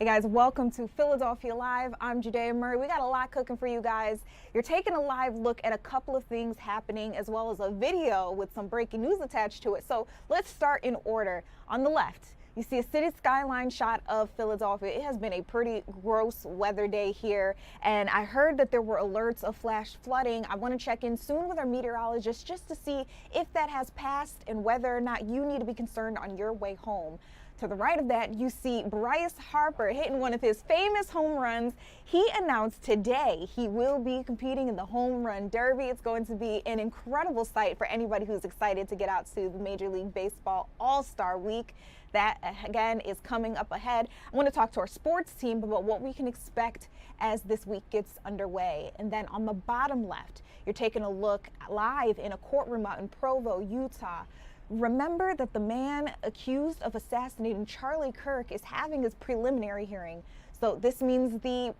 Hey guys, welcome to Philadelphia Live. I'm Judea Murray. We got a lot cooking for you guys. You're taking a live look at a couple of things happening as well as a video with some breaking news attached to it. So let's start in order. On the left, you see a city skyline shot of Philadelphia. It has been a pretty gross weather day here, and I heard that there were alerts of flash flooding. I want to check in soon with our meteorologist just to see if that has passed and whether or not you need to be concerned on your way home. To the right of that, you see Bryce Harper hitting one of his famous home runs. He announced today he will be competing in the Home Run Derby. It's going to be an incredible sight for anybody who's excited to get out to the Major League Baseball All-Star Week. That, again, is coming up ahead. I want to talk to our sports team about what we can expect as this week gets underway. And then on the bottom left, you're taking a look live in a courtroom out in Provo, Utah. Remember that the man accused of assassinating Charlie Kirk is having his preliminary hearing. So this means the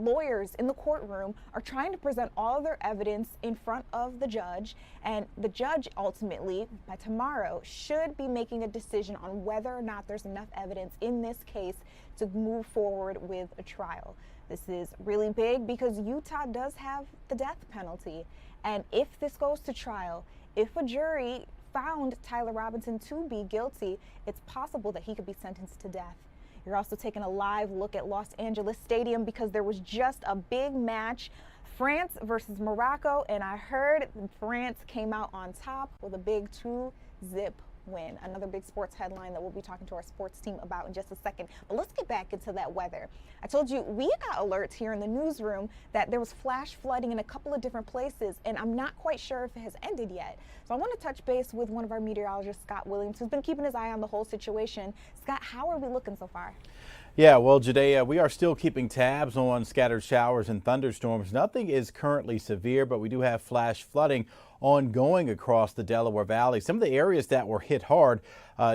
lawyers in the courtroom are trying to present all of their evidence in front of the judge, and the judge ultimately, by tomorrow, should be making a decision on whether or not there's enough evidence in this case to move forward with a trial. This is really big because Utah does have the death penalty, and if this goes to trial, if a jury found Tyler Robinson to be guilty, it's possible that he could be sentenced to death. You're also taking a live look at Los Angeles Stadium because there was just a big match, France versus Morocco, and I heard France came out on top with a big 2-0 win. Another big sports headline that we'll be talking to our sports team about in just a second. But let's get back into that weather. I told you we got alerts here in the newsroom that there was flash flooding in a couple of different places, and I'm not quite sure if it has ended yet. So I want to touch base with one of our meteorologists, Scott Williams, who's been keeping his eye on the whole situation. Scott, how are we looking so far? Yeah, well, Judea, we are still keeping tabs on scattered showers and thunderstorms. Nothing is currently severe, but we do have flash flooding ongoing across the Delaware Valley. Some of the areas that were hit hard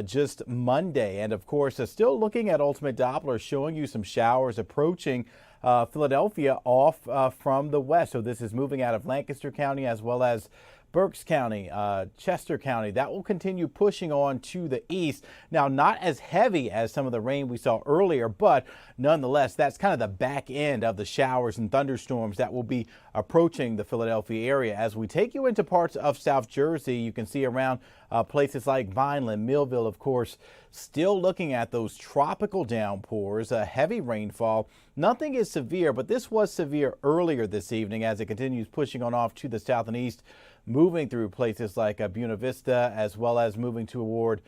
just Monday. And of course, still looking at Ultimate Doppler showing you some showers approaching Philadelphia off from the west. So this is moving out of Lancaster County as well as Berks County, Chester County. That will continue pushing on to the east. Now, not as heavy as some of the rain we saw earlier, but nonetheless, that's kind of the back end of the showers and thunderstorms that will be approaching the Philadelphia area. As we take you into parts of South Jersey, you can see around places like Vineland, Millville, of course, still looking at those tropical downpours, heavy rainfall. Nothing is severe, but this was severe earlier this evening as it continues pushing on off to the south and east, moving through places like Buena Vista, as well as moving toward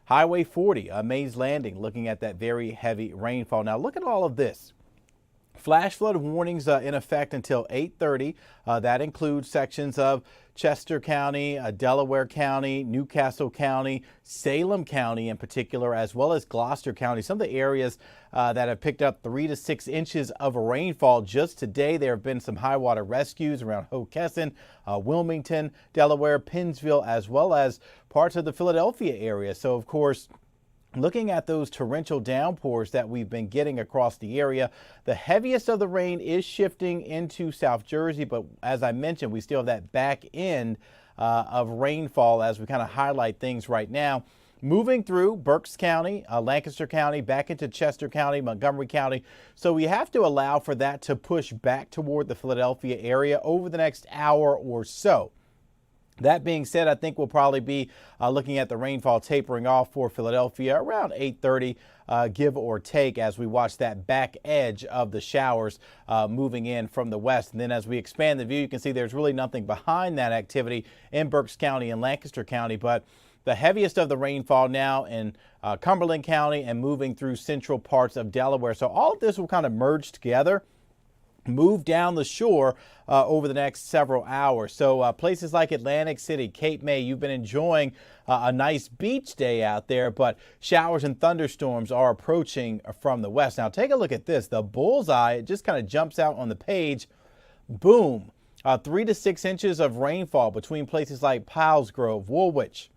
Highway 40, Mays Landing, looking at that very heavy rainfall. Now look at all of this. Flash flood warnings in effect until 8:30. That includes sections of Chester County, Delaware County, Newcastle County, Salem County in particular, as well as Gloucester County. Some of the areas that have picked up 3 to 6 inches of rainfall just today. There have been some high water rescues around Hockessin, Wilmington, Delaware, Pennsville, as well as parts of the Philadelphia area. So, of course, looking at those torrential downpours that we've been getting across the area, the heaviest of the rain is shifting into South Jersey, but as I mentioned, we still have that back end of rainfall as we kind of highlight things right now. Moving through Berks County, Lancaster County, back into Chester County, Montgomery County. So we have to allow for that to push back toward the Philadelphia area over the next hour or so. That being said, I think we'll probably be looking at the rainfall tapering off for Philadelphia around 8:30, give or take, as we watch that back edge of the showers moving in from the west. And then as we expand the view, you can see there's really nothing behind that activity in Berks County and Lancaster County, but the heaviest of the rainfall now in Cumberland County and moving through central parts of Delaware. So all of this will kind of merge together, move down the shore over the next several hours. So places like Atlantic City, Cape May, you've been enjoying a nice beach day out there, but showers and thunderstorms are approaching from the west. Now take a look at this. The bullseye, it just kind of jumps out on the page. Boom. 3 to 6 inches of rainfall between places like Pilesgrove, Woolwich.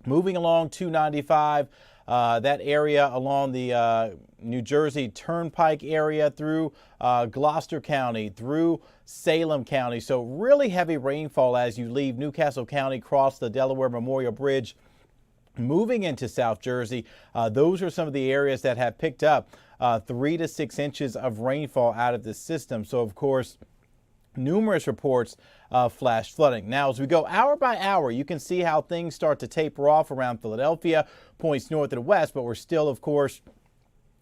Moving along 295, that area along the New Jersey Turnpike area through Gloucester County, through Salem County. So really heavy rainfall as you leave Newcastle County, cross the Delaware Memorial Bridge, Moving into South Jersey, those are some of the areas that have picked up 3 to 6 inches of rainfall out of this system. So, of course, numerous reports of flash flooding. Now, as we go hour by hour, you can see how things start to taper off around Philadelphia, points north and west, but we're still, of course,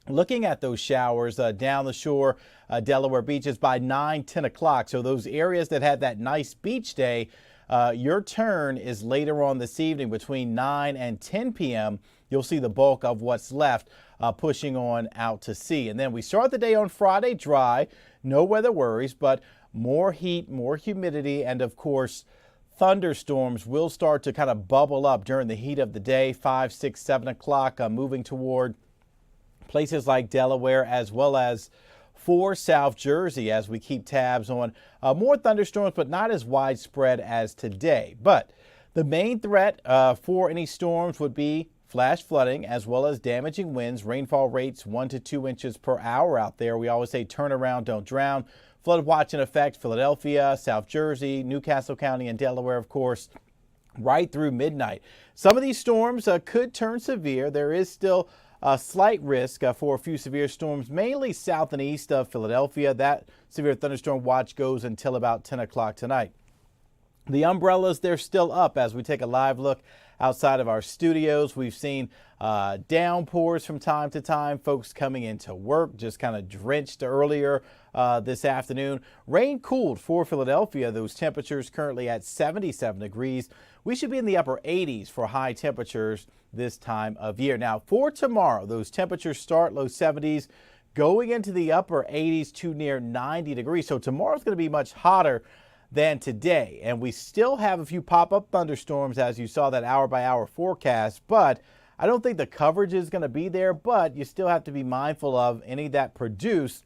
looking at those showers down the shore, Delaware beaches by 9, 10 o'clock. So those areas that had that nice beach day, your turn is later on this evening between 9 and 10 p.m. You'll see the bulk of what's left pushing on out to sea. And then we start the day on Friday dry, no weather worries, but more heat, more humidity, and of course, thunderstorms will start to kind of bubble up during the heat of the day, 5, 6, 7 o'clock, moving toward places like Delaware as well as for South Jersey as we keep tabs on more thunderstorms, but not as widespread as today. But the main threat for any storms would be flash flooding as well as damaging winds, rainfall rates 1 to 2 inches per hour out there. We always say turn around, don't drown. Flood watch in effect, Philadelphia, South Jersey, Newcastle County, and Delaware, of course, right through midnight. Some of these storms could turn severe. There is still a slight risk for a few severe storms, mainly south and east of Philadelphia. That severe thunderstorm watch goes until about 10 o'clock tonight. The umbrellas, they're still up as we take a live look outside of our studios. We've seen downpours from time to time, folks coming into work just kind of drenched earlier this afternoon. Rain cooled for Philadelphia. Those temperatures currently at 77 degrees. We should be in the upper 80s for high temperatures this time of year. Now for tomorrow, those temperatures start low 70s, going into the upper 80s to near 90 degrees. So tomorrow's going to be much hotter than today. And we still have a few pop-up thunderstorms as you saw that hour by hour forecast, but I don't think the coverage is going to be there, but you still have to be mindful of any that produce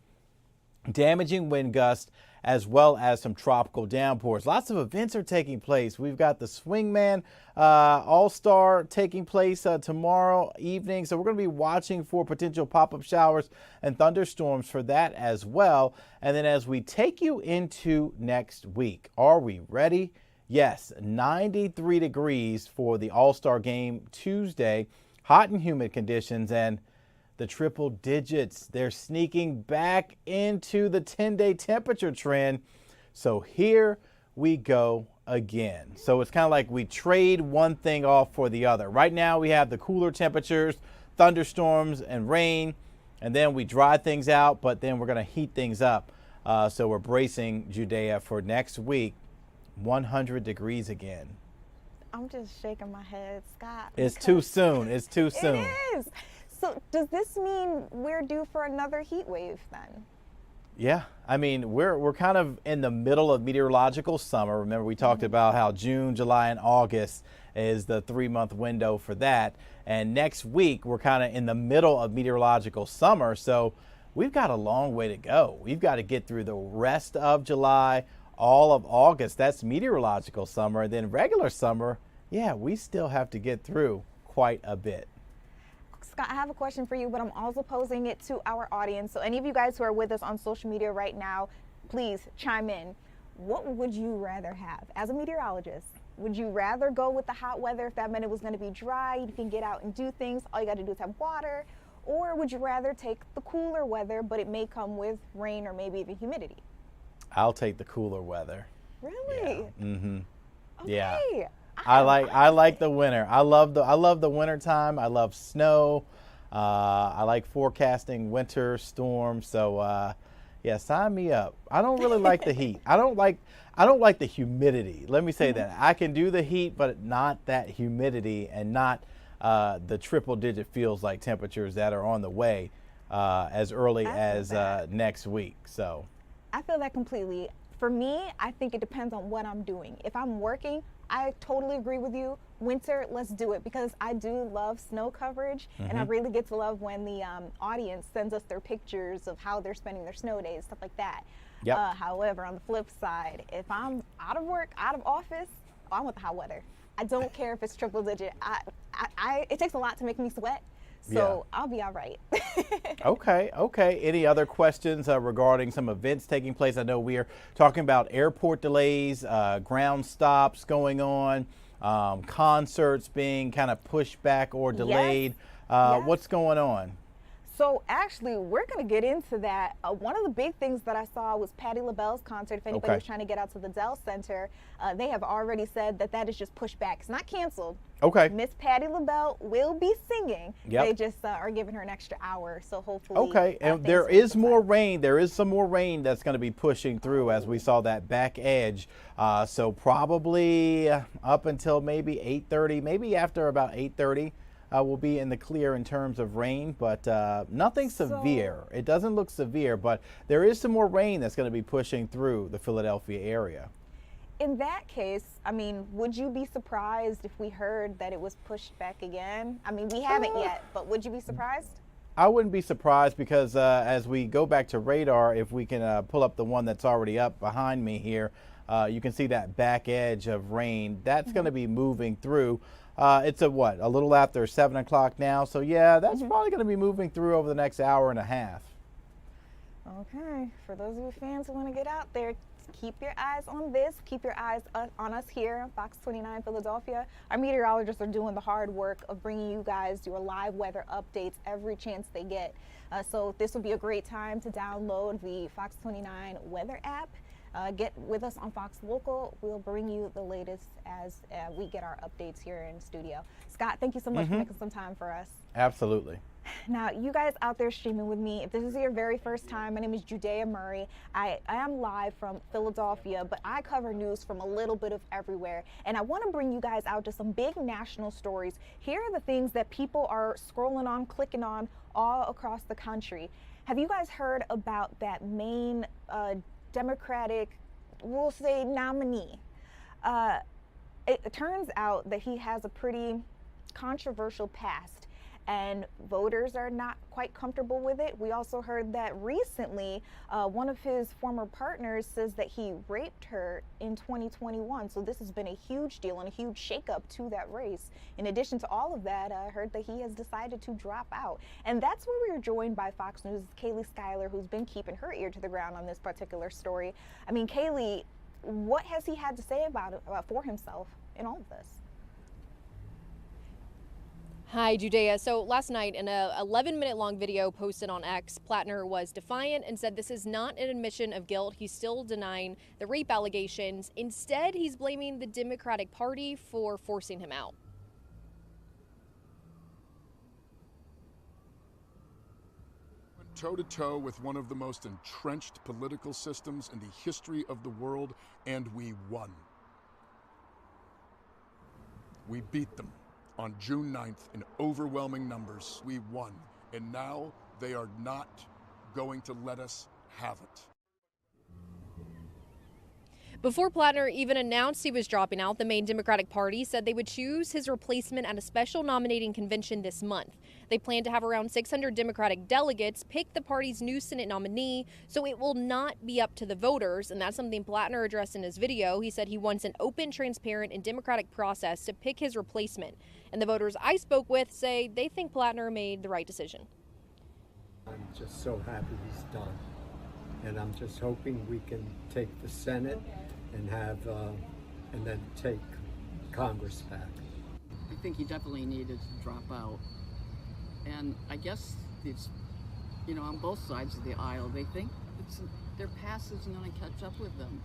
damaging wind gusts as well as some tropical downpours. Lots of events are taking place. We've got the Swingman All-Star taking place tomorrow evening. So we're going to be watching for potential pop-up showers and thunderstorms for that as well. And then as we take you into next week, are we ready? Yes, 93 degrees for the All-Star game Tuesday. Hot and humid conditions and the triple digits. They're sneaking back into the 10-day temperature trend. So here we go again. So it's kind of like we trade one thing off for the other. Right now we have the cooler temperatures, thunderstorms and rain, and then we dry things out, but then we're going to heat things up. So we're bracing Judea for next week, 100 degrees again. I'm just shaking my head, Scott. It's too soon. It's too soon. It is. So does this mean we're due for another heat wave then? Yeah, I mean, we're kind of in the middle of meteorological summer. Remember, we talked about how June, July, and August is the 3-month window for that. And next week, we're kind of in the middle of meteorological summer. So we've got a long way to go. We've got to get through the rest of July, all of August. That's meteorological summer. And then regular summer, yeah, we still have to get through quite a bit. Scott, I have a question for you, but I'm also posing it to our audience. So any of you guys who are with us on social media right now, please chime in. What would you rather have as a meteorologist? Would you rather go with the hot weather if that meant it was going to be dry, you can get out and do things, all you got to do is have water? Or would you rather take the cooler weather, but it may come with rain or maybe even humidity? I'll take the cooler weather. Really? Yeah. Mm-hmm. Okay. Yeah. I like the winter. I love the winter time. I love snow. I like forecasting winter storms. So yeah, sign me up. I don't really like the heat. I don't like the humidity. Let me say that. I can do the heat, but not that humidity and not the triple digit feels like temperatures that are on the way as early as next week. So I feel that completely. For me, I think it depends on what I'm doing. If I'm working, I totally agree with you. Winter, let's do it, because I do love snow coverage, and I really get to love when the audience sends us their pictures of how they're spending their snow days, stuff like that. Yep. However, on the flip side, if I'm out of work, out of office, I want the hot weather. I don't care if it's triple digit. It takes a lot to make me sweat. So yeah. I'll be all right. Okay. Any other questions regarding some events taking place? I know we are talking about airport delays, ground stops going on, concerts being kind of pushed back or delayed. Yes. What's going on? So actually, we're going to get into that. One of the big things that I saw was Patti LaBelle's concert. If anybody was trying to get out to the Dell Center, they have already said that that is just pushed back. It's not canceled. Okay. Miss Patti LaBelle will be singing. Yep. They just are giving her an extra hour, so hopefully. Okay, and there is more rain. There is some more rain that's going to be pushing through as we saw that back edge. So probably up until maybe 8:30, maybe after about 8:30. We'll be in the clear in terms of rain, but nothing severe. It doesn't look severe, but there is some more rain that's going to be pushing through the Philadelphia area. In that case, I mean, would you be surprised if we heard that it was pushed back again? I mean, we haven't yet, but would you be surprised? I wouldn't be surprised because as we go back to radar, if we can pull up the one that's already up behind me here, you can see that back edge of rain. That's going to be moving through. It's a little after 7 o'clock now. So yeah, that's probably going to be moving through over the next hour and a half. Okay, for those of you fans who want to get out there, keep your eyes on this. Keep your eyes on us here on Fox 29 Philadelphia. Our meteorologists are doing the hard work of bringing you guys your live weather updates every chance they get. So this would be a great time to download the Fox 29 weather app. Get with us on Fox Local. We'll bring you the latest as we get our updates here in studio. Scott, thank you so much for making some time for us. Absolutely. Now, you guys out there streaming with me, if this is your very first time, my name is Judea Murray. I am live from Philadelphia, but I cover news from a little bit of everywhere. And I want to bring you guys out to some big national stories. Here are the things that people are scrolling on, clicking on all across the country. Have you guys heard about that Maine Democratic, we'll say, nominee? It turns out that he has a pretty controversial past, and voters are not quite comfortable with it. We also heard that recently one of his former partners says that he raped her in 2021. So this has been a huge deal and a huge shakeup to that race. In addition to all of that, I heard that he has decided to drop out. And that's where we are joined by Fox News' Kaylee Schuyler, who's been keeping her ear to the ground on this particular story. I mean, Kaylee, what has he had to say about it, for himself in all of this? Hi, Judea. So last night in a 11-minute long video posted on X, Plattner was defiant and said this is not an admission of guilt. He's still denying the rape allegations. Instead, he's blaming the Democratic Party for forcing him out. Toe-to-toe with one of the most entrenched political systems in the history of the world, and we won. We beat them. On June 9th, in overwhelming numbers, we won. And now they are not going to let us have it. Before Plattner even announced he was dropping out, the Maine Democratic Party said they would choose his replacement at a special nominating convention this month. They plan to have around 600 Democratic delegates pick the party's new Senate nominee, so it will not be up to the voters, and that's something Plattner addressed in his video. He said he wants an open, transparent, and democratic process to pick his replacement. And the voters I spoke with say they think Plattner made the right decision. I'm just so happy he's done. And I'm just hoping we can take the Senate and have, and then take Congress back. I think he definitely needed to drop out. And I guess it's, on both sides of the aisle, they think their past isn't going to catch up with them.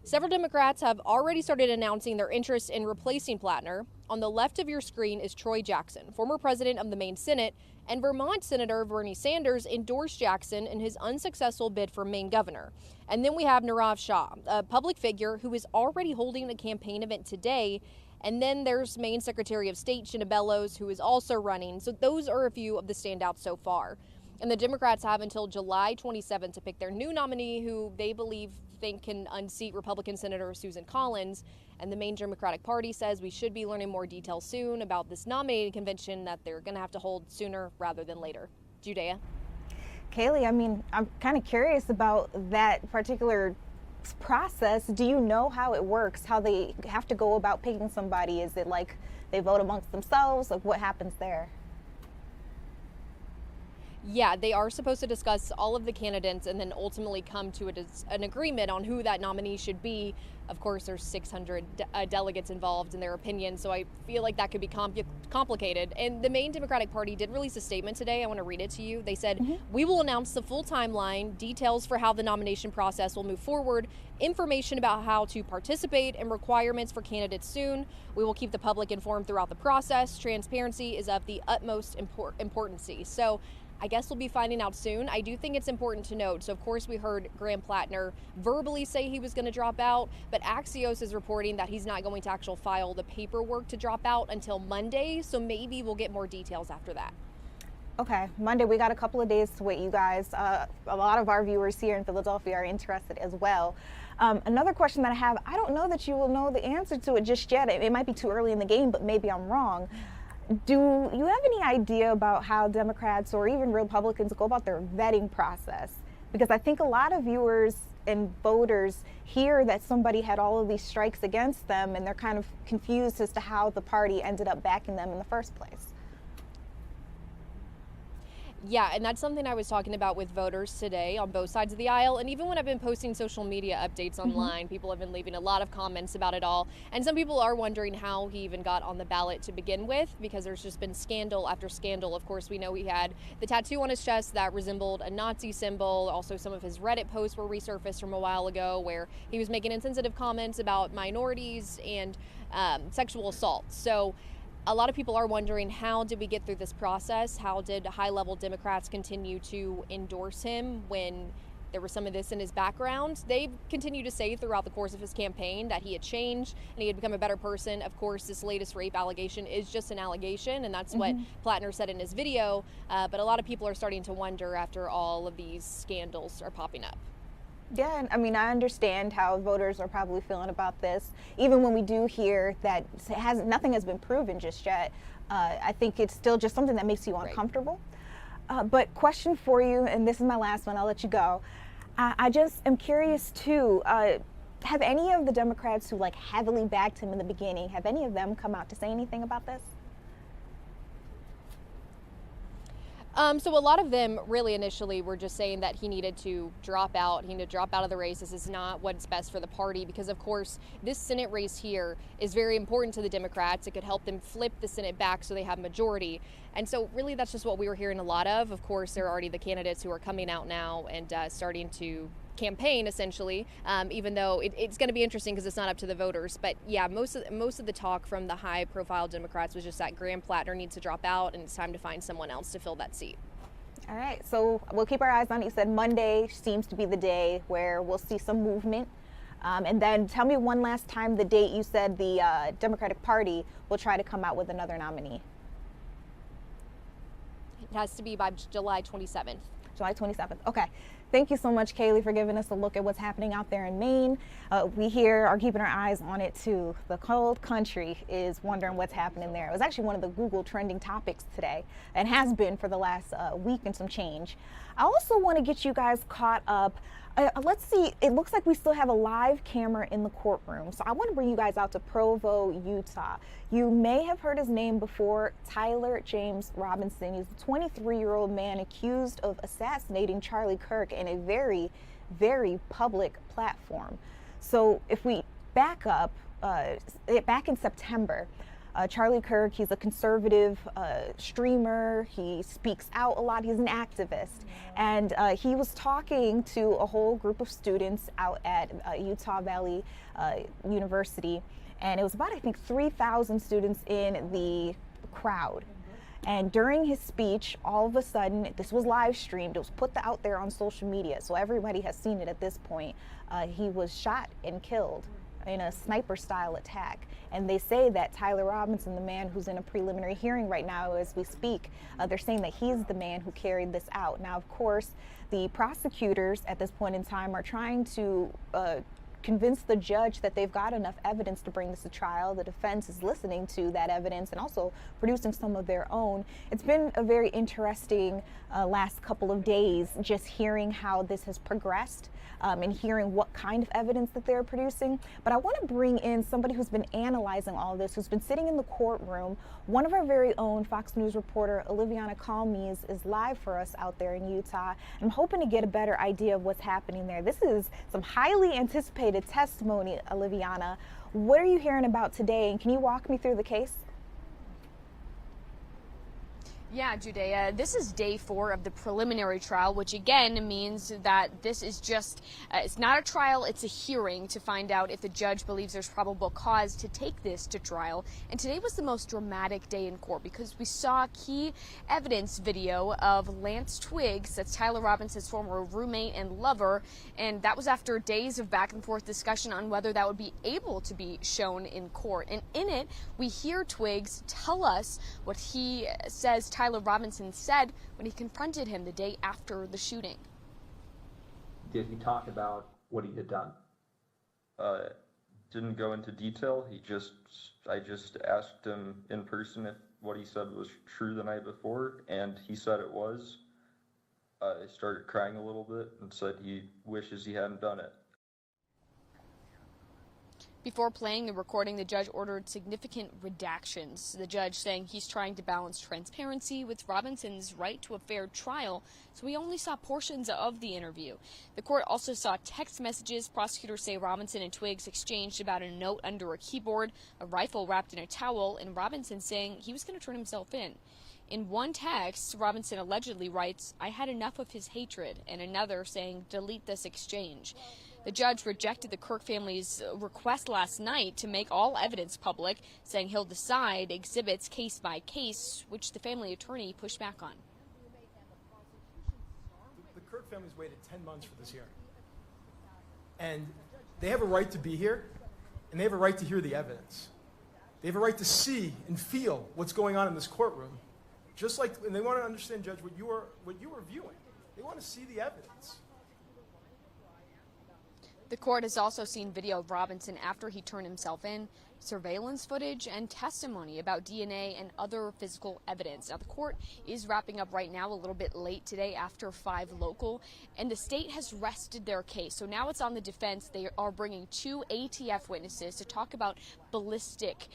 Several Democrats have already started announcing their interest in replacing Plattner. On the left of your screen is Troy Jackson, former president of the Maine Senate, and Vermont Senator Bernie Sanders endorsed Jackson in his unsuccessful bid for Maine governor. And then we have Nirav Shah, a public figure who is already holding a campaign event today. And then there's Maine Secretary of State Shinna Bellows, who is also running. So those are a few of the standouts so far. And the Democrats have until July 27th to pick their new nominee, who they think can unseat Republican Senator Susan Collins. And the Maine Democratic Party says we should be learning more details soon about this nominating convention that they're going to have to hold sooner rather than later. Judea? Kaylee, I mean, I'm kind of curious about that particular process. Do you know how it works, how they have to go about picking somebody? Is it like they vote amongst themselves? Like, what happens there? Yeah, they are supposed to discuss all of the candidates and then ultimately come to an agreement on who that nominee should be. Of course, there's 600 delegates involved in their opinion, so I feel like that could be complicated. And the main Democratic Party did release a statement today. I want to read it to you. They said, "We will announce the full timeline, details for how the nomination process will move forward, information about how to participate, and requirements for candidates soon. We will keep the public informed throughout the process. Transparency is of the utmost importance." So I guess we'll be finding out soon. I do think it's important to note. So, of course, we heard Graham Plattner verbally say he was going to drop out, but Axios is reporting that he's not going to actually file the paperwork to drop out until Monday. So maybe we'll get more details after that. Okay, Monday, we got a couple of days to wait, you guys. A lot of our viewers here in Philadelphia are interested as well. Another question that I have, I don't know that you will know the answer to it just yet. It might be too early in the game, but maybe I'm wrong. Do you have any idea about how Democrats or even Republicans go about their vetting process? Because I think a lot of viewers and voters hear that somebody had all of these strikes against them and they're kind of confused as to how the party ended up backing them in the first place. Yeah, and that's something I was talking about with voters today on both sides of the aisle. And even when I've been posting social media updates online, people have been leaving a lot of comments about it all. And some people are wondering how he even got on the ballot to begin with, because there's just been scandal after scandal. Of course, we know he had the tattoo on his chest that resembled a Nazi symbol. Also, some of his Reddit posts were resurfaced from a while ago where he was making insensitive comments about minorities and sexual assault. So a lot of people are wondering, how did we get through this process? How did high-level Democrats continue to endorse him when there was some of this in his background? They continue to say throughout the course of his campaign that he had changed and he had become a better person. Of course, this latest rape allegation is just an allegation, and that's what Plattner said in his video. But a lot of people are starting to wonder after all of these scandals are popping up. Yeah, and I mean, I understand how voters are probably feeling about this. Even when we do hear that nothing has been proven just yet, I think it's still just something that makes you uncomfortable. But question for you, and this is my last one, I'll let you go. I just am curious too, have any of the Democrats who heavily backed him in the beginning, have any of them come out to say anything about this? So a lot of them really initially were just saying that he needed to drop out. He needed to drop out of the race. This is not what's best for the party, because of course this Senate race here is very important to the Democrats. It could help them flip the Senate back so they have majority. And so really that's just what we were hearing a lot of. Of course, there are already the candidates who are coming out now and starting to campaign essentially, even though it's going to be interesting because it's not up to the voters. But yeah, most of the talk from the high profile Democrats was just that Graham Plattner needs to drop out and it's time to find someone else to fill that seat. All right, so we'll keep our eyes on it. You said Monday seems to be the day where we'll see some movement. And then tell me one last time the date you said the Democratic Party will try to come out with another nominee. It has to be by July 27th. July 27th. Okay. Thank you so much, Kaylee, for giving us a look at what's happening out there in Maine. We here are keeping our eyes on it too. The cold country is wondering what's happening there. It was actually one of the Google trending topics today and has been for the last week and some change. I also want to get you guys caught up. Let's see, it looks like we still have a live camera in the courtroom. So I want to bring you guys out to Provo, Utah. You may have heard his name before, Tyler James Robinson. He's a 23-year-old man accused of assassinating Charlie Kirk in a very, very public platform. So if we back up, back in September, Charlie Kirk, he's a conservative streamer. He speaks out a lot. He's an activist. And he was talking to a whole group of students out at Utah Valley University. And it was about, I think, 3,000 students in the crowd. And during his speech, all of a sudden, this was live streamed. It was put out there on social media. So everybody has seen it at this point. He was shot and killed in a sniper style attack. And they say that Tyler Robinson, the man who's in a preliminary hearing right now as we speak, they're saying that he's the man who carried this out. Now, of course, the prosecutors at this point in time are trying to convince the judge that they've got enough evidence to bring this to trial. The defense is listening to that evidence and also producing some of their own. It's been a very interesting last couple of days, just hearing how this has progressed. And hearing what kind of evidence that they're producing. But I want to bring in somebody who's been analyzing all of this, who's been sitting in the courtroom. One of our very own Fox News reporter, Oliviana Calmes, is live for us out there in Utah. I'm hoping to get a better idea of what's happening there. This is some highly anticipated testimony, Oliviana. What are you hearing about today, and can you walk me through the case? Yeah, Judea, this is day 4 of the preliminary trial, which again means that this is just, it's not a trial, it's a hearing to find out if the judge believes there's probable cause to take this to trial. And today was the most dramatic day in court because we saw key evidence video of Lance Twiggs, that's Tyler Robinson's former roommate and lover, and that was after days of back and forth discussion on whether that would be able to be shown in court. And in it, we hear Twiggs tell us what he says Tyler Robinson said when he confronted him the day after the shooting. Did he talk about what he had done? Didn't go into detail. I just asked him in person if what he said was true the night before, and he said it was. I started crying a little bit and said he wishes he hadn't done it. Before playing the recording, the judge ordered significant redactions. The judge saying he's trying to balance transparency with Robinson's right to a fair trial, so we only saw portions of the interview. The court also saw text messages prosecutors say Robinson and Twiggs exchanged about a note under a keyboard, a rifle wrapped in a towel, and Robinson saying he was going to turn himself in. In one text, Robinson allegedly writes, "I had enough of his hatred," and another saying, "Delete this exchange." The judge rejected the Kirk family's request last night to make all evidence public, saying he'll decide exhibits case by case, which the family attorney pushed back on. The Kirk family's waited 10 months for this hearing. And they have a right to be here, and they have a right to hear the evidence. They have a right to see and feel what's going on in this courtroom. Just like, and they want to understand, Judge, what you were viewing. They want to see the evidence. The court has also seen video of Robinson after he turned himself in, surveillance footage, and testimony about DNA and other physical evidence. Now, the court is wrapping up right now, a little bit late today after 5 local, and the state has rested their case. So now it's on the defense. They are bringing 2 ATF witnesses to talk about ballistic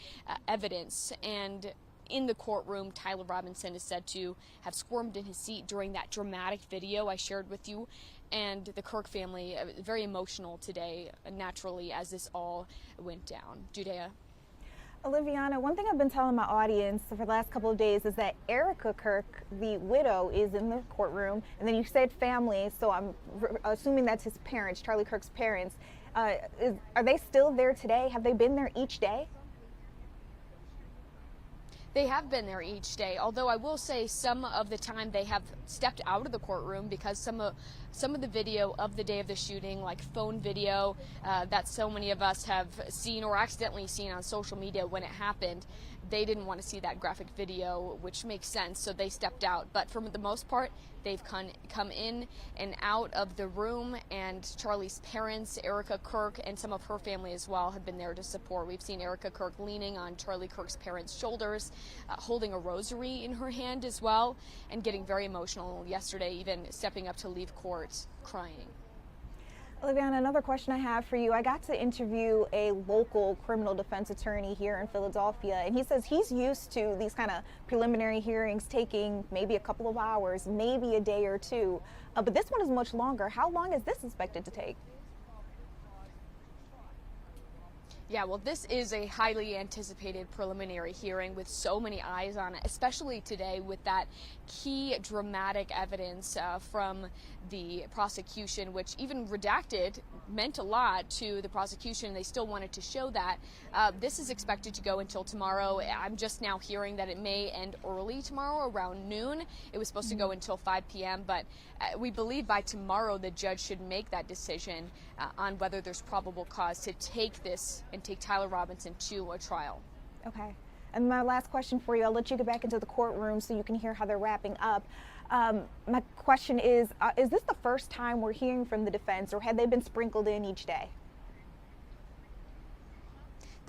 evidence. And in the courtroom, Tyler Robinson is said to have squirmed in his seat during that dramatic video I shared with you. And the Kirk family, very emotional today, naturally, as this all went down. Judea? Oliviana, one thing I've been telling my audience for the last couple of days is that Erica Kirk, the widow, is in the courtroom. And then you said family, so I'm assuming that's his parents, Charlie Kirk's parents. Are they still there today? Have they been there each day? They have been there each day, although I will say some of the time they have stepped out of the courtroom because some of the video of the day of the shooting, like phone video that so many of us have seen or accidentally seen on social media when it happened, they didn't want to see that graphic video, which makes sense, so they stepped out. But for the most part, they've come in and out of the room, and Charlie's parents, Erica Kirk, and some of her family as well have been there to support. We've seen Erica Kirk leaning on Charlie Kirk's parents' shoulders, holding a rosary in her hand as well, and getting very emotional yesterday, even stepping up to leave court crying. Oliviana, another question I have for you. I got to interview a local criminal defense attorney here in Philadelphia, and he says he's used to these kind of preliminary hearings taking maybe a couple of hours, maybe a day or two, but this one is much longer. How long is this expected to take? Yeah, well, this is a highly anticipated preliminary hearing with so many eyes on it, especially today with that key dramatic evidence from the prosecution, which even redacted meant a lot to the prosecution. They still wanted to show that. This is expected to go until tomorrow. I'm just now hearing that it may end early tomorrow around noon. It was supposed to go until 5 p.m., but we believe by tomorrow the judge should make that decision on whether there's probable cause to take this and take Tyler Robinson to a trial. Okay. And my last question for you, I'll let you get back into the courtroom so you can hear how they're wrapping up. My question is this the first time we're hearing from the defense, or had they been sprinkled in each day?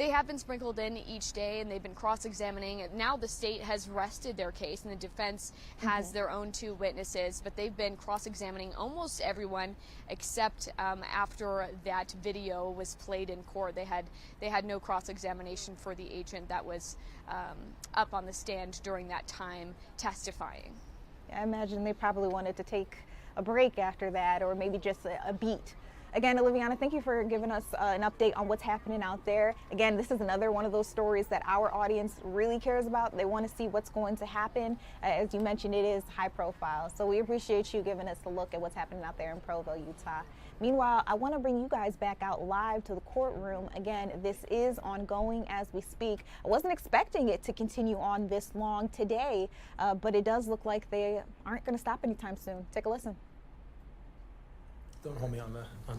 They have been sprinkled in each day, and they've been cross-examining. Now the state has rested their case, and the defense has their own 2 witnesses, but they've been cross-examining almost everyone except after that video was played in court. They had no cross-examination for the agent that was up on the stand during that time testifying. I imagine they probably wanted to take a break after that, or maybe just a beat. Again, Oliviana, thank you for giving us an update on what's happening out there. Again, this is another one of those stories that our audience really cares about. They want to see what's going to happen. As you mentioned, it is high profile. So we appreciate you giving us a look at what's happening out there in Provo, Utah. Meanwhile, I want to bring you guys back out live to the courtroom. Again, this is ongoing as we speak. I wasn't expecting it to continue on this long today, but it does look like they aren't going to stop anytime soon. Take a listen. Don't hold me on the time.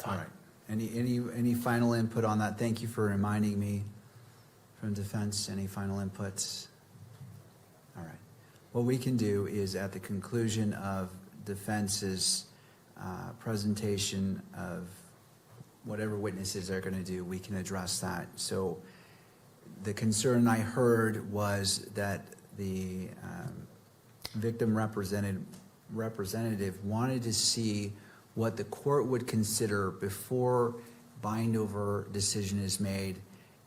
All right. Any final input on that? Thank you for reminding me from defense. Any final inputs? All right. What we can do is at the conclusion of defense's presentation of whatever witnesses they're going to do, we can address that. So the concern I heard was that the victim representative wanted to see what the court would consider before bind-over decision is made,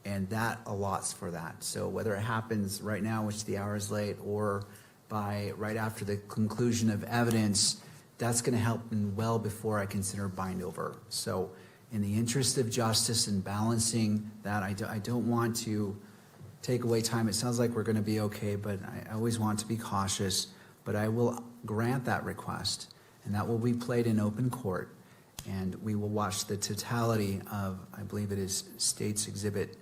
and that allots for that. So whether it happens right now, which the hour is late, or by right after the conclusion of evidence, that's going to help well before I consider bind-over. So in the interest of justice and balancing that, I don't want to take away time. It sounds like we're going to be okay, but I always want to be cautious. But I will grant that request, and that will be played in open court, and we will watch the totality of, I believe it is State's Exhibit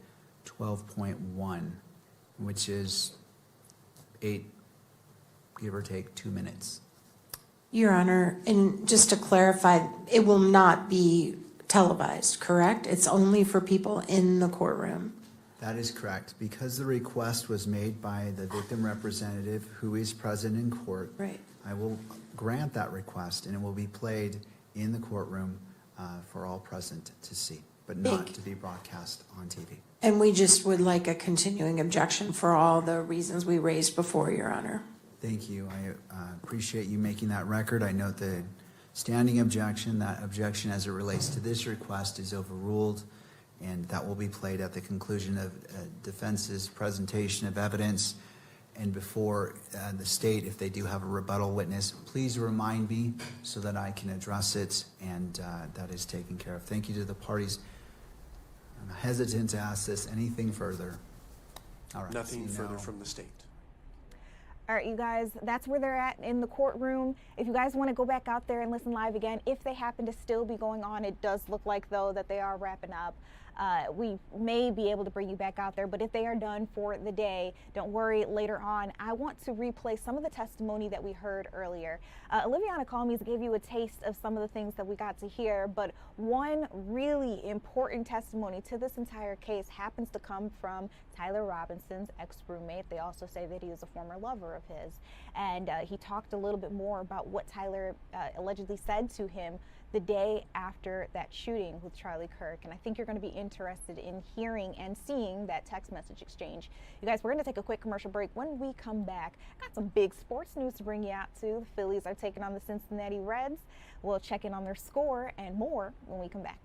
12.1, which is 8, give or take 2 minutes. Your Honor, and just to clarify, it will not be televised, correct? It's only for people in the courtroom. That is correct. Because the request was made by the victim representative who is present in court, right. I will grant that request, and it will be played in the courtroom for all present to see, but not to be broadcast on TV. And we just would like a continuing objection for all the reasons we raised before, Your Honor. Thank you. I appreciate you making that record. I note the standing objection. That objection as it relates to this request is overruled, and that will be played at the conclusion of defense's presentation of evidence and before the state, if they do have a rebuttal witness. Please remind me so that I can address it, and that is taken care of. Thank you to the parties. I'm hesitant to ask this. Anything further? All right. Nothing further from the state. All right, you guys, that's where they're at in the courtroom. If you guys want to go back out there and listen live again, if they happen to still be going on, it does look like, though, that they are wrapping up. We may be able to bring you back out there, but if they are done for the day, don't worry, later on, I want to replay some of the testimony that we heard earlier. Oliviana Calmes gave you a taste of some of the things that we got to hear, but one really important testimony to this entire case happens to come from Tyler Robinson's ex-roommate. They also say that he is a former lover of his. And he talked a little bit more about what Tyler allegedly said to him the day after that shooting with Charlie Kirk. And I think you're going to be interested in hearing and seeing that text message exchange. You guys, we're going to take a quick commercial break. When we come back, I got some big sports news to bring you out to. The Phillies are taking on the Cincinnati Reds. We'll check in on their score and more when we come back.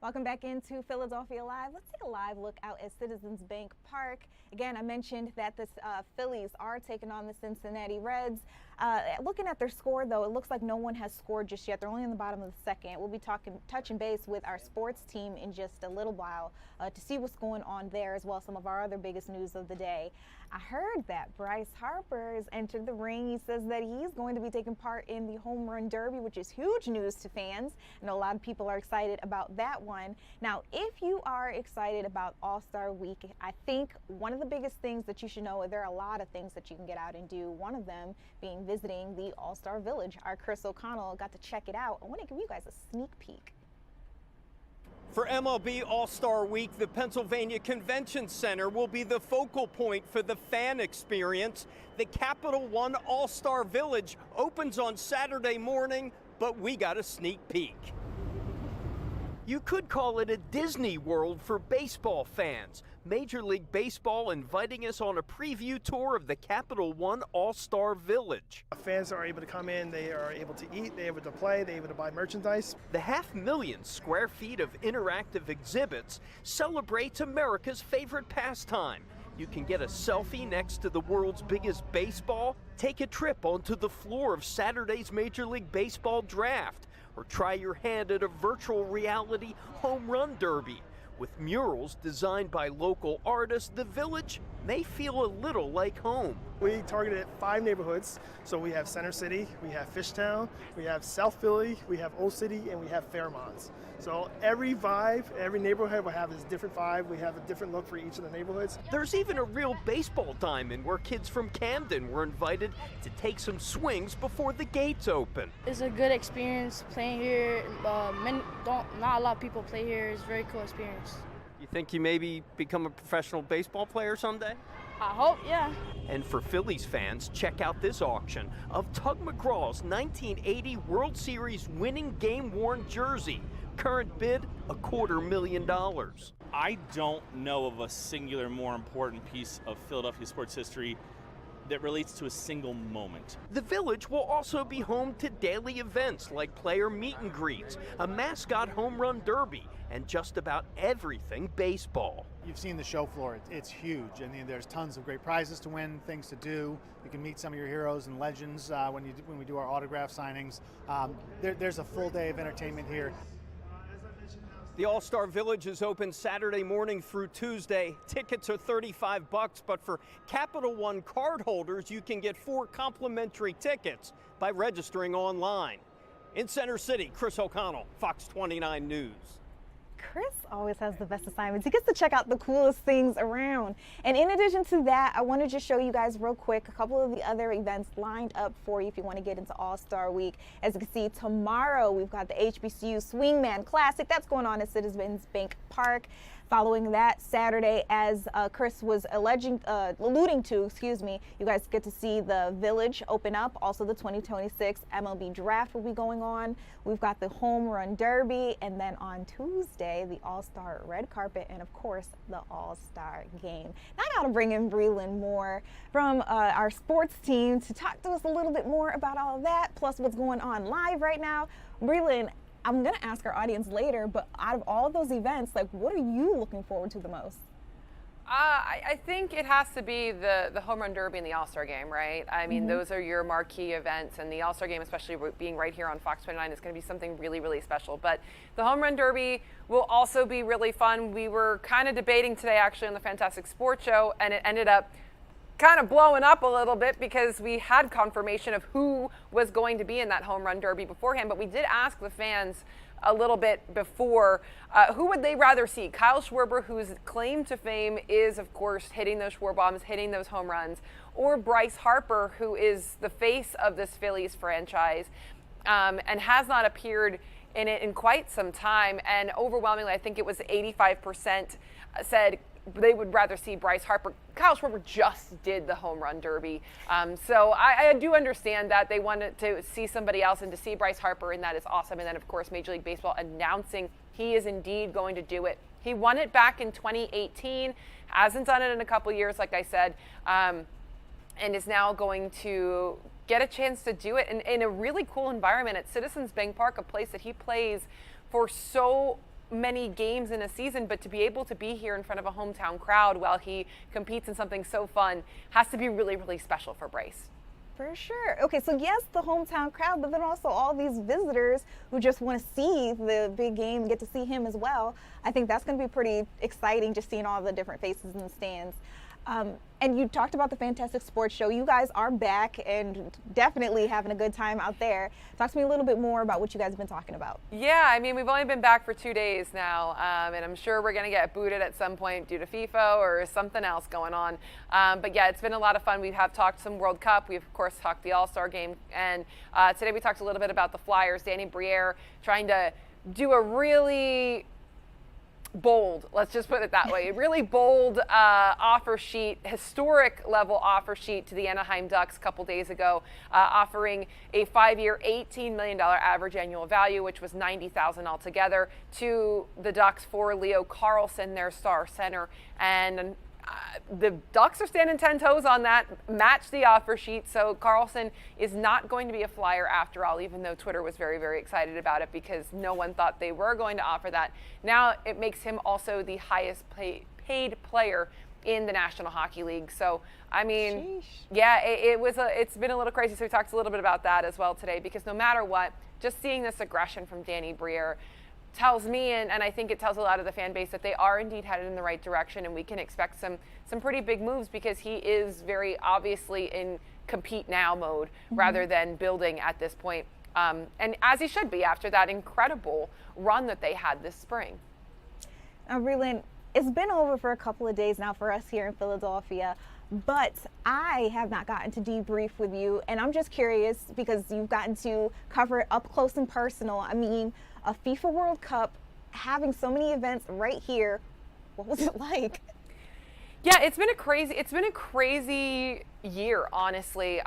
Welcome back into Philadelphia Live. Let's take a live look out at Citizens Bank Park. Again, I mentioned that the Phillies are taking on the Cincinnati Reds. Looking at their score, though, it looks like no one has scored just yet. They're only in the bottom of the second. We'll be touching base with our sports team in just a little while to see what's going on there, as well as some of our other biggest news of the day. I heard that Bryce Harper has entered the ring. He says that he's going to be taking part in the Home Run Derby, which is huge news to fans. I know a lot of people are excited about that one. Now, if you are excited about All-Star Week, I think one of the biggest things that you should know, there are a lot of things that you can get out and do. One of them being visiting the All-Star Village. Our Chris O'Connell got to check it out. I want to give you guys a sneak peek. For MLB All-Star Week, the Pennsylvania Convention Center will be the focal point for the fan experience. The Capital One All-Star Village opens on Saturday morning, but we got a sneak peek. You could call it a Disney World for baseball fans. Major League Baseball inviting us on a preview tour of the Capital One All-Star Village. Fans are able to come in, they are able to eat, they're able to play, they're able to buy merchandise. The 500,000 square feet of interactive exhibits celebrates America's favorite pastime. You can get a selfie next to the world's biggest baseball, take a trip onto the floor of Saturday's Major League Baseball draft, or try your hand at a virtual reality home run derby. With murals designed by local artists, the village may feel a little like home. We targeted 5 neighborhoods. So we have Center City, we have Fishtown, we have South Philly, we have Old City, and we have Fairmont. So every vibe, every neighborhood will have this different vibe. We have a different look for each of the neighborhoods. There's even a real baseball diamond where kids from Camden were invited to take some swings before the gates open. It's a good experience playing here. Not a lot of people play here. It's a very cool experience. You think you maybe become a professional baseball player someday? I hope, yeah. And for Phillies fans, check out this auction of Tug McGraw's 1980 World Series winning game-worn jersey. Current bid, $250,000. I don't know of a singular more important piece of Philadelphia sports history that relates to a single moment. The Village will also be home to daily events like player meet and greets, a mascot home run derby, and just about everything baseball. You've seen the show floor, it's huge. I mean, there's tons of great prizes to win, things to do. You can meet some of your heroes and legends when we do our autograph signings. There's a full day of entertainment here. The All-Star Village is open Saturday morning through Tuesday. Tickets are $35, but for Capital One card holders, you can get 4 complimentary tickets by registering online. In Center City, Chris O'Connell, Fox 29 News. Chris always has the best assignments. He gets to check out the coolest things around. And in addition to that, I want to just show you guys real quick a couple of the other events lined up for you if you want to get into All-Star Week. As you can see, tomorrow we've got the HBCU Swingman Classic. That's going on at Citizens Bank Park. Following that, Saturday, as Chris was alluding to, you guys get to see the Village open up. Also, the 2026 MLB Draft will be going on. We've got the Home Run Derby, and then on Tuesday, the All-Star Red Carpet, and of course, the All-Star Game. Now I gotta bring in Breland Moore from our sports team to talk to us a little bit more about all of that, plus what's going on live right now. Breland, I'm going to ask our audience later, but out of all of those events, like, what are you looking forward to the most? I think it has to be the Home Run Derby and the All-Star Game, right? I mean, those are your marquee events, and the All-Star Game, especially being right here on Fox 29, is going to be something really, really special. But the Home Run Derby will also be really fun. We were kind of debating today, actually, on the Fantastic Sports Show, and it ended up kind of blowing up a little bit because we had confirmation of who was going to be in that Home Run Derby beforehand, but we did ask the fans a little bit before who would they rather see. Kyle Schwarber, whose claim to fame is, of course, hitting those Schwarbombs, hitting those home runs, or Bryce Harper, who is the face of this Phillies franchise and has not appeared in it in quite some time. And overwhelmingly, I think it was 85% said they would rather see Bryce Harper. Kyle Schwarber just did the Home Run Derby. So I do understand that they wanted to see somebody else, and to see Bryce Harper, and that is awesome. And then, of course, Major League Baseball announcing he is indeed going to do it. He won it back in 2018, hasn't done it in a couple years, like I said, and is now going to get a chance to do it in a really cool environment at Citizens Bank Park, a place that he plays for so many games in a season, but to be able to be here in front of a hometown crowd while he competes in something so fun has to be really, really special for Bryce. For sure. Okay, so yes, the hometown crowd, but then also all these visitors who just want to see the big game and get to see him as well. I think that's going to be pretty exciting, just seeing all the different faces in the stands. And you talked about the Fantastic Sports Show. You guys are back and definitely having a good time out there. Talk to me a little bit more about what you guys have been talking about. Yeah, I mean, we've only been back for 2 days now, and I'm sure we're going to get booted at some point due to FIFA or something else going on. But yeah, it's been a lot of fun. We have talked some World Cup. We've, of course, talked the All-Star game. And today we talked a little bit about the Flyers. Danny Briere trying to do a really bold, let's just put it that way, a really bold offer sheet, historic level offer sheet to the Anaheim Ducks a couple days ago, offering a 5-year, $18 million average annual value, which was $90,000 altogether, to the Ducks for Leo Carlsson, their star center. And the Ducks are standing 10 toes on that, match the offer sheet. So Carlsson is not going to be a Flyer after all, even though Twitter was very, very excited about it because no one thought they were going to offer that. Now it makes him also the highest paid player in the National Hockey League. So, I mean, yeah, it's been a little crazy. So we talked a little bit about that as well today, because no matter what, just seeing this aggression from Danny Briere tells me, and I think it tells a lot of the fan base, that they are indeed headed in the right direction, and we can expect some pretty big moves, because he is very obviously in compete now mode rather than building at this point. And as he should be after that incredible run that they had this spring. Breland, it's been over for a couple of days now for us here in Philadelphia, but I have not gotten to debrief with you, and I'm just curious because you've gotten to cover it up close and personal. I mean, a FIFA World Cup, having so many events right here, what was it like? Yeah, it's been a crazy year, honestly.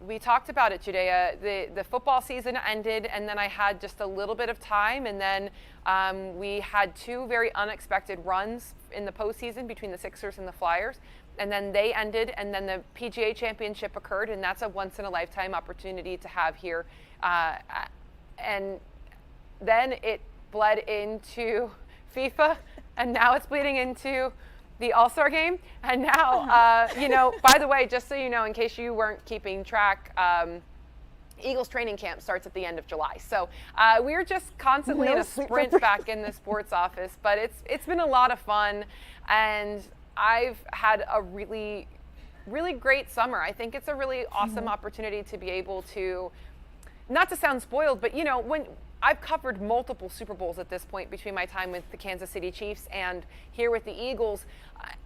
We talked about it, Judea. The football season ended, and then I had just a little bit of time, and then we had 2 very unexpected runs in the postseason between the Sixers and the Flyers, and then they ended, and then the PGA Championship occurred, and that's a once-in-a-lifetime opportunity to have here. And then it bled into FIFA, and now it's bleeding into the All-Star game. And now, you know, by the way, just so you know, in case you weren't keeping track, Eagles training camp starts at the end of July. So we're just constantly in a sprint back in the sports office, but it's been a lot of fun, and I've had a really, really great summer. I think it's a really awesome opportunity to be able to, not to sound spoiled, but you know, when I've covered multiple Super Bowls at this point between my time with the Kansas City Chiefs and here with the Eagles.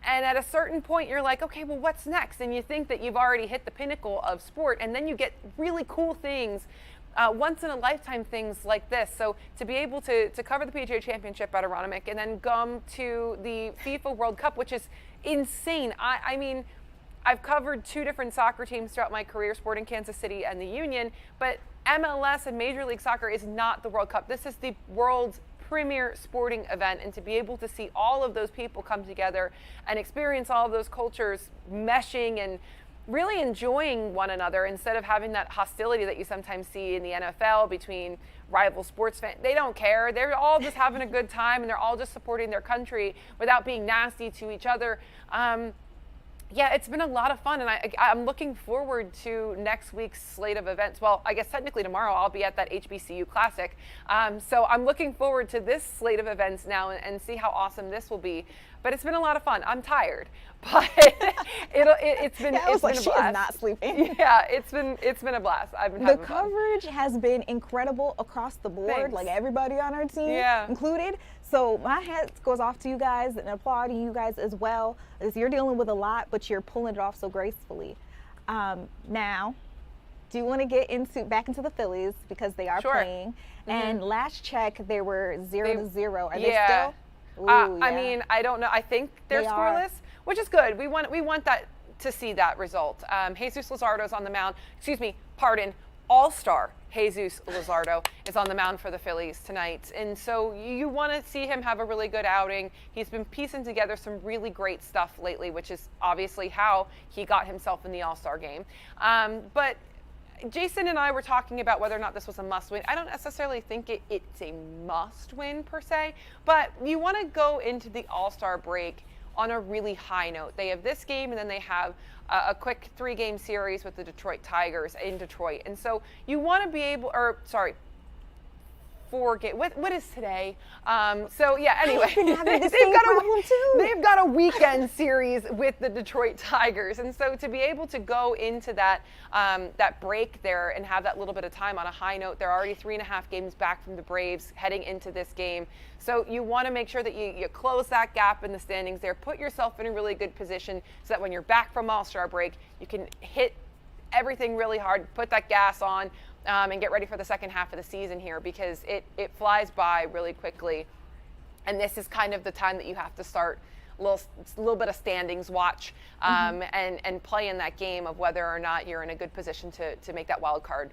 And at a certain point, you're like, okay, well, what's next? And you think that you've already hit the pinnacle of sport, and then you get really cool things, once in a lifetime things like this. So to be able to cover the PGA Championship at Aronimink and then come to the FIFA World Cup, which is insane. I mean, I've covered 2 different soccer teams throughout my career, Sporting Kansas City and the Union, but MLS and Major League Soccer is not the World Cup. This is the world's premier sporting event, and to be able to see all of those people come together and experience all of those cultures meshing and really enjoying one another instead of having that hostility that you sometimes see in the NFL between rival sports fans. They don't care. They're all just having a good time, and they're all just supporting their country without being nasty to each other. Yeah, it's been a lot of fun, and I'm looking forward to next week's slate of events. Well, I guess technically tomorrow I'll be at that HBCU Classic. So I'm looking forward to this slate of events now and see how awesome this will be. But it's been a lot of fun. I'm tired, but it's been Yeah, I was like, been a she is blast. not sleeping. Yeah, it's been a blast. I've been having The fun. coverage has been incredible across the board, Thanks. like everybody on our team Yeah. included. So my hat goes off to you guys and applauding you guys as well, as you're dealing with a lot, but you're pulling it off so gracefully. Now, do you want to get back into the Phillies because they are Sure. playing? And last check, they were 0-0. Are they Yeah. still? Ooh, I yeah. mean, I don't know. I think they're They are. scoreless, which is good. We want that to see that result. Jesus Luzardo's on the mound. All-star Jesus Luzardo is on the mound for the Phillies tonight. And so you want to see him have a really good outing. He's been piecing together some really great stuff lately, which is obviously how he got himself in the All-Star game. But Jason and I were talking about whether or not this was a must win. I don't necessarily think it's a must win per se, but you want to go into the All-Star break on a really high note. They have this game, and then they have a quick 3-game series with the Detroit Tigers in Detroit. And so you want to be able, 4 games. What is today? So yeah, anyway, they've got a weekend series with the Detroit Tigers, and so to be able to go into that that break there and have that little bit of time on a high note, they're already 3.5 games back from the Braves heading into this game. So you want to make sure that you close that gap in the standings there, put yourself in a really good position so that when you're back from All-Star break, you can hit everything really hard, put that gas on, and get ready for the second half of the season here, because it flies by really quickly. And this is kind of the time that you have to start a little bit of standings watch and play in that game of whether or not you're in a good position to make that wild card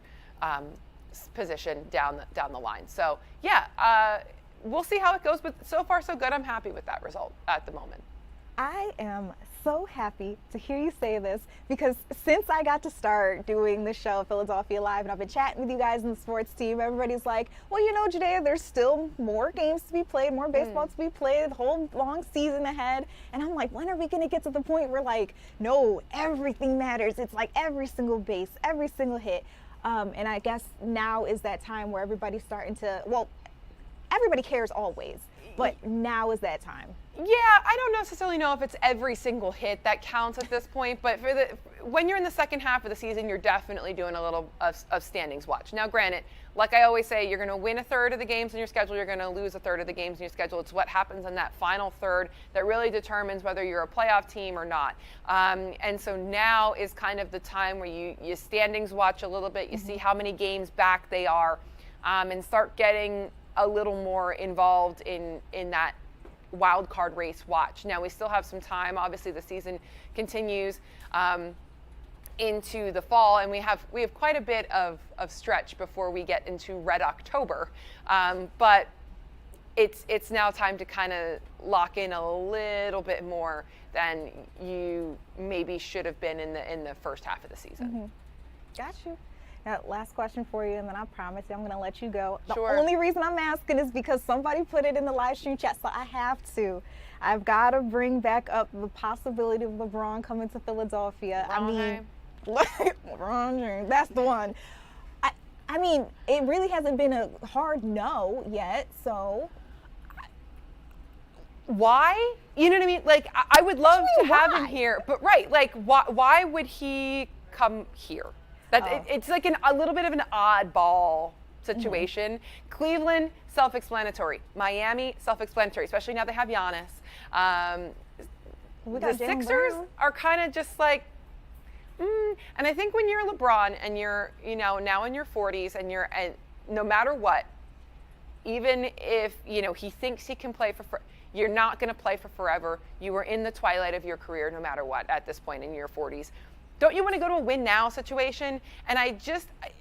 position down the line. So yeah, we'll see how it goes, but so far so good. I'm happy with that result at the moment. I am so happy to hear you say this, because since I got to start doing the show Philadelphia Live and I've been chatting with you guys in the sports team, everybody's like, well, you know, Judea, there's still more games to be played, more baseball to be played, the whole long season ahead. And I'm like, when are we going to get to the point where, like, no, everything matters? It's like every single base, every single hit. And I guess now is that time where everybody's starting to, well, everybody cares always, but now is that time. Yeah, I don't necessarily know if it's every single hit that counts at this point, but when you're in the second half of the season, you're definitely doing a little of standings watch. Now, granted, like I always say, you're going to win a third of the games in your schedule, you're going to lose a third of the games in your schedule. It's what happens in that final third that really determines whether you're a playoff team or not. And so now is kind of the time where you standings watch a little bit, you see how many games back they are, and start getting a little more involved in that wild card race watch. Now we still have some time. Obviously the season continues into the fall, and we have quite a bit of stretch before we get into Red October. But it's now time to kind of lock in a little bit more than you maybe should have been in the first half of the season. Got you. Now, last question for you, and then I promise you I'm going to let you go. The Sure. only reason I'm asking is because somebody put it in the live stream chat, so I have to. I've got to bring back up the possibility of LeBron coming to Philadelphia. LeBron James, that's the one. I mean, it really hasn't been a hard no yet, so. Why? You know what I mean? Like, I would love to have him here, but right, like, why would he come here? It's like a little bit of an oddball situation. Cleveland, self-explanatory. Miami, self-explanatory, especially now they have Giannis. The Sixers are kind of just like, and I think when you're LeBron and you're, now in your 40s and no matter what, even if, he thinks he can play you're not going to play for forever. You are in the twilight of your career no matter what at this point in your 40s. Don't you want to go to a win now situation? And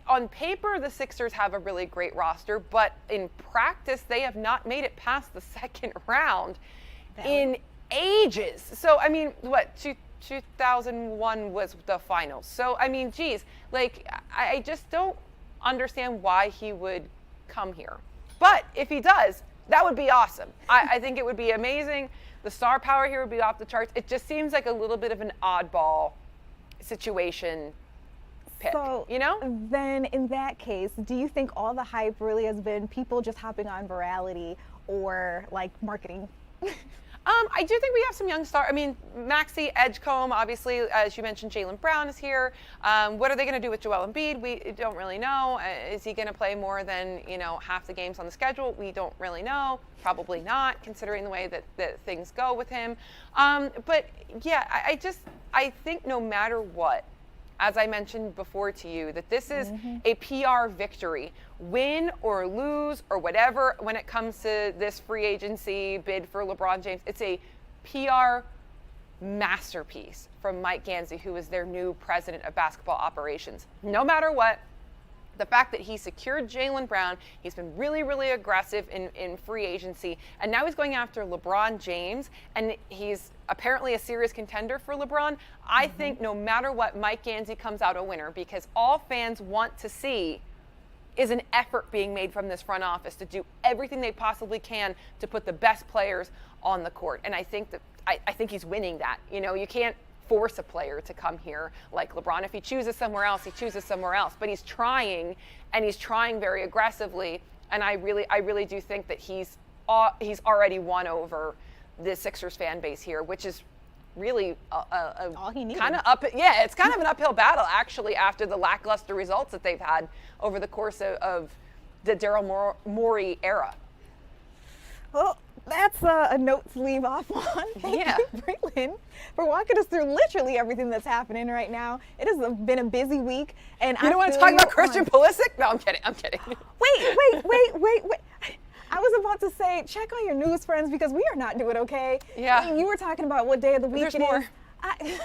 on paper, the Sixers have a really great roster, but in practice, they have not made it past the second round in ages. So, I mean, 2001 was the finals. So, I mean, geez, like, I just don't understand why he would come here. But if he does, that would be awesome. I think it would be amazing. The star power here would be off the charts. It just seems like a little bit of an oddball situation pick, so, then in that case, do you think all the hype really has been people just hopping on virality or like marketing? I do think we have some young stars. I mean, Maxey, Edgecombe, obviously, as you mentioned, Jaylen Brown is here. What are they going to do with Joel Embiid? We don't really know. Is he going to play more than, half the games on the schedule? We don't really know. Probably not, considering the way that things go with him. But yeah, I think no matter what, as I mentioned before to you, that this is a PR victory, win or lose or whatever, when it comes to this free agency bid for LeBron James. It's a PR masterpiece from Mike Gansey, who is their new president of basketball operations. No matter what, The fact that he secured Jaylen Brown, he's been really, really aggressive in free agency, and now he's going after LeBron James, and he's apparently a serious contender for LeBron. I think no matter what, Mike Gansey comes out a winner, because all fans want to see is an effort being made from this front office to do everything they possibly can to put the best players on the court. And I think that I think he's winning that. You know, you can't force a player to come here like LeBron. If he chooses somewhere else, he chooses somewhere else. But he's trying, and he's trying very aggressively. And I really do think that he's already won over the Sixers fan base here, which is really all he needs. Kind of up. Yeah, it's kind of an uphill battle actually after the lackluster results that they've had over the course of the Daryl Morey era. Well, that's a note to leave off on. Thank you, Braylon, for walking us through literally everything that's happening right now. It has been a busy week, and you don't want to talk about Christian Pulisic? No, I'm kidding. Wait. I was about to say, check on your news friends, because we are not doing okay. Yeah. You were talking about what day of the week There's it more. is.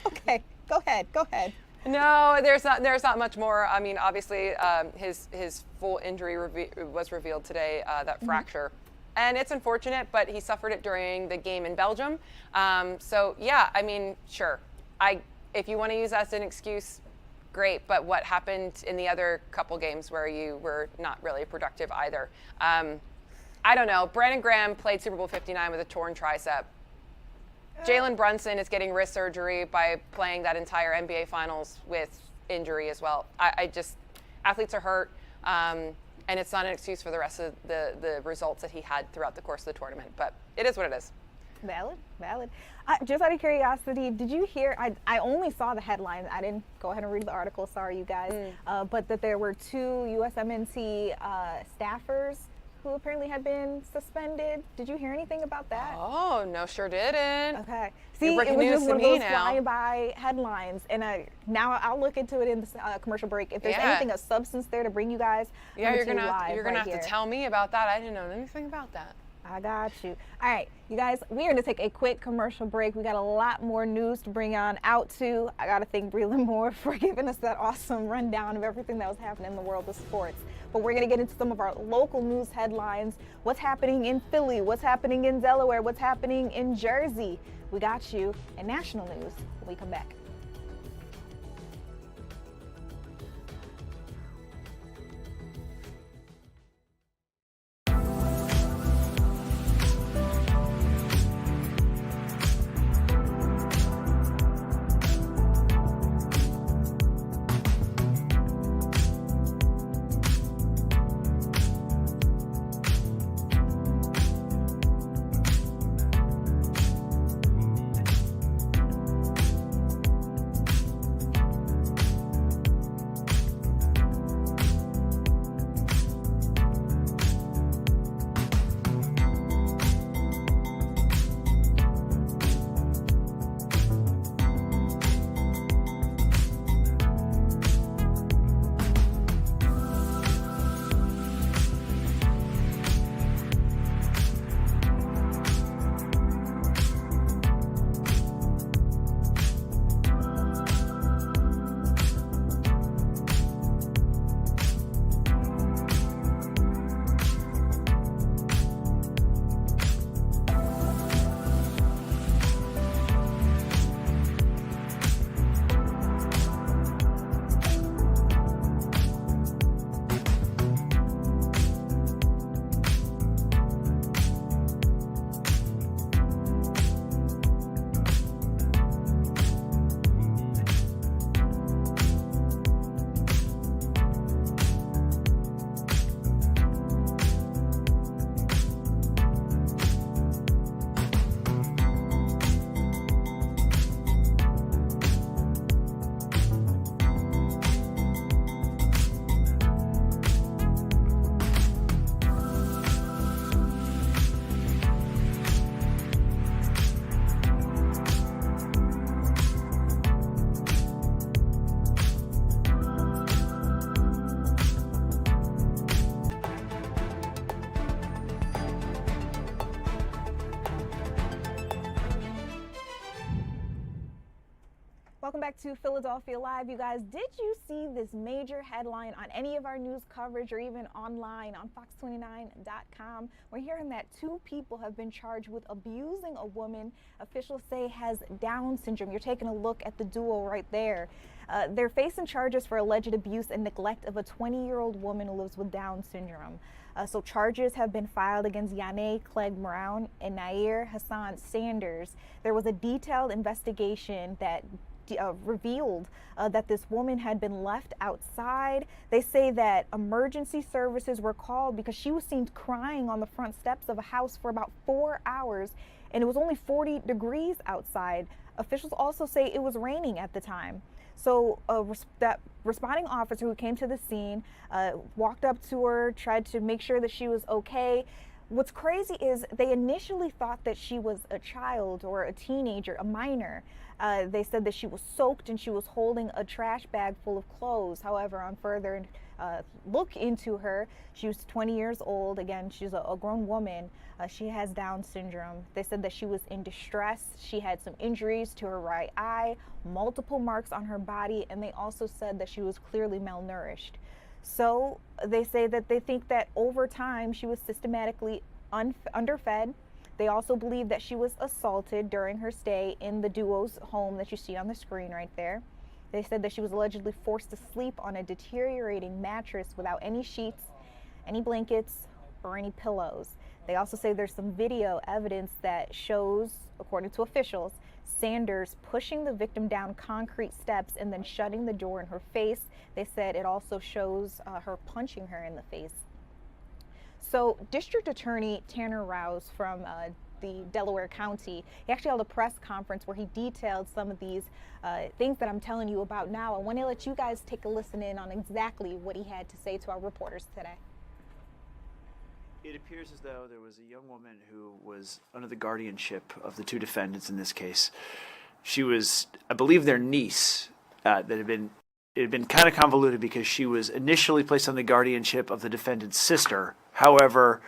Okay, go ahead. No, there's not much more. I mean, obviously, his full injury was revealed today, that fracture. And it's unfortunate, but he suffered it during the game in Belgium. So, yeah, I mean, sure. If you want to use that as an excuse, great. But what happened in the other couple games where you were not really productive either? I don't know. Brandon Graham played Super Bowl 59 with a torn tricep. Jalen Brunson is getting wrist surgery by playing that entire NBA Finals with injury as well. Athletes are hurt. And it's not an excuse for the rest of the results that he had throughout the course of the tournament. But it is what it is. Valid. Just out of curiosity, did you hear, I only saw the headlines. I didn't go ahead and read the article. Sorry, you guys. But that there were 2 USMNT staffers who apparently had been suspended. Did you hear anything about that? Oh, no, sure didn't. Okay. See, You're it breaking was news just to one of me those now. fly-by headlines. And now I'll look into it in the commercial break. If there's anything of substance there to bring you guys, Yeah, you're gonna right have here. to tell me about that. I didn't know anything about that. I got you. All right, you guys, we are going to take a quick commercial break. We got a lot more news to bring on out to. I got to thank Braylon Moore for giving us that awesome rundown of everything that was happening in the world of sports. But we're going to get into some of our local news headlines. What's happening in Philly? What's happening in Delaware? What's happening in Jersey? We got you. And national news when we come back. Welcome back to Philadelphia Live. You guys, did you see this major headline on any of our news coverage or even online on fox29.com? We're hearing that 2 people have been charged with abusing a woman officials say has Down syndrome. You're taking a look at the duo right there. They're facing charges for alleged abuse and neglect of a 20-year-old woman who lives with Down syndrome. So charges have been filed against Yane Clegg Brown and Nair Hassan Sanders. There was a detailed investigation that revealed that this woman had been left outside. They say that emergency services were called because she was seen crying on the front steps of a house for about 4 hours, and it was only 40 degrees outside. Officials also say it was raining at the time. So that responding officer who came to the scene walked up to her, tried to make sure that she was okay. What's crazy is they initially thought that she was a child or a teenager, a minor. They said that she was soaked and she was holding a trash bag full of clothes. However, on further look into her, she was 20 years old. Again, she's a grown woman. She has Down syndrome. They said that she was in distress. She had some injuries to her right eye, multiple marks on her body, and they also said that she was clearly malnourished. So they say that they think that over time she was systematically underfed. They also believe that she was assaulted during her stay in the duo's home that you see on the screen right there. They said that she was allegedly forced to sleep on a deteriorating mattress without any sheets, any blankets, or any pillows. They also say there's some video evidence that shows, according to officials, Sanders pushing the victim down concrete steps and then shutting the door in her face. They said it also shows her punching her in the face. So District Attorney Tanner Rouse from the Delaware County, he actually held a press conference where he detailed some of these things that I'm telling you about now. I want to let you guys take a listen in on exactly what he had to say to our reporters today. It appears as though there was a young woman who was under the guardianship of the 2 defendants in this case. She was, I believe, their niece. It had been kind of convoluted because she was initially placed on the guardianship of the defendant's sister. However,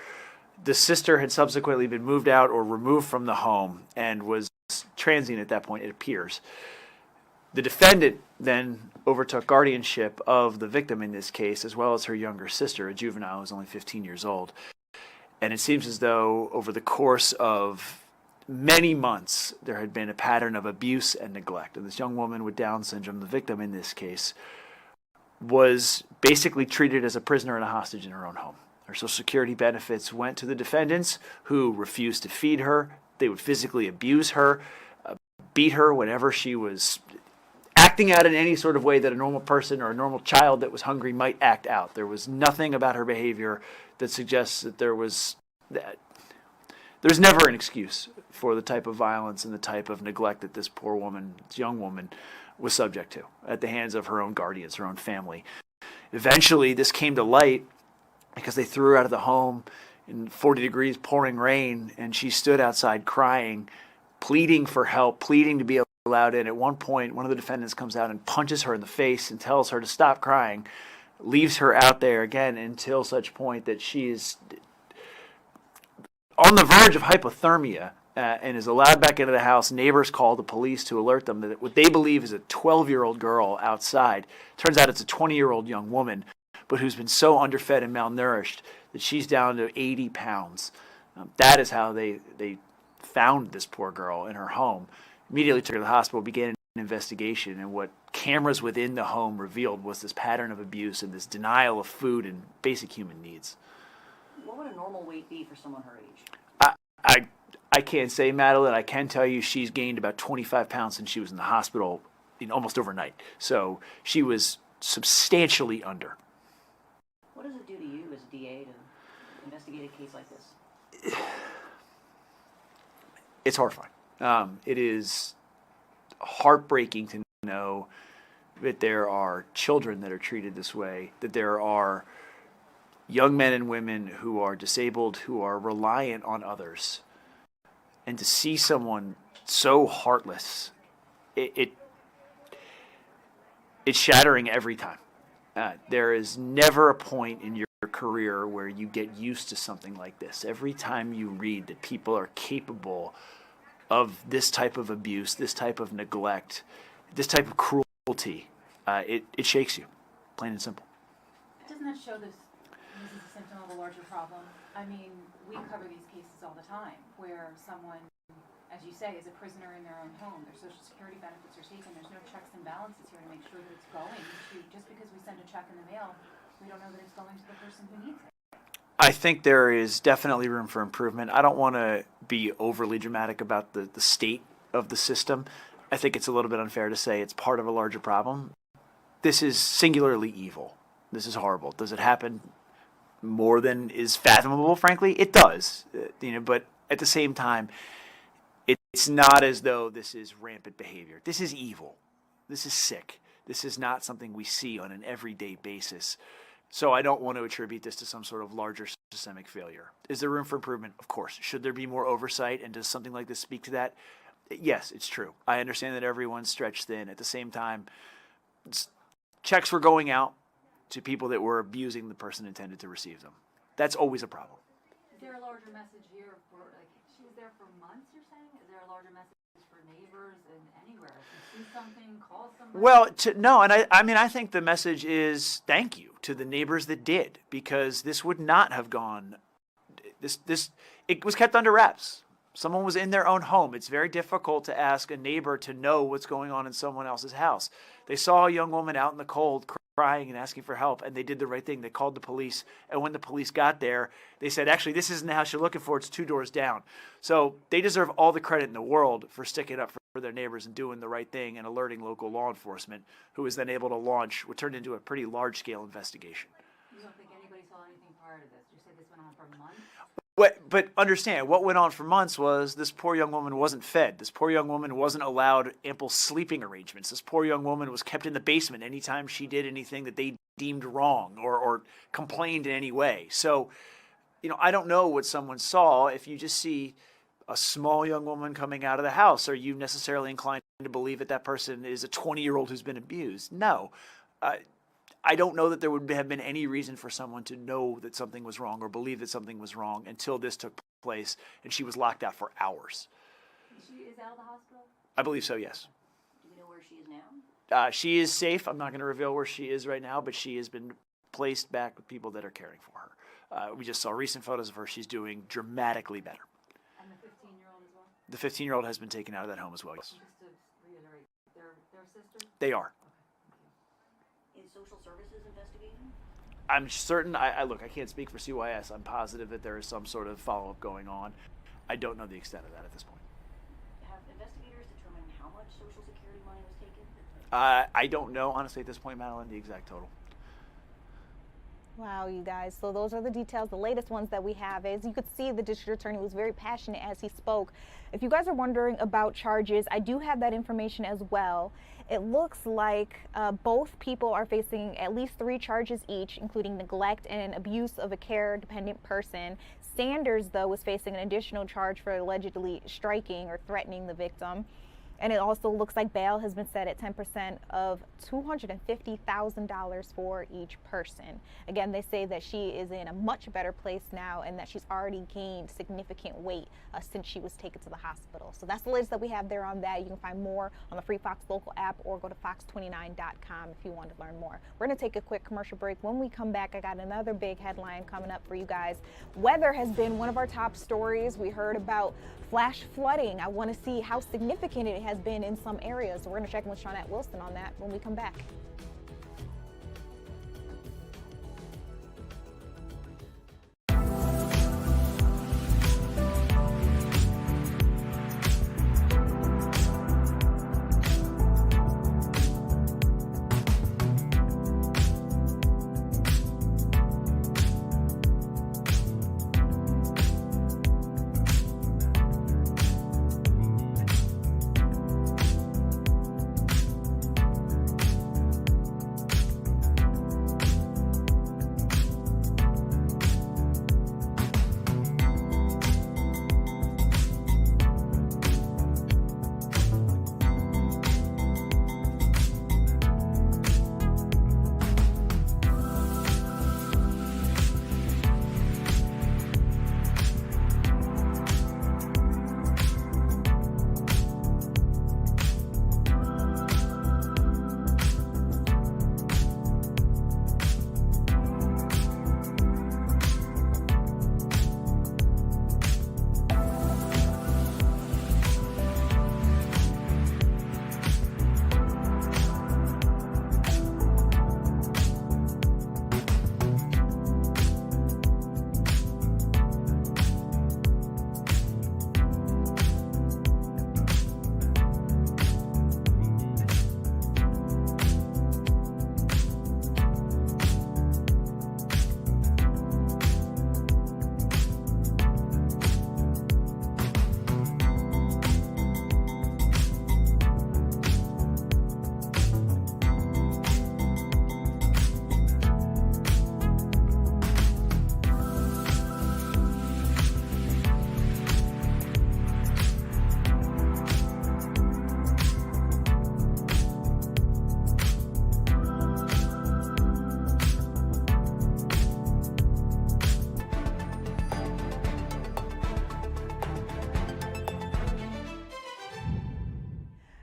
the sister had subsequently been moved out or removed from the home and was transient at that point, it appears. The defendant then overtook guardianship of the victim in this case, as well as her younger sister, a juvenile who was only 15 years old. And it seems as though over the course of many months, there had been a pattern of abuse and neglect. And this young woman with Down syndrome, the victim in this case, was basically treated as a prisoner and a hostage in her own home. Her Social Security benefits went to the defendants, who refused to feed her. They would physically abuse her, beat her whenever she was acting out in any sort of way that a normal person or a normal child that was hungry might act out. There was nothing about her behavior that suggests that there's never an excuse for the type of violence and the type of neglect that this poor woman, this young woman, was subject to at the hands of her own guardians, her own family. Eventually, this came to light because they threw her out of the home in 40 degrees, pouring rain, and she stood outside crying, pleading for help, pleading to be allowed in. At one point, one of the defendants comes out and punches her in the face and tells her to stop crying, leaves her out there again until such point that she is on the verge of hypothermia and is allowed back into the house. Neighbors call the police to alert them that what they believe is a 12-year-old girl outside. Turns out it's a 20-year-old young woman, but who's been so underfed and malnourished that she's down to 80 pounds. That is how they found this poor girl in her home. Immediately took her to the hospital, began an investigation, and what cameras within the home revealed was this pattern of abuse and this denial of food and basic human needs. What would a normal weight be for someone her age? I can't say, Madeline. I can tell you she's gained about 25 pounds since she was in the hospital almost overnight. So she was substantially under. What does it do to you as a DA to investigate a case like this? It's horrifying. It is heartbreaking to know that there are children that are treated this way, that there are young men and women who are disabled, who are reliant on others. And to see someone so heartless, it's shattering every time. There is never a point in your career where you get used to something like this. Every time you read that people are capable of this type of abuse, this type of neglect, this type of cruelty, it shakes you, plain and simple. Doesn't that show this is a symptom of a larger problem? I mean, we cover these cases all the time where someone, as you say, is a prisoner in their own home. Their Social Security benefits are taken. There's no checks and balances here to make sure that it's going to, just because we send a check in the mail, we don't know that it's going to the person who needs it. I think there is definitely room for improvement. I don't want to be overly dramatic about the state of the system. I think it's a little bit unfair to say it's part of a larger problem. This is singularly evil. This is horrible. Does it happen more than is fathomable, frankly? It does. But at the same time, it's not as though this is rampant behavior. This is evil. This is sick. This is not something we see on an everyday basis. So I don't want to attribute this to some sort of larger systemic failure. Is there room for improvement? Of course. Should there be more oversight? And does something like this speak to that? Yes, it's true. I understand that everyone's stretched thin. At the same time, checks were going out to people that were abusing the person intended to receive them. That's always a problem. Is there a larger message here for, she was there for months, you're saying? Is there a larger message for neighbors and anywhere? If you see something, call somebody? Well, no, and I think the message is thank you to the neighbors that did, because this would not have gone, it was kept under wraps. Someone was in their own home. It's very difficult to ask a neighbor to know what's going on in someone else's house. They saw a young woman out in the cold crying and asking for help, and they did the right thing. They called the police, and when the police got there, they said, actually, this isn't the house you're looking for. It's 2 doors down. So they deserve all the credit in the world for sticking up for their neighbors and doing the right thing and alerting local law enforcement, who was then able to launch what turned into a pretty large-scale investigation. You don't think anybody saw anything prior to this? You said this went on for months? But understand, what went on for months was this poor young woman wasn't fed. This poor young woman wasn't allowed ample sleeping arrangements. This poor young woman was kept in the basement anytime she did anything that they deemed wrong or complained in any way. So, I don't know what someone saw. If you just see a small young woman coming out of the house, are you necessarily inclined to believe that that person is a 20-year-old who's been abused? No. I don't know that there would have been any reason for someone to know that something was wrong or believe that something was wrong until this took place and she was locked out for hours. Is out of the hospital? I believe so, yes. Do you know where she is now? She is safe. I'm not going to reveal where she is right now, but she has been placed back with people that are caring for her. We just saw recent photos of her. She's doing dramatically better. And the 15-year-old as well? The 15-year-old has been taken out of that home as well, yes. Just to reiterate, their sister? They are. Is social services investigating? I'm certain, I can't speak for CYS. I'm positive that there is some sort of follow-up going on. I don't know the extent of that at this point. Have investigators determined how much Social Security money was taken? I don't know, honestly, at this point, Madeline, the exact total. Wow, you guys. So those are the details. The latest ones that we have. As you could see, the district attorney was very passionate as he spoke. If you guys are wondering about charges, I do have that information as well. It looks like both people are facing at least 3 charges each, including neglect and abuse of a care-dependent person. Sanders, though, was facing an additional charge for allegedly striking or threatening the victim. And it also looks like bail has been set at 10% of $250,000 for each person. Again, they say that she is in a much better place now and that she's already gained significant weight since she was taken to the hospital. So that's the latest that we have there on that. You can find more on the Free Fox Local app or go to fox29.com if you want to learn more. We're going to take a quick commercial break. When we come back, I got another big headline coming up for you guys. Weather has been one of our top stories. We heard about flash flooding. I want to see how significant it has been in some areas. So we're going to check in with Shawnette Wilson on that when we come back.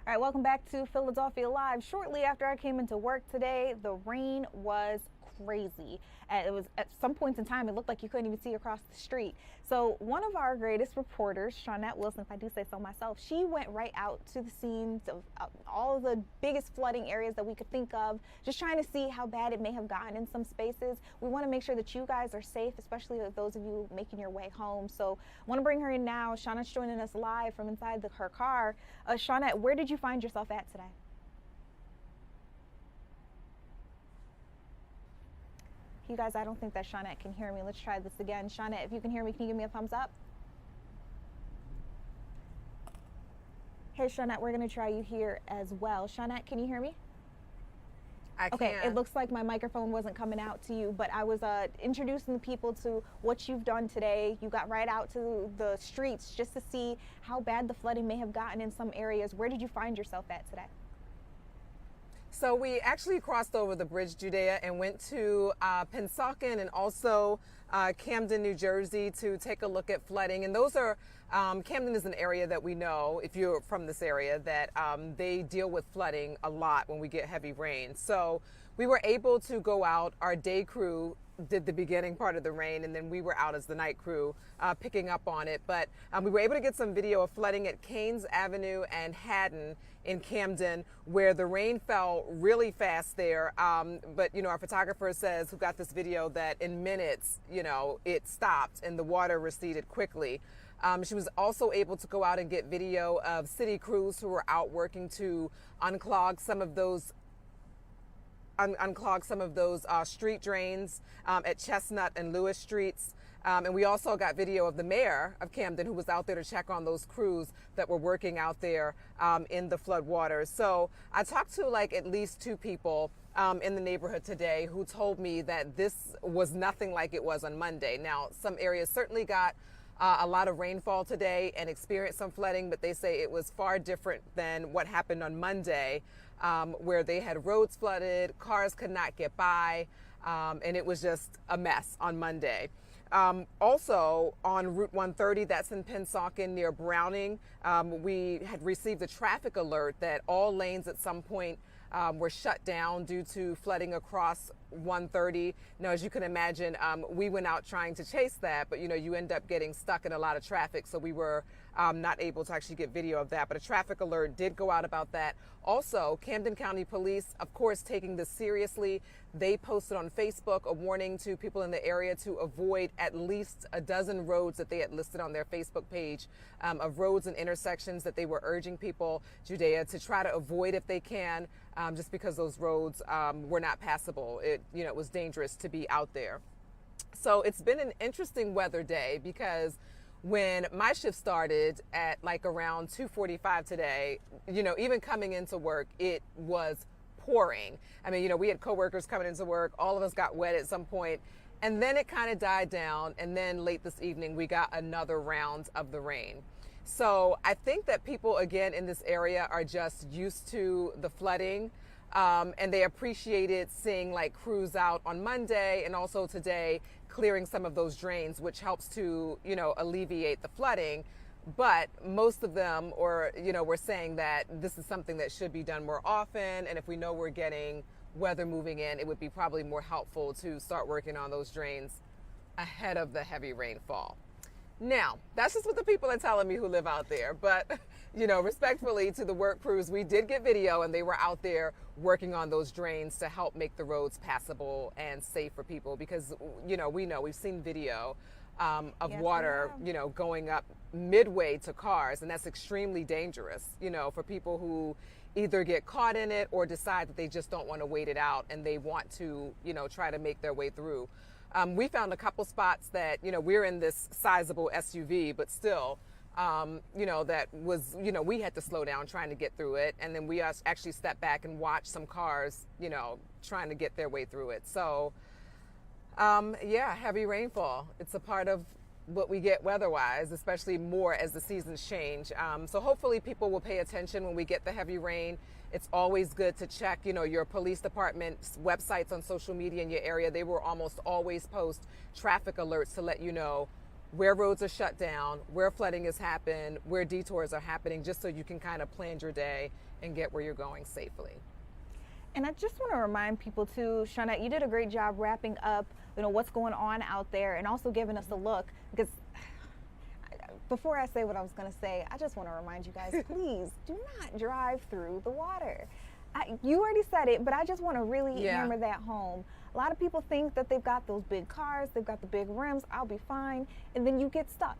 All right, welcome back to Philadelphia Live. Shortly after I came into work today, the rain was crazy. And it was at some points in time, it looked like you couldn't even see across the street. So one of our greatest reporters, Shawnette Wilson, if I do say so myself, she went right out to the scenes of all of the biggest flooding areas that we could think of, just trying to see how bad it may have gotten in some spaces. We want to make sure that you guys are safe, especially those of you making your way home. So I want to bring her in now. Shawnette's joining us live from inside her car. Shawnette, where did you find yourself at today? You guys, I don't think that Shawnette can hear me. Let's try this again. Shawnette, if you can hear me, can you give me a thumbs up? Hey, Shawnette, we're going to try you here as well. Shawnette, can you hear me? Okay, it looks like my microphone wasn't coming out to you, but I was introducing the people to what you've done today. You got right out to the streets just to see how bad the flooding may have gotten in some areas. Where did you find yourself at today? So we actually crossed over the bridge, Judea, and went to Pennsauken and also Camden, New Jersey to take a look at flooding. And those are, Camden is an area that we know, if you're from this area, that they deal with flooding a lot when we get heavy rain. So we were able to go out. Our day crew did the beginning part of the rain, and then we were out as the night crew picking up on it. But we were able to get some video of flooding at Keynes Avenue and Haddon in Camden, where the rain fell really fast there. But, you know, our photographer says, who got this video, that in minutes, you know, it stopped and the water receded quickly. She was also able to go out and get video of city crews who were out working to unclog some of those street drains at Chestnut and Lewis Streets. And we also got video of the mayor of Camden, who was out there to check on those crews that were working out there in the flood waters. So I talked to like at least 2 people in the neighborhood today who told me that this was nothing like it was on Monday. Now, some areas certainly got a lot of rainfall today and experienced some flooding, but they say it was far different than what happened on Monday, where they had roads flooded, cars could not get by, and it was just a mess on Monday. Also on Route 130, that's in Pennsauken near Browning, we had received a traffic alert that all lanes at some point were shut down due to flooding across 130. Now, as you can imagine, we went out trying to chase that, but you know, you end up getting stuck in a lot of traffic, so we were not able to actually get video of that, but a traffic alert did go out about that. Also, Camden County Police, of course, taking this seriously. They posted on Facebook a warning to people in the area to avoid at least a dozen roads that they had listed on their Facebook page of roads and intersections that they were urging people, Judea, to try to avoid if they can, just because those roads were not passable. It was dangerous to be out there. So it's been an interesting weather day, because when my shift started at like around 2:45 today, you know, even coming into work, it was pouring. I mean, you know, we had coworkers coming into work, all of us got wet at some point, and then it kind of died down. And then late this evening, we got another round of the rain. So I think that people, again, in this area are just used to the flooding. And they appreciated seeing like crews out on Monday and also today clearing some of those drains, which helps to, you know, alleviate the flooding. But most of them, or, you know, were saying that this is something that should be done more often. And if we know we're getting weather moving in, it would be probably more helpful to start working on those drains ahead of the heavy rainfall. Now, that's just what the people are telling me who live out there. But, you know, respectfully to the work crews, we did get video and they were out there working on those drains to help make the roads passable and safe for people. Because, you know, we've seen video of water, you know, going up midway to cars. And that's extremely dangerous, you know, for people who either get caught in it or decide that they just don't want to wait it out and they want to, you know, try to make their way through. We found a couple spots that, you know, we're in this sizable SUV, but still, you know, that was, you know, we had to slow down trying to get through it. And then we actually stepped back and watched some cars, you know, trying to get their way through it. So, yeah, heavy rainfall. It's a part of what we get weather-wise, especially more as the seasons change. So hopefully people will pay attention when we get the heavy rain. It's always good to check, you know, your police department's websites on social media in your area. They will almost always post traffic alerts to let you know where roads are shut down, where flooding has happened, where detours are happening, just so you can kind of plan your day and get where you're going safely. And I just want to remind people too, Shawnette, you did a great job wrapping up, what's going on out there and also giving us a look, because before I say what I was going to say, I just want to remind you guys, please do not drive through the water. You already said it, but I just want to really hammer that home. A lot of people think that they've got those big cars, they've got the big rims, I'll be fine, and then you get stuck.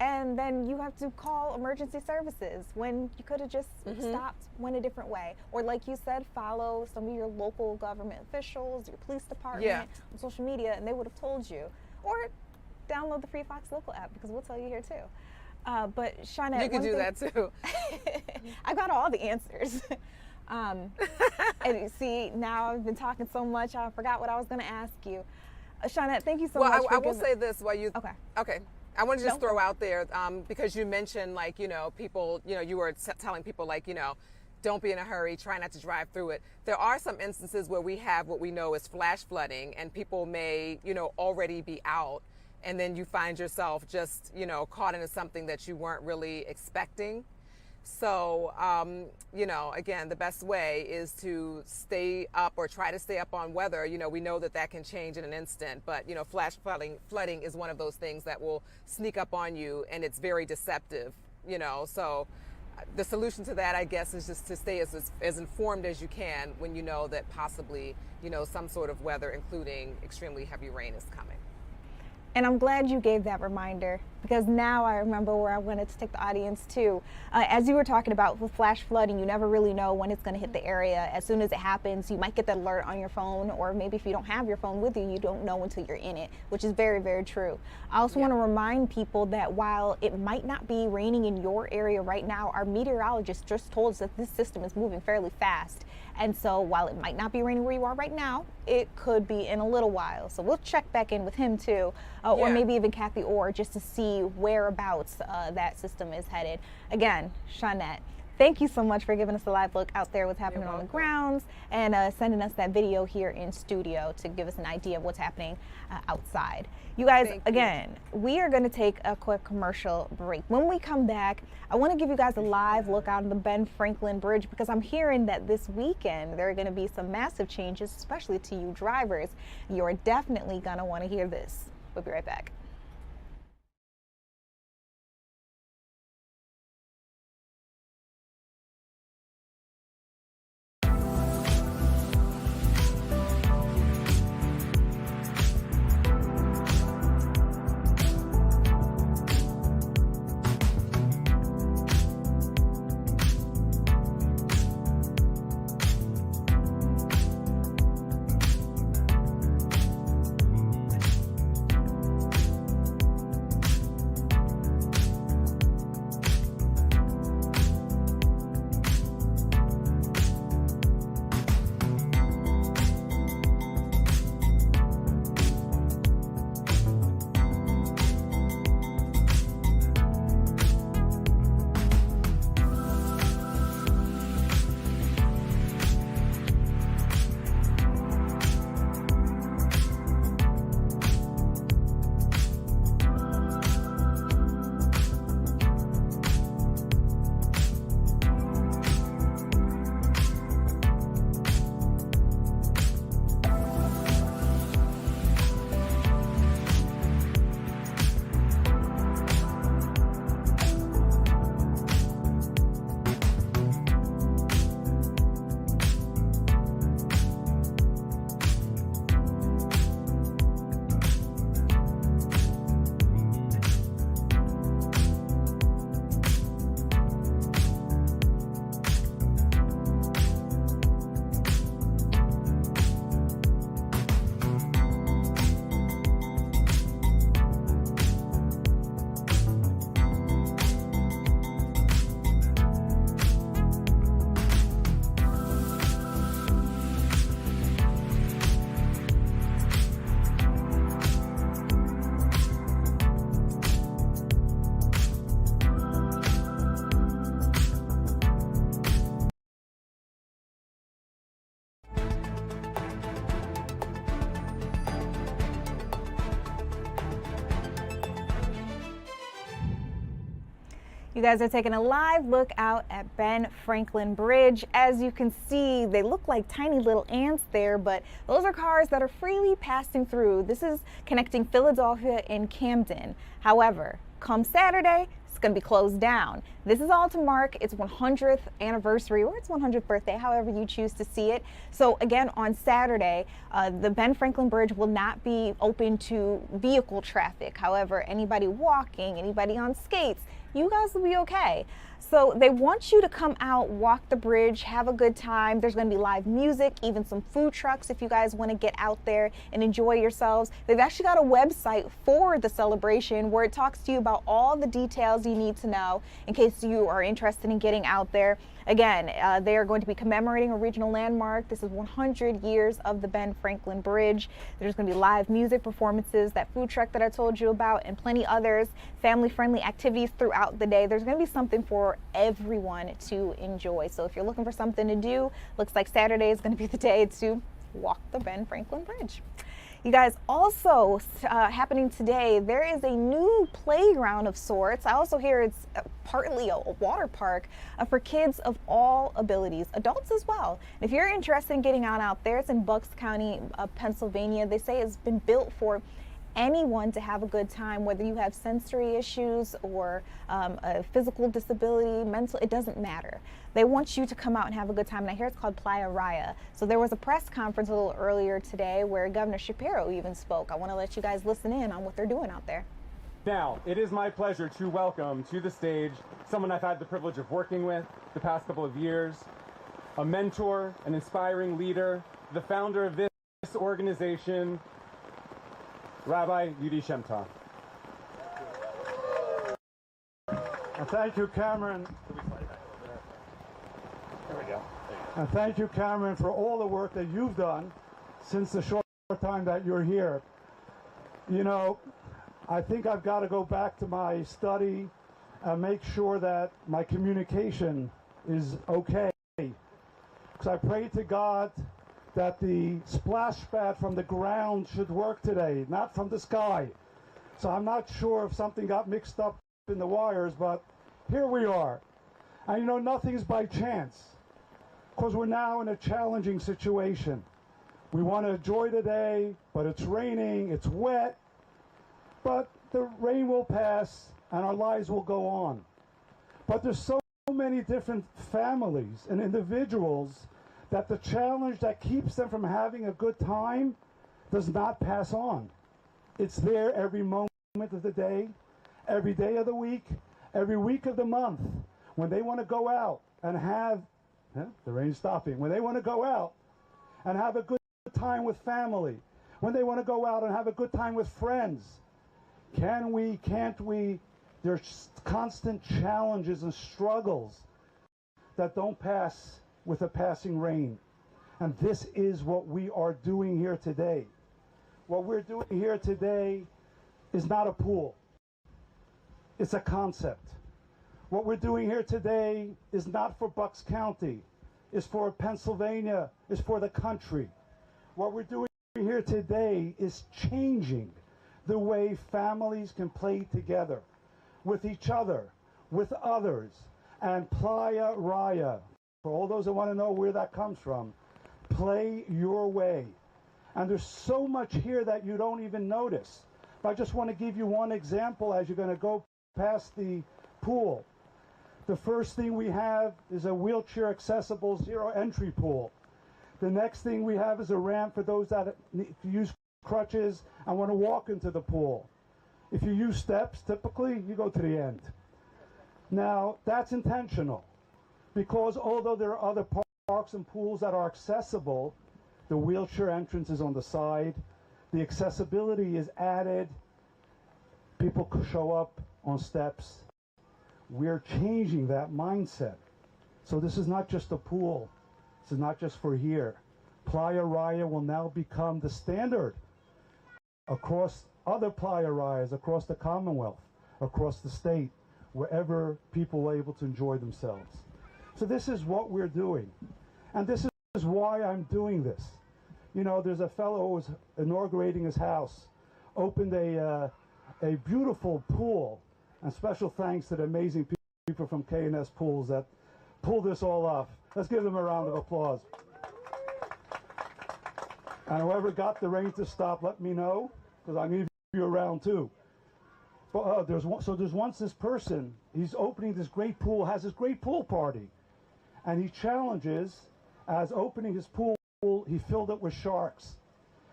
And then you have to call emergency services when you could have just stopped, went a different way. Or like you said, follow some of your local government officials, your police department on social media, and they would have told you. Or download the Free Fox Local app, because we'll tell you here too. But Shawnette, you can do that too. I got all the answers. And see, now I've been talking so much, I forgot what I was going to ask you. Shawnette, thank you so much. I will say this while you. Okay. I want to just throw out there, because you mentioned, like, people, you were telling people, like, don't be in a hurry, try not to drive through it. There are some instances where we have what we know is flash flooding, and people may, already be out, and then you find yourself just, caught into something that you weren't really expecting. So, again, the best way is to stay up or try to stay up on weather. We know that can change in an instant, but, flash flooding is one of those things that will sneak up on you, and it's very deceptive, So the solution to that, I guess, is just to stay as informed as you can when you know that possibly, some sort of weather, including extremely heavy rain, is coming. And I'm glad you gave that reminder, because now I remember where I wanted to take the audience to. As you were talking about with flash flooding, you never really know when it's going to hit the area. As soon as it happens, you might get that alert on your phone, or maybe if you don't have your phone with you, you don't know until you're in it, which is very, very true. I also want to remind people that while it might not be raining in your area right now, our meteorologist just told us that this system is moving fairly fast. And so while it might not be raining where you are right now, it could be in a little while. So we'll check back in with him too, or maybe even Kathy Orr, just to see whereabouts that system is headed. Again, Shawnette, thank you so much for giving us a live look out there, what's happening on the grounds, and sending us that video here in studio to give us an idea of what's happening outside. You guys, again, we are going to take a quick commercial break. When we come back, I want to give you guys a live look out on the Ben Franklin Bridge, because I'm hearing that this weekend there are going to be some massive changes, especially to you drivers. You're definitely going to want to hear this. We'll be right back. You guys are taking a live look out at Ben Franklin Bridge. As you can see, they look like tiny little ants there, but those are cars that are freely passing through. This is connecting Philadelphia and Camden. However, come Saturday, it's going to be closed down. This is all to mark its 100th anniversary or its 100th birthday, however you choose to see it. So again, on Saturday, the Ben Franklin Bridge will not be open to vehicle traffic. However, anybody walking, anybody on skates, you guys will be okay. So they want you to come out, walk the bridge, have a good time. There's going to be live music, even some food trucks if you guys want to get out there and enjoy yourselves. They've actually got a website for the celebration where it talks to you about all the details you need to know in case you are interested in getting out there. Again, they are going to be commemorating a regional landmark. This is 100 years of the Ben Franklin Bridge. There's going to be live music performances, that food truck that I told you about, and plenty others, family-friendly activities throughout the day. There's going to be something for everyone to enjoy. So if you're looking for something to do, looks like Saturday is going to be the day to walk the Ben Franklin Bridge. You guys, also happening today, there is a new playground of sorts. I also hear it's partly a water park for kids of all abilities, adults as well. If you're interested in getting out there, it's in Bucks County, Pennsylvania. They say it's been built for anyone to have a good time, whether you have sensory issues or a physical disability, mental, it doesn't matter. They want you to come out and have a good time, and I hear it's called Playa Raya. So there was a press conference a little earlier today where Governor Shapiro even spoke. I want to let you guys listen in on what they're doing out there. Now, it is my pleasure to welcome to the stage someone I've had the privilege of working with the past couple of years, a mentor, an inspiring leader, the founder of this organization, Rabbi Yudi Shemtov. And thank you, Cameron. There we go. And thank you, Cameron, for all the work that you've done since the short time that you're here. You know, I think I've got to go back to my study and make sure that my communication is okay. Because I prayed to God that the splash pad from the ground should work today, not from the sky. So I'm not sure if something got mixed up in the wires, but here we are. And you know, nothing's by chance, because we're now in a challenging situation. We want to enjoy the day, but it's raining, it's wet, but the rain will pass and our lives will go on. But there's so many different families and individuals that the challenge that keeps them from having a good time does not pass on. It's there every moment of the day, every day of the week, every week of the month. When they want to go out and have, the rain's stopping, when they want to go out and have a good time with family, when they want to go out and have a good time with friends, can we, can't we? There's constant challenges and struggles that don't pass with a passing rain. And this is what we are doing here today. What we're doing here today is not a pool. It's a concept. What we're doing here today is not for Bucks County. It's for Pennsylvania. It's for the country. What we're doing here today is changing the way families can play together with each other, with others. And Playa Raya, for all those that want to know where that comes from, play your way. And there's so much here that you don't even notice. But I just want to give you one example as you're going to go past the pool. The first thing we have is a wheelchair accessible zero entry pool. The next thing we have is a ramp for those that use crutches and want to walk into the pool. If you use steps, typically you go to the end. Now, that's intentional, because although there are other parks and pools that are accessible, the wheelchair entrance is on the side, the accessibility is added, people show up on steps. We're changing that mindset. So this is not just a pool, this is not just for here. Playa Raya will now become the standard across other Playa Rayas, across the Commonwealth, across the state, wherever people are able to enjoy themselves. So this is what we're doing. And this is why I'm doing this. You know, there's a fellow who was inaugurating his house, opened a beautiful pool, and special thanks to the amazing people from K&S Pools that pulled this all off. Let's give them a round of applause. And whoever got the rain to stop, let me know, because I need you around too. But there's once this person, he's opening this great pool, has this great pool party, and he challenges, as opening his pool, he filled it with sharks.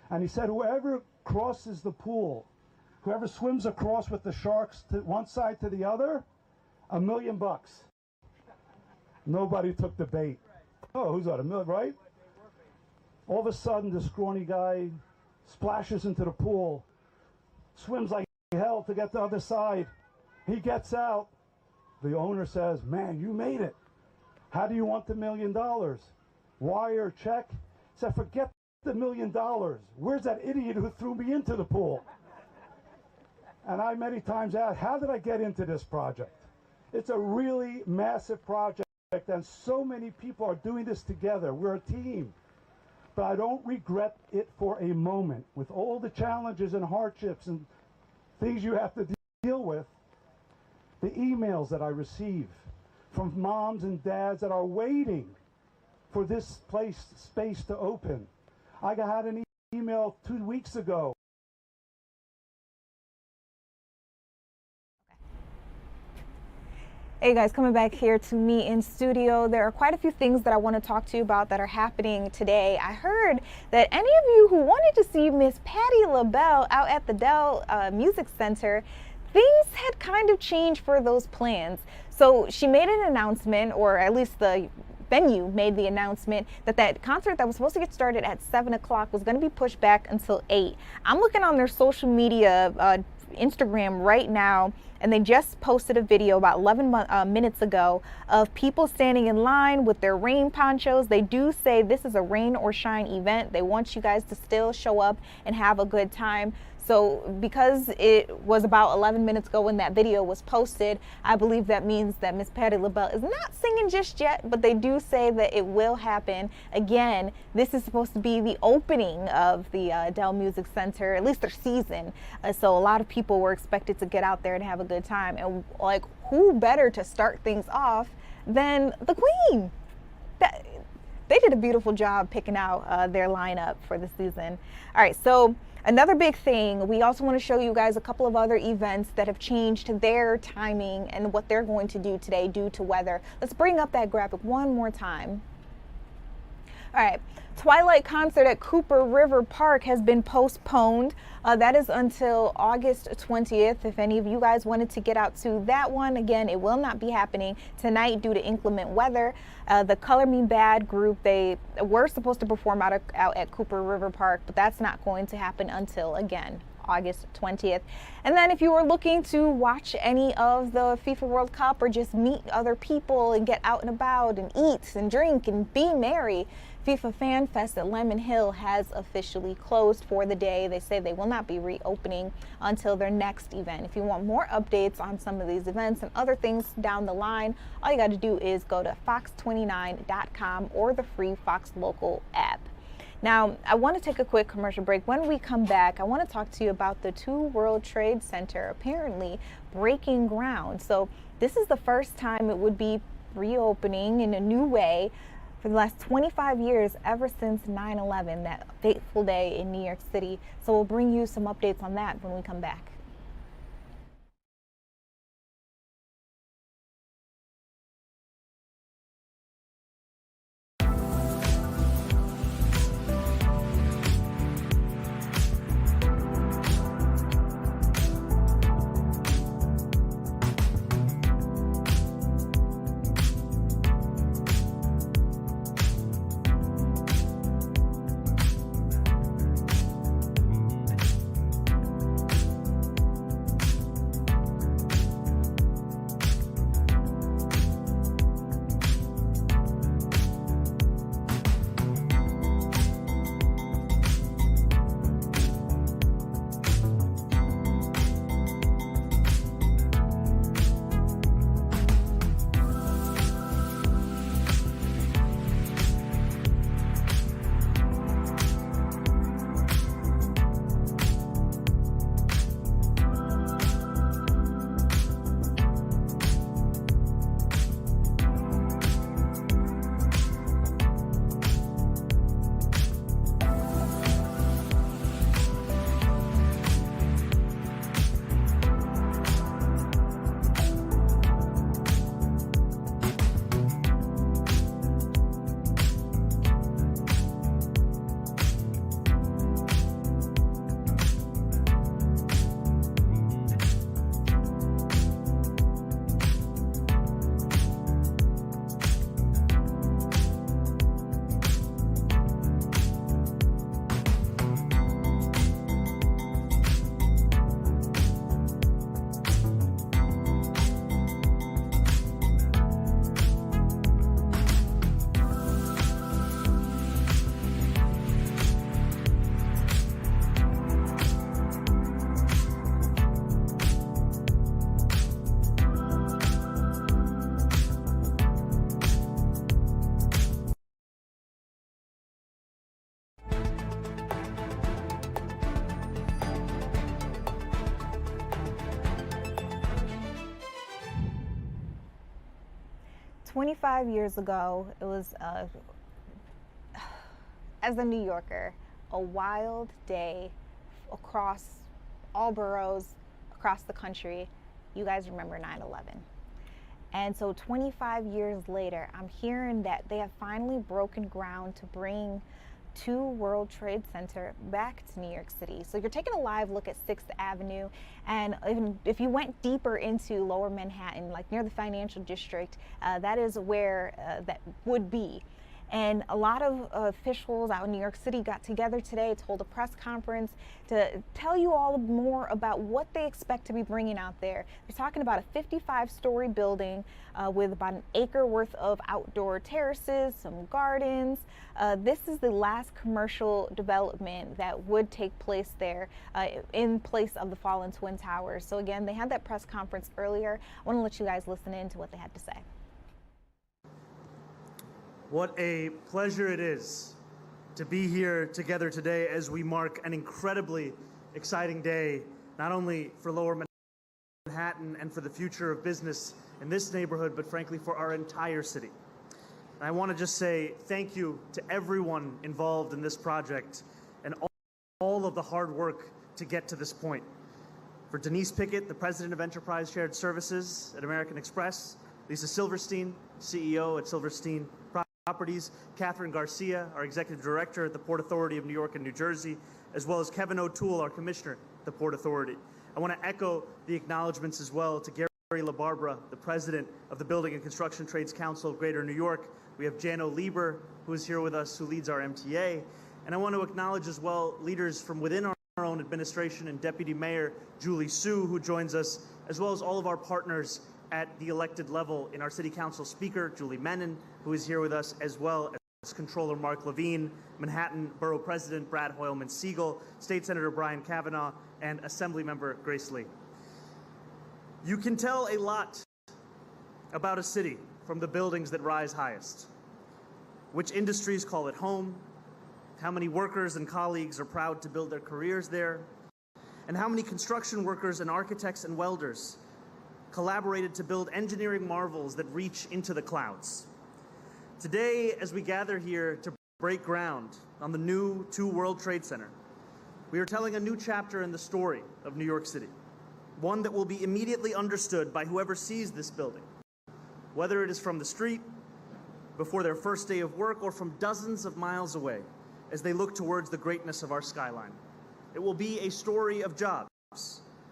And he said, whoever crosses the pool, whoever swims across with the sharks to one side to the other, $1 million. Nobody took the bait. Oh, who's that, $1 million, right? All of a sudden, this scrawny guy splashes into the pool, swims like hell to get to the other side. He gets out. The owner says, man, you made it. How do you want the $1 million? Wire, check? He said, forget the $1 million. Where's that idiot who threw me into the pool? And I many times asked, how did I get into this project? It's a really massive project, and so many people are doing this together. We're a team. But I don't regret it for a moment. With all the challenges and hardships and things you have to deal with, the emails that I receive from moms and dads that are waiting for this space to open. I had an email 2 weeks ago. Hey guys, coming back here to me in studio. There are quite a few things that I want to talk to you about that are happening today. I heard that any of you who wanted to see Miss Patti LaBelle out at the Dell Music Center, things had kind of changed for those plans. So she made an announcement, or at least the venue made the announcement, that that concert that was supposed to get started at 7 o'clock was going to be pushed back until 8. I'm looking on their social media, Instagram right now, and they just posted a video about 11 minutes ago of people standing in line with their rain ponchos. They do say this is a rain or shine event. They want you guys to still show up and have a good time. So because it was about 11 minutes ago when that video was posted, I believe that means that Miss Patti LaBelle is not singing just yet, but they do say that it will happen. Again, this is supposed to be the opening of the Dell Music Center, at least their season. So a lot of people were expected to get out there and have a good time. And like, who better to start things off than the Queen? They did a beautiful job picking out their lineup for the season. All right, so another big thing, we also want to show you guys a couple of other events that have changed their timing and what they're going to do today due to weather. Let's bring up that graphic one more time. All right, Twilight concert at Cooper River Park has been postponed. That is until August 20th. If any of you guys wanted to get out to that one, again, it will not be happening tonight due to inclement weather. The Color Me Bad group, they were supposed to perform out at Cooper River Park, but that's not going to happen until, again, August 20th. And then if you were looking to watch any of the FIFA World Cup or just meet other people and get out and about and eat and drink and be merry, FIFA Fan Fest at Lemon Hill has officially closed for the day. They say they will not be reopening until their next event. If you want more updates on some of these events and other things down the line, all you got to do is go to fox29.com or the free Fox Local app. Now, I want to take a quick commercial break. When we come back, I want to talk to you about the 2 World Trade Center apparently breaking ground. So this is the first time it would be reopening in a new way for the last 25 years, ever since 9/11, that fateful day in New York City. So we'll bring you some updates on that when we come back. 25 years ago, it was, as a New Yorker, a wild day across all boroughs, across the country. You guys remember 9/11. And so 25 years later, I'm hearing that they have finally broken ground to bring 2 World Trade Center back to New York City. So you're taking a live look at 6th Avenue, and if you went deeper into Lower Manhattan, like near the financial district, that is where that would be. And a lot of officials out in New York City got together today to hold a press conference to tell you all more about what they expect to be bringing out there. They're talking about a 55-story building with about an acre worth of outdoor terraces, some gardens. This is the last commercial development that would take place there in place of the fallen Twin Towers. So again, they had that press conference earlier. I want to let you guys listen in to what they had to say. What a pleasure it is to be here together today as we mark an incredibly exciting day, not only for Lower Manhattan and for the future of business in this neighborhood, but frankly for our entire city. And I want to just say thank you to everyone involved in this project and all of the hard work to get to this point. For Denise Pickett, the President of Enterprise Shared Services at American Express, Lisa Silverstein, CEO at Silverstein Properties, Catherine Garcia, our Executive Director at the Port Authority of New York and New Jersey, as well as Kevin O'Toole, our Commissioner at the Port Authority. I want to echo the acknowledgments as well to Gary LaBarbera, the President of the Building and Construction Trades Council of Greater New York. We have Jano Lieber, who is here with us, who leads our MTA. And I want to acknowledge as well leaders from within our own administration and Deputy Mayor Julie Su, who joins us, as well as all of our partners at the elected level in our City Council Speaker, Julie Menon, who is here with us, as well as Controller Mark Levine, Manhattan Borough President Brad Hoylman-Siegel, State Senator Brian Kavanaugh, and Assemblymember Grace Lee. You can tell a lot about a city from the buildings that rise highest. Which industries call it home, how many workers and colleagues are proud to build their careers there, and how many construction workers and architects and welders collaborated to build engineering marvels that reach into the clouds. Today, as we gather here to break ground on the new 2 World Trade Center, we are telling a new chapter in the story of New York City, one that will be immediately understood by whoever sees this building, whether it is from the street, before their first day of work, or from dozens of miles away as they look towards the greatness of our skyline. It will be a story of jobs.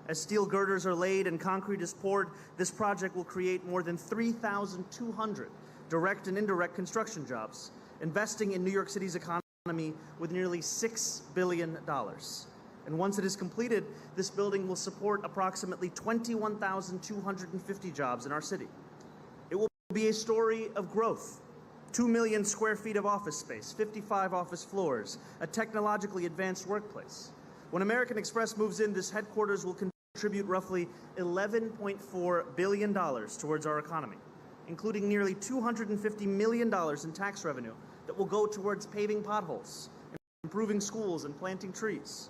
As steel girders are laid and concrete is poured, this project will create more than 3,200 direct and indirect construction jobs, investing in New York City's economy with nearly $6 billion. And once it is completed, this building will support approximately 21,250 jobs in our city. It will be a story of growth. 2 million square feet of office space, 55 office floors, a technologically advanced workplace. When American Express moves in, this headquarters will contribute roughly $11.4 billion towards our economy, including nearly $250 million in tax revenue that will go towards paving potholes, improving schools, and planting trees.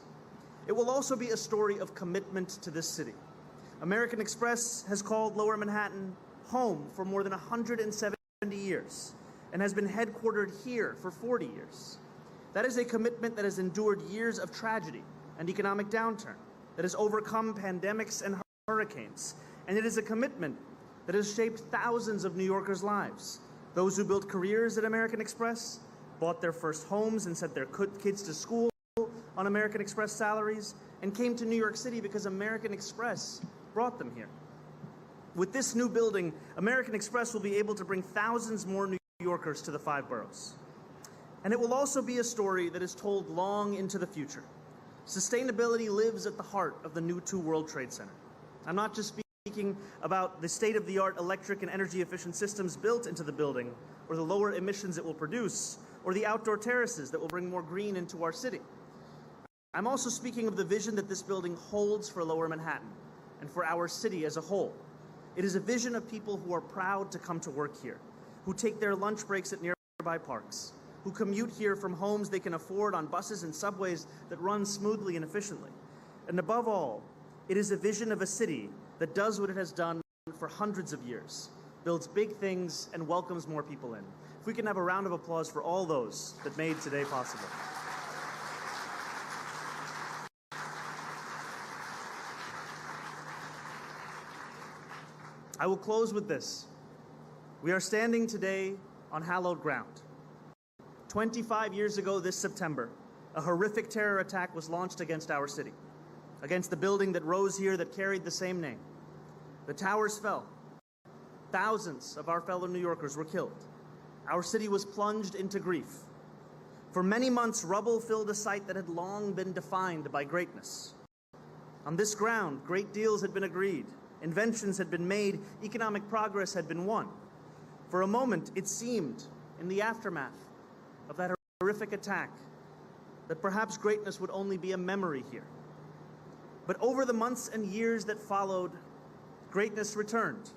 It will also be a story of commitment to this city. American Express has called Lower Manhattan home for more than 170 years and has been headquartered here for 40 years. That is a commitment that has endured years of tragedy and economic downturn, that has overcome pandemics and hurricanes, and it is a commitment that has shaped thousands of New Yorkers' lives. Those who built careers at American Express, bought their first homes and sent their kids to school on American Express salaries, and came to New York City because American Express brought them here. With this new building, American Express will be able to bring thousands more New Yorkers to the 5 boroughs. And it will also be a story that is told long into the future. Sustainability lives at the heart of the new 2 World Trade Center. I'm not just speaking about the state-of-the-art electric and energy-efficient systems built into the building, or the lower emissions it will produce, or the outdoor terraces that will bring more green into our city. I'm also speaking of the vision that this building holds for Lower Manhattan and for our city as a whole. It is a vision of people who are proud to come to work here, who take their lunch breaks at nearby parks, who commute here from homes they can afford on buses and subways that run smoothly and efficiently. And above all, it is a vision of a city that does what it has done for hundreds of years, builds big things, and welcomes more people in. If we can have a round of applause for all those that made today possible. I will close with this. We are standing today on hallowed ground. 25 years ago this September, a horrific terror attack was launched against our city, against the building that rose here that carried the same name. The towers fell. Thousands of our fellow New Yorkers were killed. Our city was plunged into grief. For many months, rubble filled a site that had long been defined by greatness. On this ground, great deals had been agreed. Inventions had been made, economic progress had been won. For a moment, it seemed, in the aftermath of that horrific attack, that perhaps greatness would only be a memory here. But over the months and years that followed, greatness returned.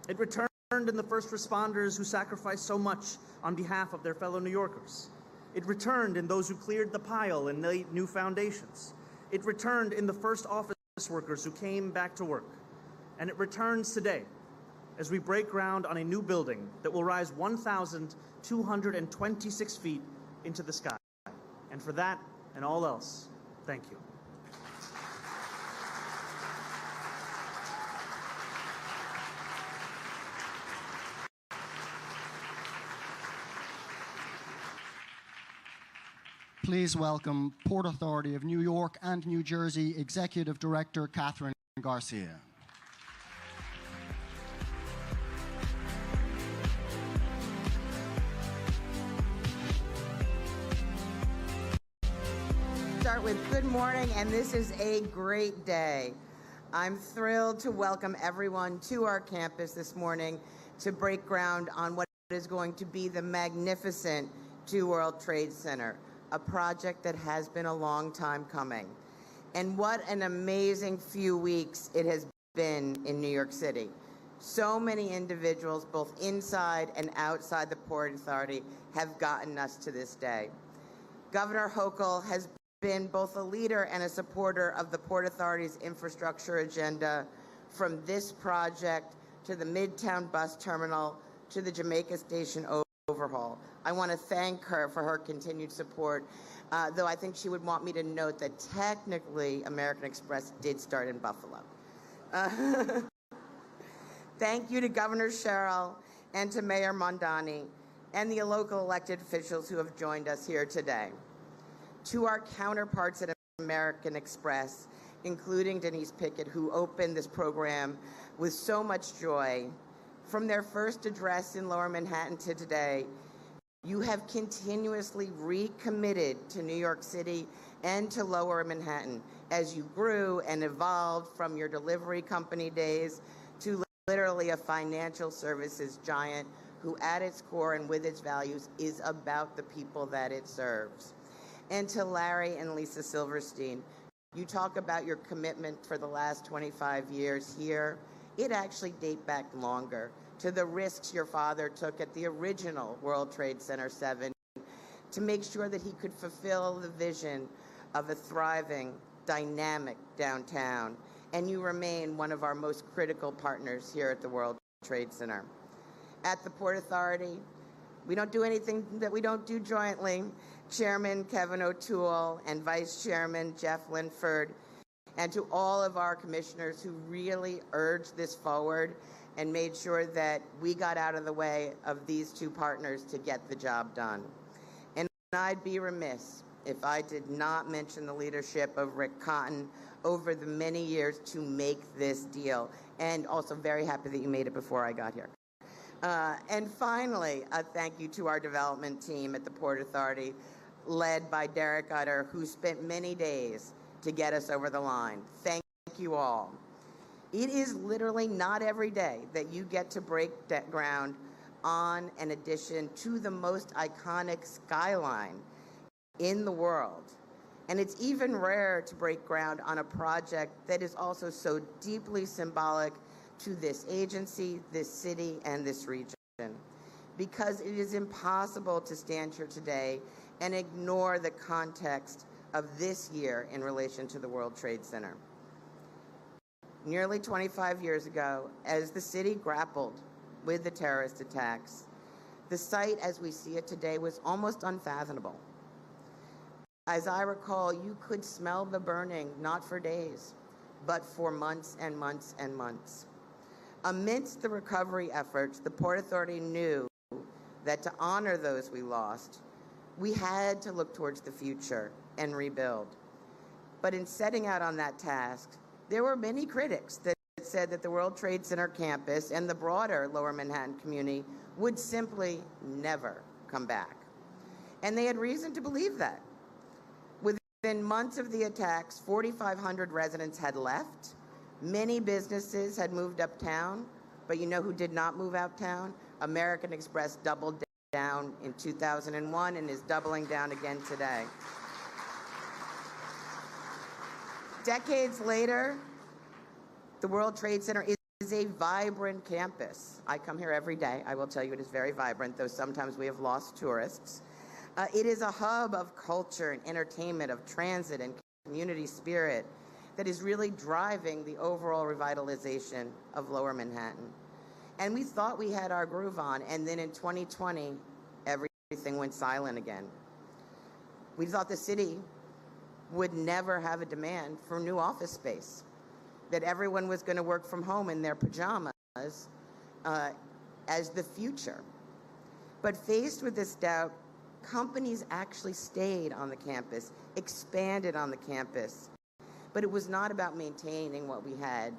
It returned in the first responders who sacrificed so much on behalf of their fellow New Yorkers. It returned in those who cleared the pile and laid new foundations. It returned in the first office workers who came back to work. And it returns today as we break ground on a new building that will rise 1,226 feet into the sky. And for that and all else, thank you. Please welcome Port Authority of New York and New Jersey Executive Director Catherine Garcia. Start with good morning, and this is a great day. I'm thrilled to welcome everyone to our campus this morning to break ground on what is going to be the magnificent 2 World Trade Center, a project that has been a long time coming. And what an amazing few weeks it has been in New York City. So many individuals, both inside and outside the Port Authority, have gotten us to this day. Governor Hochul has been both a leader and a supporter of the Port Authority's infrastructure agenda, from this project to the Midtown bus terminal to the Jamaica Station overhaul. I want to thank her for her continued support, though I think she would want me to note that technically American Express did start in Buffalo. Thank you to Governor Sherrill and to Mayor Mondani and the local elected officials who have joined us here today. To our counterparts at American Express, including Denise Pickett, who opened this program with so much joy. From their first address in Lower Manhattan to today, you have continuously recommitted to New York City and to Lower Manhattan as you grew and evolved from your delivery company days to literally a financial services giant who at its core and with its values is about the people that it serves. And to Larry and Lisa Silverstein, you talk about your commitment for the last 25 years here. It actually dates back longer to the risks your father took at the original World Trade Center 7 to make sure that he could fulfill the vision of a thriving, dynamic downtown. And you remain one of our most critical partners here at the World Trade Center. At the Port Authority, we don't do anything that we don't do jointly. Chairman Kevin O'Toole and Vice Chairman Jeff Linford, and to all of our commissioners who really urged this forward and made sure that we got out of the way of these two partners to get the job done. And I'd be remiss if I did not mention the leadership of Rick Cotton over the many years to make this deal, and also very happy that you made it before I got here. And finally, a thank you to our development team at the Port Authority, led by Derek Utter, who spent many days to get us over the line. Thank you all. It is literally not every day that you get to break ground on an addition to the most iconic skyline in the world. And it's even rare to break ground on a project that is also so deeply symbolic to this agency, this city, and this region. Because it is impossible to stand here today and ignore the context of this year in relation to the World Trade Center. Nearly 25 years ago, as the city grappled with the terrorist attacks, the site as we see it today was almost unfathomable. As I recall, you could smell the burning, not for days, but for months and months and months. Amidst the recovery efforts, the Port Authority knew that to honor those we lost, we had to look towards the future and rebuild. But in setting out on that task, there were many critics that said that the World Trade Center campus and the broader Lower Manhattan community would simply never come back. And they had reason to believe that. Within months of the attacks, 4,500 residents had left. Many businesses had moved uptown, but you know who did not move uptown? American Express doubled down in 2001 and is doubling down again today. Decades later, the World Trade Center is a vibrant campus. I come here every day. I will tell you it is very vibrant, though sometimes we have lost tourists. It is a hub of culture and entertainment, of transit and community spirit that is really driving the overall revitalization of Lower Manhattan. And we thought we had our groove on, and then in 2020, everything went silent again. We thought the city would never have a demand for new office space, that everyone was going to work from home in their pajamas as the future. But faced with this doubt, companies actually stayed on the campus, expanded on the campus. But it was not about maintaining what we had.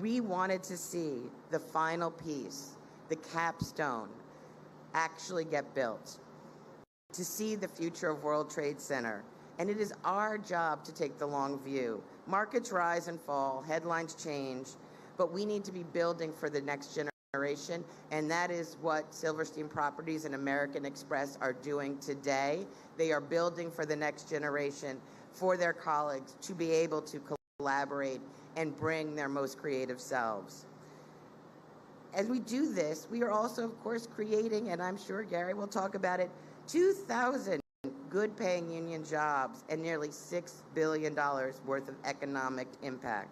We wanted to see the final piece, the capstone, actually get built, to see the future of World Trade Center. And it is our job to take the long view. Markets rise and fall, headlines change, but we need to be building for the next generation, and that is what Silverstein Properties and American Express are doing today. They are building for the next generation, for their colleagues to be able to collaborate and bring their most creative selves. As we do this, we are also, of course, creating, and I'm sure Gary will talk about it, 2,000 good-paying union jobs and nearly $6 billion worth of economic impact.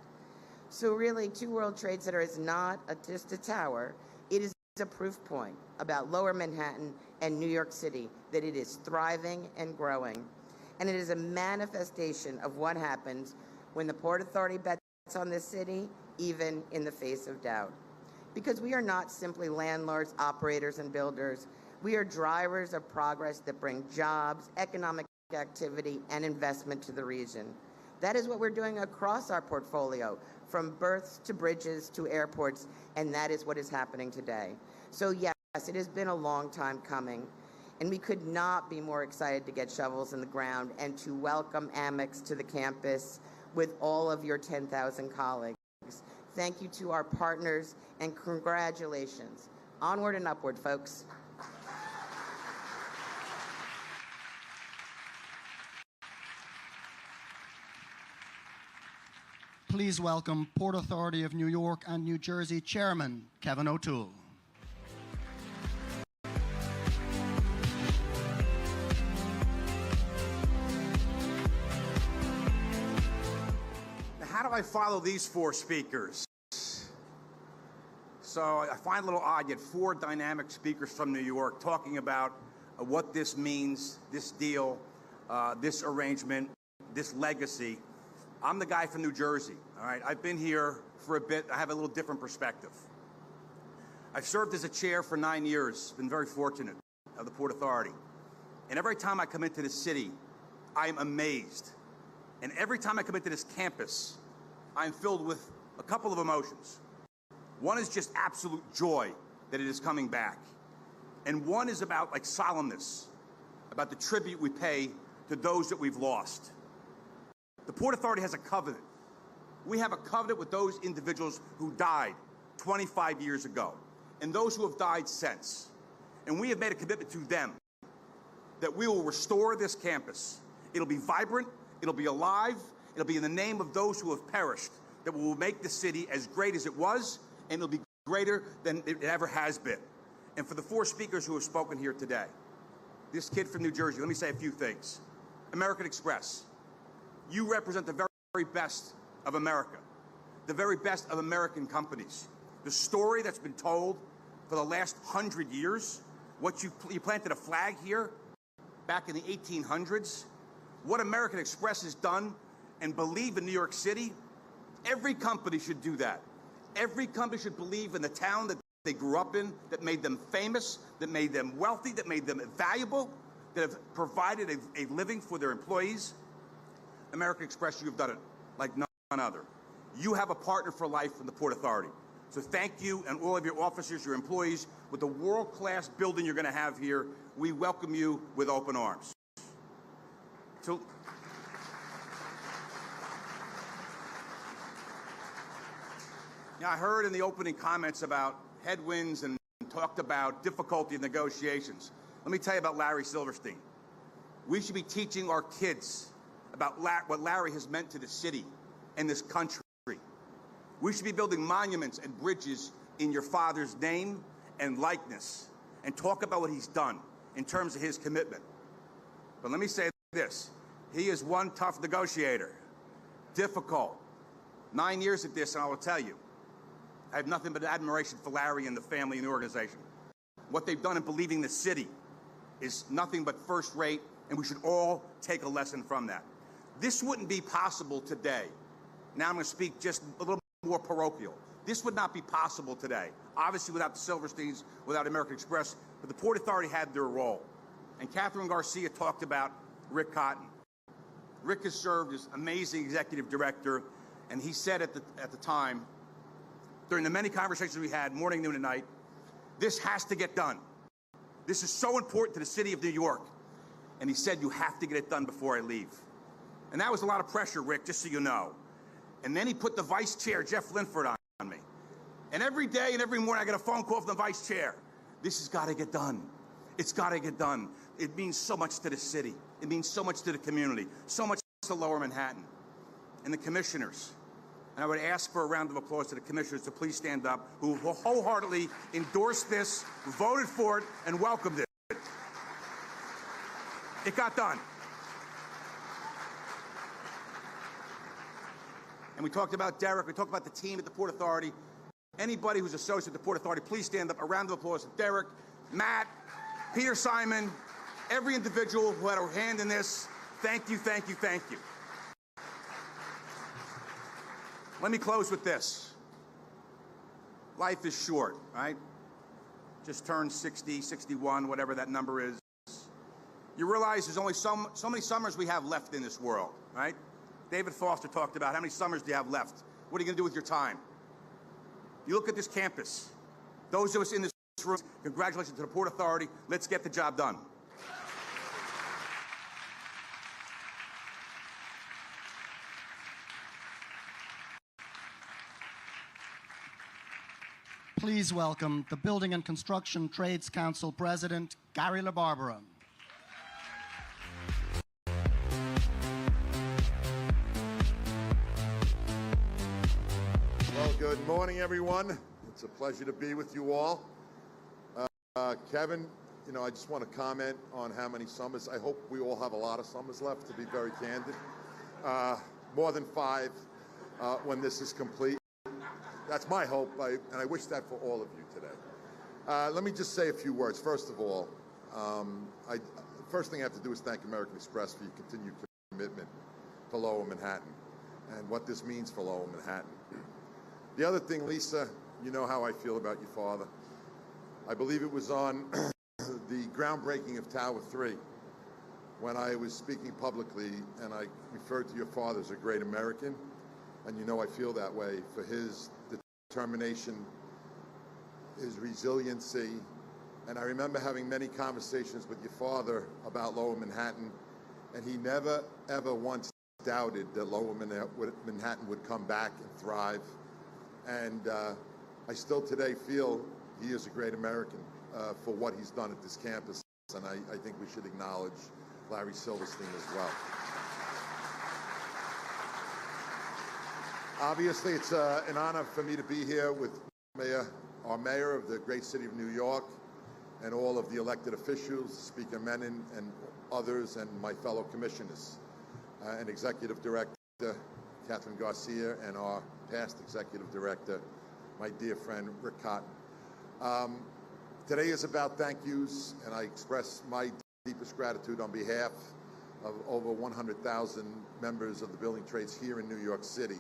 So really, Two World Trade Center is not just a tower. It is a proof point about Lower Manhattan and New York City, that it is thriving and growing. And it is a manifestation of what happens when the Port Authority bets on this city, even in the face of doubt. Because we are not simply landlords, operators, and builders. We are drivers of progress that bring jobs, economic activity, and investment to the region. That is what we're doing across our portfolio, from berths to bridges to airports, and that is what is happening today. So yes, it has been a long time coming, and we could not be more excited to get shovels in the ground and to welcome Amex to the campus with all of your 10,000 colleagues. Thank you to our partners, and congratulations. Onward and upward, folks. Please welcome Port Authority of New York and New Jersey Chairman Kevin O'Toole. How do I follow these four speakers? So I find it a little odd. You had four dynamic speakers from New York talking about what this means, this deal, this arrangement, this legacy. I'm the guy from New Jersey, all right? I've been here for a bit. I have a little different perspective. I've served as a chair for 9 years, been very fortunate, of the Port Authority. And every time I come into the city, I'm amazed. And every time I come into this campus, I'm filled with a couple of emotions. One is just absolute joy that it is coming back. And one is about like solemnness, about the tribute we pay to those that we've lost. The Port Authority has a covenant. We have a covenant with those individuals who died 25 years ago and those who have died since. And we have made a commitment to them that we will restore this campus. It'll be vibrant, it'll be alive, it'll be in the name of those who have perished, that will make the city as great as it was, and it'll be greater than it ever has been. And for the four speakers who have spoken here today, this kid from New Jersey, let me say a few things. American Express, you represent the very best of America, the very best of American companies. The story that's been told for the last 100 years. You planted a flag here back in the 1800s. What American Express has done and believe in New York City, every company should do that. Every company should believe in the town that they grew up in, that made them famous, that made them wealthy, that made them valuable, that have provided a living for their employees. American Express, you've done it like none other. You have a partner for life from the Port Authority. So thank you and all of your officers, your employees, with the world-class building you're going to have here. We welcome you with open arms. So, now, I heard in the opening comments about headwinds and talked about difficulty in negotiations. Let me tell you about Larry Silverstein. We should be teaching our kids about what Larry has meant to the city and this country. We should be building monuments and bridges in your father's name and likeness and talk about what he's done in terms of his commitment. But let me say this. He is one tough negotiator. Difficult. 9 years at this, and I will tell you, I have nothing but admiration for Larry and the family and the organization. What they've done in believing the city is nothing but first rate, and we should all take a lesson from that. This wouldn't be possible today. Now I'm going to speak just a little more parochial. This would not be possible today, obviously without the Silversteins, without American Express, but the Port Authority had their role. And Catherine Garcia talked about Rick Cotton. Rick has served as amazing executive director, and he said at the time, during the many conversations we had, morning, noon, and night, this has to get done. This is so important to the city of New York. And he said, you have to get it done before I leave. And that was a lot of pressure, Rick, just so you know. And then he put the vice chair, Jeff Linford, on me. And every day and every morning I get a phone call from the vice chair. This has got to get done. It's got to get done. It means so much to the city. It means so much to the community, so much to Lower Manhattan. And the commissioners. And I would ask for a round of applause to the commissioners to please stand up, who wholeheartedly endorsed this, voted for it, and welcomed it. It got done. And we talked about Derek. We talked about the team at the Port Authority. Anybody who's associated with the Port Authority, please stand up. A round of applause to Derek, Matt, Peter Simon, every individual who had a hand in this. Thank you, thank you, thank you. Let me close with this. Life is short, right? Just turned 60, 61, whatever that number is. You realize there's only so many summers we have left in this world, right? David Foster talked about how many summers do you have left? What are you going to do with your time? You look at this campus. Those of us in this room, congratulations to the Port Authority. Let's get the job done. Please welcome the Building and Construction Trades Council President, Gary LaBarbera. Well, good morning, everyone. It's a pleasure to be with you all. Kevin, I just want to comment on how many summers. I hope we all have a lot of summers left, to be very candid. More than 5 when this is complete. That's my hope, and I wish that for all of you today. Let me just say a few words. First of all, first thing I have to do is thank American Express for your continued commitment to Lower Manhattan and what this means for Lower Manhattan. The other thing, Lisa, you know how I feel about your father. I believe it was on the groundbreaking of Tower 3 when I was speaking publicly and I referred to your father as a great American. And you know I feel that way for his determination, his resiliency. And I remember having many conversations with your father about Lower Manhattan, and he never, ever once doubted that Lower Manhattan would come back and thrive. And I still today feel he is a great American for what he's done at this campus. And I think we should acknowledge Larry Silverstein as well. Obviously, it's an honor for me to be here with our mayor of the great city of New York and all of the elected officials, Speaker Menon and others, and my fellow commissioners, and Executive Director Catherine Garcia, and our past Executive Director, my dear friend Rick Cotton. Today is about thank yous, and I express my deepest gratitude on behalf of over 100,000 members of the building trades here in New York City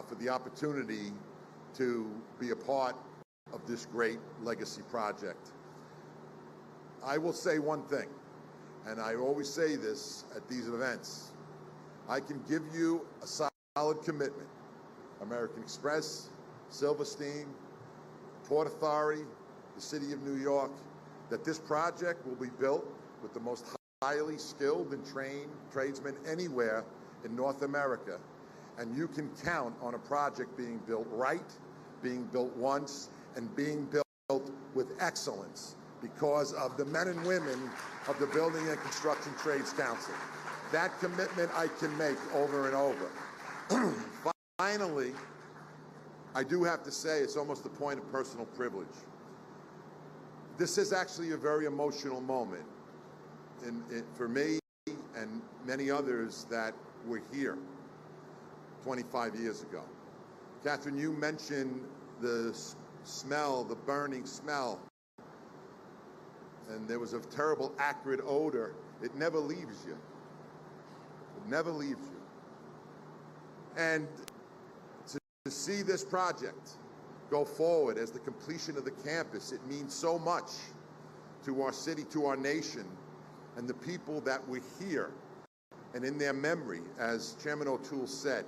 for the opportunity to be a part of this great legacy project. I will say one thing, and I always say this at these events. I can give you a solid commitment. American Express, Silverstein, Port Authority, the City of New York, that this project will be built with the most highly skilled and trained tradesmen anywhere in North America. And you can count on a project being built right, being built once, and being built with excellence because of the men and women of the Building and Construction Trades Council. That commitment I can make over and over. Finally, I do have to say it's almost a point of personal privilege. This is actually a very emotional moment for me and many others that were here 25 years ago. Catherine, you mentioned the smell, the burning smell, and there was a terrible acrid odor. It never leaves you. It never leaves you. And to see this project go forward as the completion of the campus, it means so much to our city, to our nation, and the people that were here and in their memory, as Chairman O'Toole said.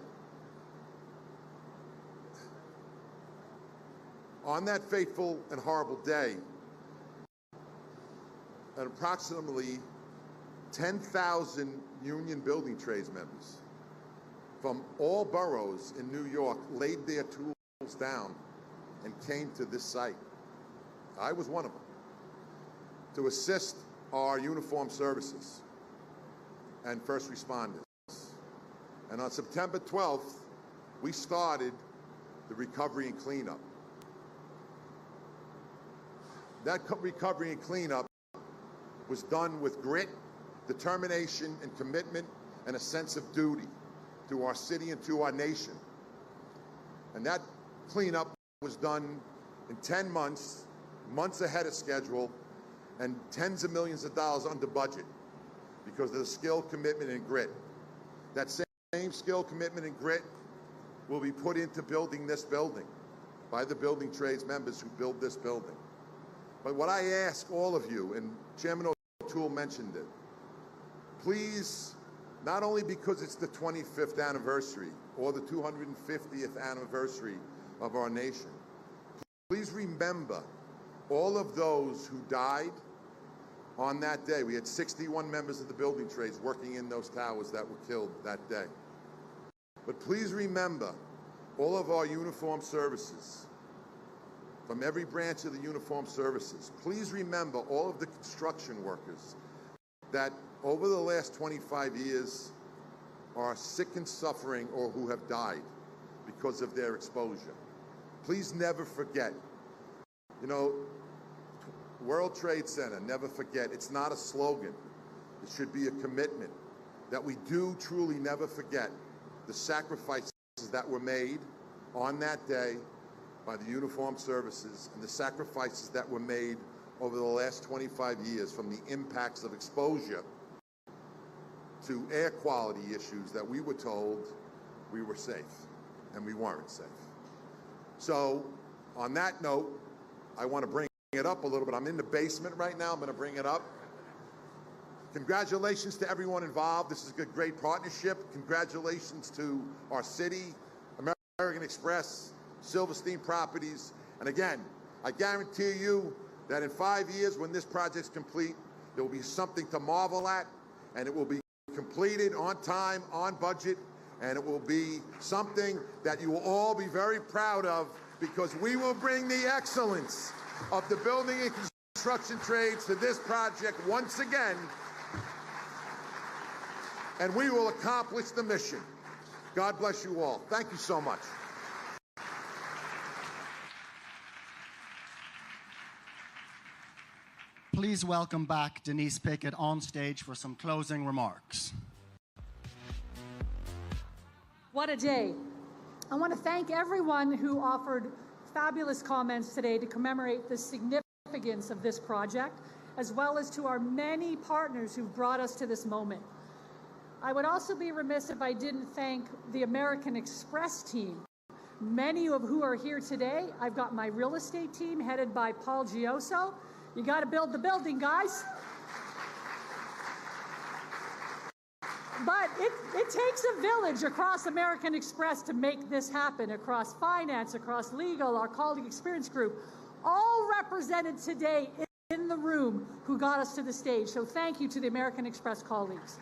On that fateful and horrible day, approximately 10,000 union building trades members from all boroughs in New York laid their tools down and came to this site. I was one of them, to assist our uniformed services and first responders. And on September 12th, we started the recovery and cleanup. That recovery and cleanup was done with grit, determination, and commitment, and a sense of duty to our city and to our nation. And that cleanup was done in 10 months, months ahead of schedule, and tens of millions of dollars under budget because of the skill, commitment, and grit. That same skill, commitment, and grit will be put into building this building by the building trades members who build this building. But what I ask all of you, and Chairman O'Toole mentioned it, please, not only because it's the 25th anniversary or the 250th anniversary of our nation, please remember all of those who died on that day. We had 61 members of the building trades working in those towers that were killed that day. But please remember all of our uniformed services, from every branch of the uniformed services. Please remember all of the construction workers that over the last 25 years are sick and suffering or who have died because of their exposure. Please never forget. You know, World Trade Center, never forget. It's not a slogan. It should be a commitment that we do truly never forget the sacrifices that were made on that day by the uniformed services and the sacrifices that were made over the last 25 years from the impacts of exposure to air quality issues that we were told we were safe, and we weren't safe. So on that note, I want to bring it up a little bit. I'm in the basement right now. I'm going to bring it up. Congratulations to everyone involved. This is a great partnership. Congratulations to our city, American Express, Silverstein Properties. And again, I guarantee you that in 5 years, when this project's complete, there will be something to marvel at, and it will be completed on time, on budget, and it will be something that you will all be very proud of, because we will bring the excellence of the building and construction trades to this project once again, and we will accomplish the mission. God bless you all. Thank you so much. Please welcome back Denise Pickett on stage for some closing remarks. What a day. I want to thank everyone who offered fabulous comments today to commemorate the significance of this project, as well as to our many partners who've brought us to this moment. I would also be remiss if I didn't thank the American Express team, many of who are here today. I've got my real estate team headed by Paul Gioso. You got to build the building, guys. But it takes a village across American Express to make this happen, across finance, across legal, our colleague experience group, all represented today in the room who got us to the stage. So thank you to the American Express colleagues.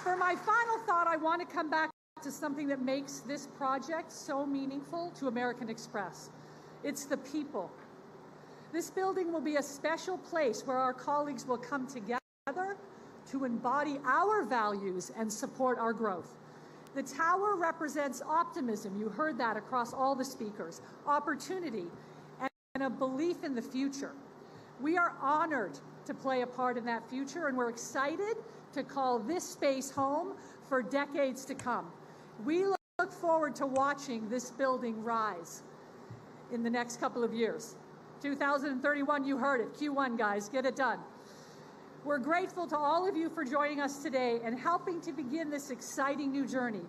For my final thought, I want to come back to something that makes this project so meaningful to American Express. It's the people. This building will be a special place where our colleagues will come together to embody our values and support our growth. The tower represents optimism. You heard that across all the speakers, opportunity, and a belief in the future. We are honored to play a part in that future, and we're excited to call this space home for decades to come. We look forward to watching this building rise in the next couple of years. 2031, you heard it. Q1, guys, get it done. We're grateful to all of you for joining us today and helping to begin this exciting new journey.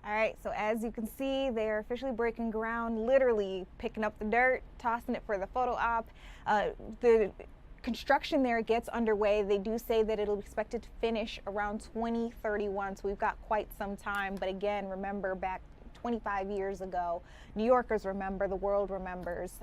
All right, so as you can see, they're officially breaking ground, literally picking up the dirt, tossing it for the photo op. The construction there gets underway. They do say that it'll be expected to finish around 2031, so we've got quite some time. But again, remember back 25 years ago, New Yorkers remember, the world remembers,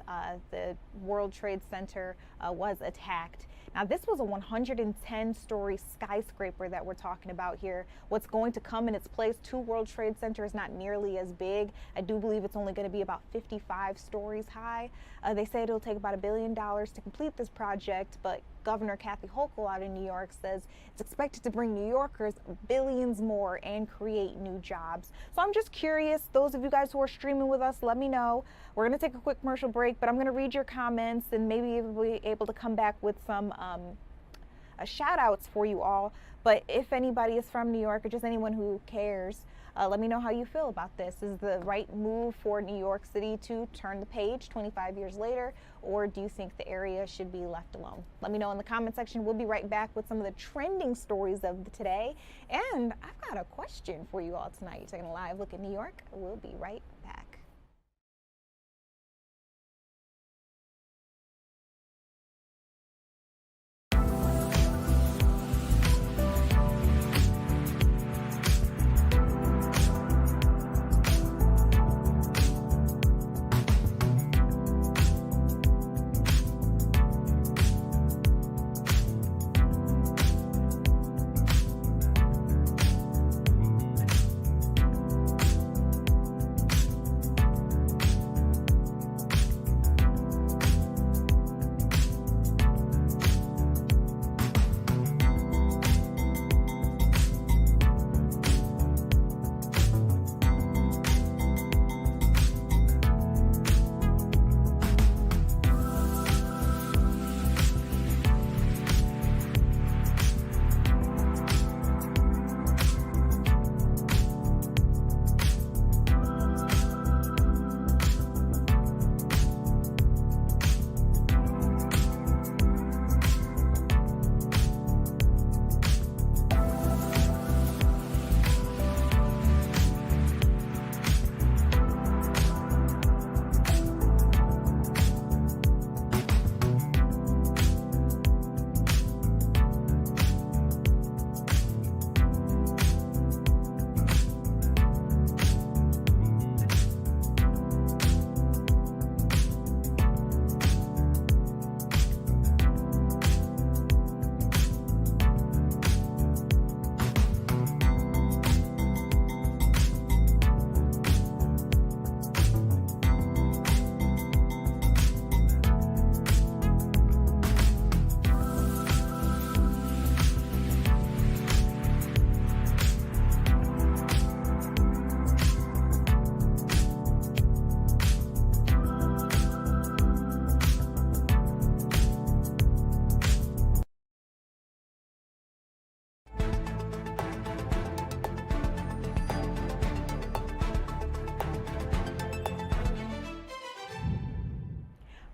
the World Trade Center was attacked. Now, this was a 110-story skyscraper that we're talking about here. What's going to come in its place, 2 World Trade Center, is not nearly as big. I do believe it's only going to be about 55 stories high. They say it'll take about $1 billion to complete this project, but Governor Kathy Hochul out in New York says it's expected to bring New Yorkers billions more and create new jobs. So I'm just curious, those of you guys who are streaming with us, let me know. We're going to take a quick commercial break, but I'm going to read your comments and maybe we'll be able to come back with some shout outs for you all. But if anybody is from New York or just anyone who cares, let me know how you feel about this. Is the right move for New York City to turn the page 25 years later, or do you think the area should be left alone? Let me know in the comment section. We'll be right back with some of the trending stories of today. And I've got a question for you all tonight. You're taking a live look at New York. We'll be right back.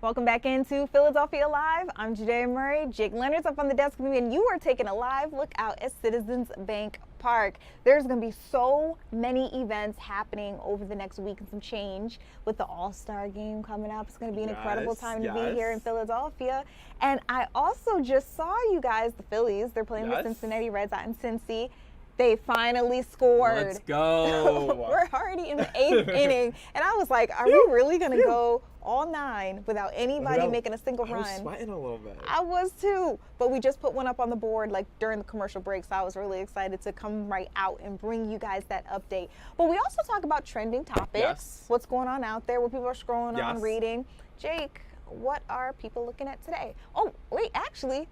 Welcome back into Philadelphia Live. I'm Judea Murray. Jake Leonard's up on the desk with me, and you are taking a live look out at Citizens Bank Park. There's going to be so many events happening over the next week and some change with the All-Star Game coming up. It's going to be an incredible time to be here in Philadelphia. And I also just saw you guys, the Phillies, they're playing the Cincinnati Reds out in Cincy. They finally scored. Let's go. We're already in the 8th inning. And I was like, are we really going to go all 9 without anybody making a single run? I was sweating a little bit. I was too. But we just put one up on the board like during the commercial break. So I was really excited to come right out and bring you guys that update. But we also talk about trending topics. What's going on out there, what people are scrolling on, reading. Jake, what are people looking at today? Oh, wait, actually,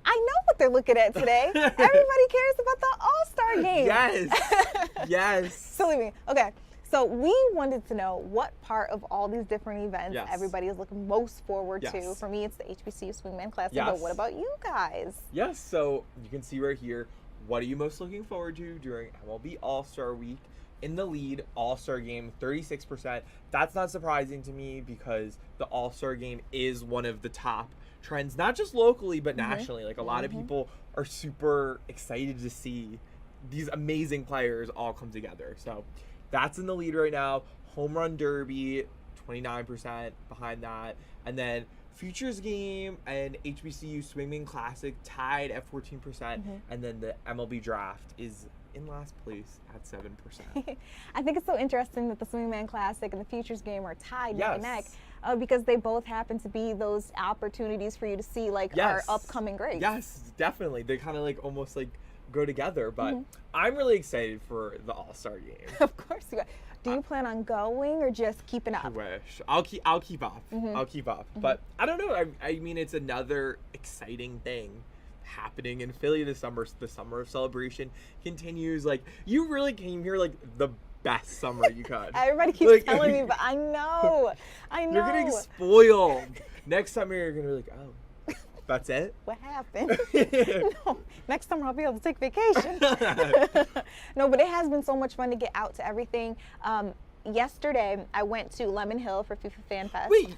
I know what they're looking at today. Everybody cares about the All-Star Game. Yes. Yes. Silly me. Okay. So we wanted to know what part of all these different events everybody is looking most forward to. For me, it's the HBCU Swingman Classic. But what about you guys? Yes. So you can see right here, what are you most looking forward to during MLB All-Star Week? In the lead, All-Star Game, 36%. That's not surprising to me because the All-Star Game is one of the top trends, not just locally, but nationally. Like a lot of people are super excited to see these amazing players all come together. So that's in the lead right now. Home Run Derby, 29% behind that. And then Futures Game and HBCU Swingman Classic tied at 14%. And then the MLB Draft is in last place at 7%. I think it's so interesting that the Swingman Classic and the Futures Game are tied neck and neck because they both happen to be those opportunities for you to see like our upcoming greats. Yes, definitely. They kind of like almost like go together, but I'm really excited for the All-Star Game. Of course you are. Do you plan on going or just keeping up? I wish. I'll keep up. I'll keep up. But I don't know. I mean, it's another exciting thing happening in Philly this summer. The summer of celebration continues. Like, you really came here like the best summer you could. Everybody keeps like, telling me, but I know. You're getting spoiled. Next summer you're gonna be like, oh, that's it? What happened? No, next summer I'll be able to take vacation. No, but it has been so much fun to get out to everything. Yesterday I went to Lemon Hill for FIFA Fan Fest. Wait.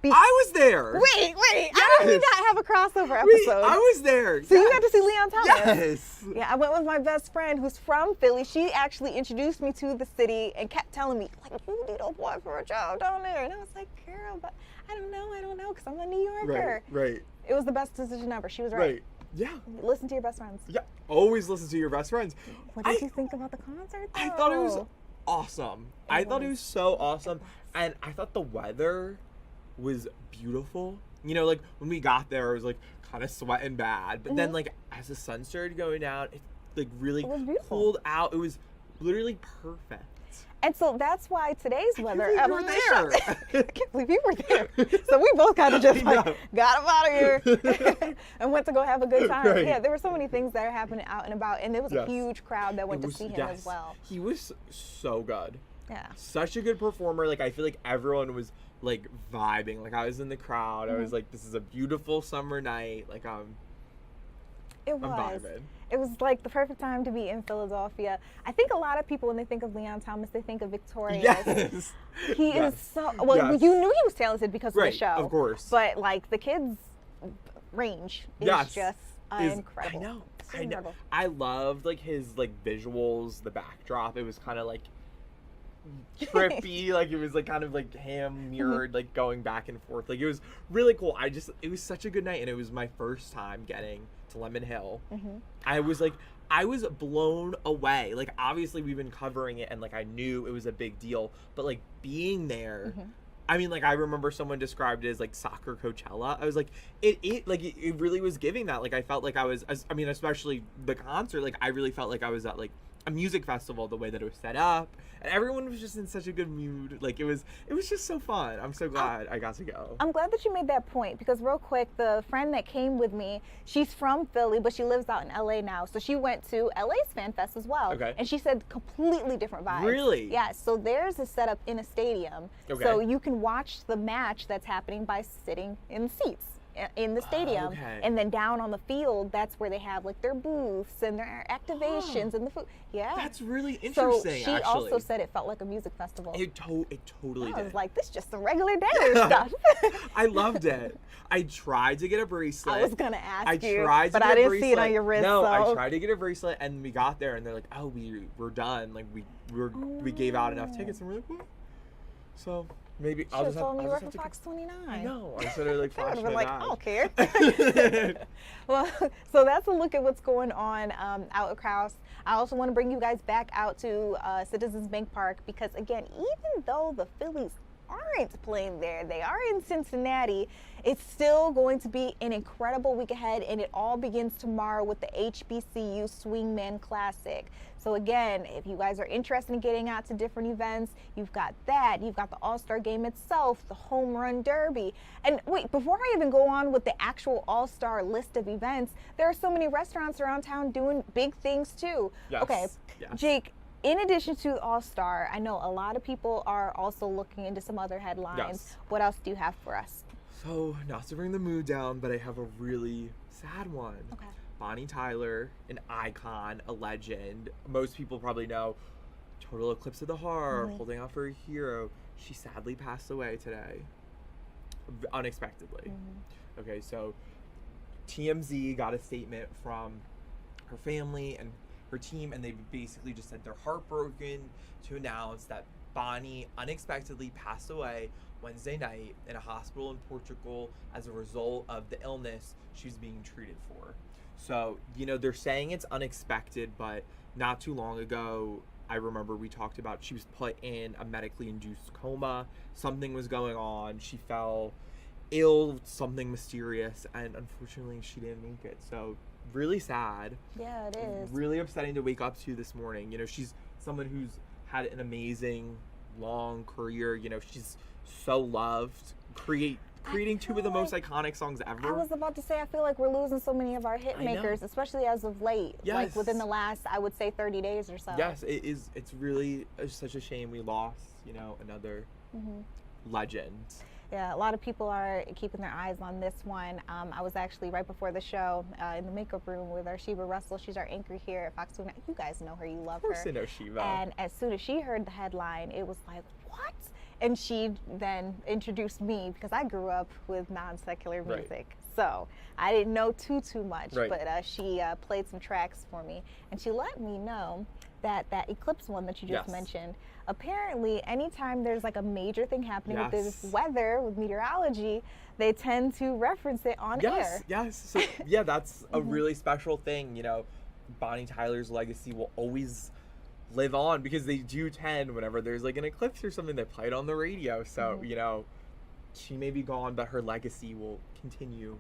I was there. Wait. I know we not have a crossover episode. I was there. So you got to see Leon Thomas. Yes. Yeah, I went with my best friend who's from Philly. She actually introduced me to the city and kept telling me, like, you need to apply for a job down there. And I was like, girl, but I don't know, because I'm a New Yorker. Right. It was the best decision ever. She was right. Yeah. Listen to your best friends. Yeah. Always listen to your best friends. What did you think about the concert, though? I thought it was awesome. I thought it was so awesome. And I thought the weather was beautiful. You know, like when we got there, I was like kind of sweating bad, but then like as the sun started going down, it like really cooled out. It was literally perfect. And so that's why today's weather. You were there. I can't believe you were there. So we both kind of just like got up out of here and went to go have a good time. Right. Yeah, there were so many things that are happening out and about, and there was a huge crowd that went to see him as well. He was so good. Yeah. Such a good performer. Like I feel like everyone was like vibing. Like I was in the crowd. I was like, this is a beautiful summer night. Like I'm vibing. It was like the perfect time to be in Philadelphia. I think a lot of people, when they think of Leon Thomas, they think of Victorious. Yes. He is so, well, you knew he was talented because of the show. Of course. But like the kids' range is just incredible. I know. I loved like his like visuals, the backdrop. It was kind of like trippy. Like it was like kind of like him mirrored, like going back and forth. Like it was really cool. It was such a good night, and it was my first time getting to Lemon Hill. I was blown away. Like obviously we've been covering it and like I knew it was a big deal, but like being there, I mean, like I remember someone described it as like soccer Coachella. I was like, it really was giving that. Like I felt like I was, I mean, especially the concert, like I really felt like I was at like a music festival, the way that it was set up, and everyone was just in such a good mood. Like it was just so fun. I'm so glad I got to go. I'm glad that you made that point, because real quick, the friend that came with me, she's from Philly, but she lives out in LA now. So she went to LA's Fan Fest as well. Okay. And she said completely different vibes. Really? Yeah, so theirs is set up in a stadium. Okay. So you can watch the match that's happening by sitting in seats. in the stadium, okay. and then down on the field, that's where they have like their booths and their activations and the food. Yeah, That's really so interesting, she actually. also said it felt like a music festival. It totally I did. was like, this is just some regular day stuff. I loved it. I tried to get a bracelet. I was gonna ask I you, tried to but get I a didn't see it on bracelet. your wrist. No, so. I tried to get a bracelet, and we got there, and they're like, "Oh, we're done. Like we gave out enough tickets." And we're like, "What?" So maybe I'll just have, told me I'll you just were have for to. Fox 29. I know. I said it like I would flashing have been my like, I eyes. don't care. Well, so that's a look at what's going on out at Krause. I also want to bring you guys back out to Citizens Bank Park because, again, even though the Phillies aren't playing there, they are in Cincinnati, it's still going to be an incredible week ahead, and it all begins tomorrow with the HBCU Swingman Classic. So again, if you guys are interested in getting out to different events, you've got that. You've got the All-Star Game itself, the Home Run Derby. And wait, before I even go on with the actual All-Star list of events, there are so many restaurants around town doing big things too. Yes, Okay, yes. Jake, in addition to All-Star, I know a lot of people are also looking into some other headlines. Yes. What else do you have for us? So, not to bring the mood down, but I have a really sad one. Okay. Bonnie Tyler, an icon, a legend. Most people probably know Total Eclipse of the Heart, Mhm. Holding Out for a Hero. She sadly passed away today, unexpectedly. Okay, so TMZ got a statement from her family and her team, and they basically just said they're heartbroken to announce that Bonnie unexpectedly passed away Wednesday night in a hospital in Portugal as a result of the illness she was being treated for. So, you know, they're saying it's unexpected, but not too long ago, I remember we talked about she was put in a medically induced coma. Something was going on. She fell ill, something mysterious, and unfortunately she didn't make it. So, really sad. Yeah, it is. Really upsetting to wake up to this morning. You know, she's someone who's had an amazing, long career. You know, she's so loved. Creating two of the most iconic songs ever. I was about to say, I feel like we're losing so many of our hit I know. makers, especially as of late. Like Yes. within the last, I would say, 30 days or so. Yes, it is. It's really such a shame we lost, you know, another legend. Yeah, a lot of people are keeping their eyes on this one. I was actually right before the show in the makeup room with our Sheba Russell. She's our anchor here at Fox 29. You guys know her, you love her. Of course I know Sheba. And as soon as she heard the headline, it was like, what? And she then introduced me because I grew up with non-secular Right. music. So I didn't know too much, Right. but she played some tracks for me. And she let me know that Eclipse one that you just Yes. mentioned, apparently anytime there's like a major thing happening with this Yes. weather, with meteorology, they tend to reference it on air. Yes. So, yeah, that's a really special thing. You know, Bonnie Tyler's legacy will always live on because they do tend, whenever there's like an eclipse or something, they play it on the radio. So, you know, she may be gone, but her legacy will continue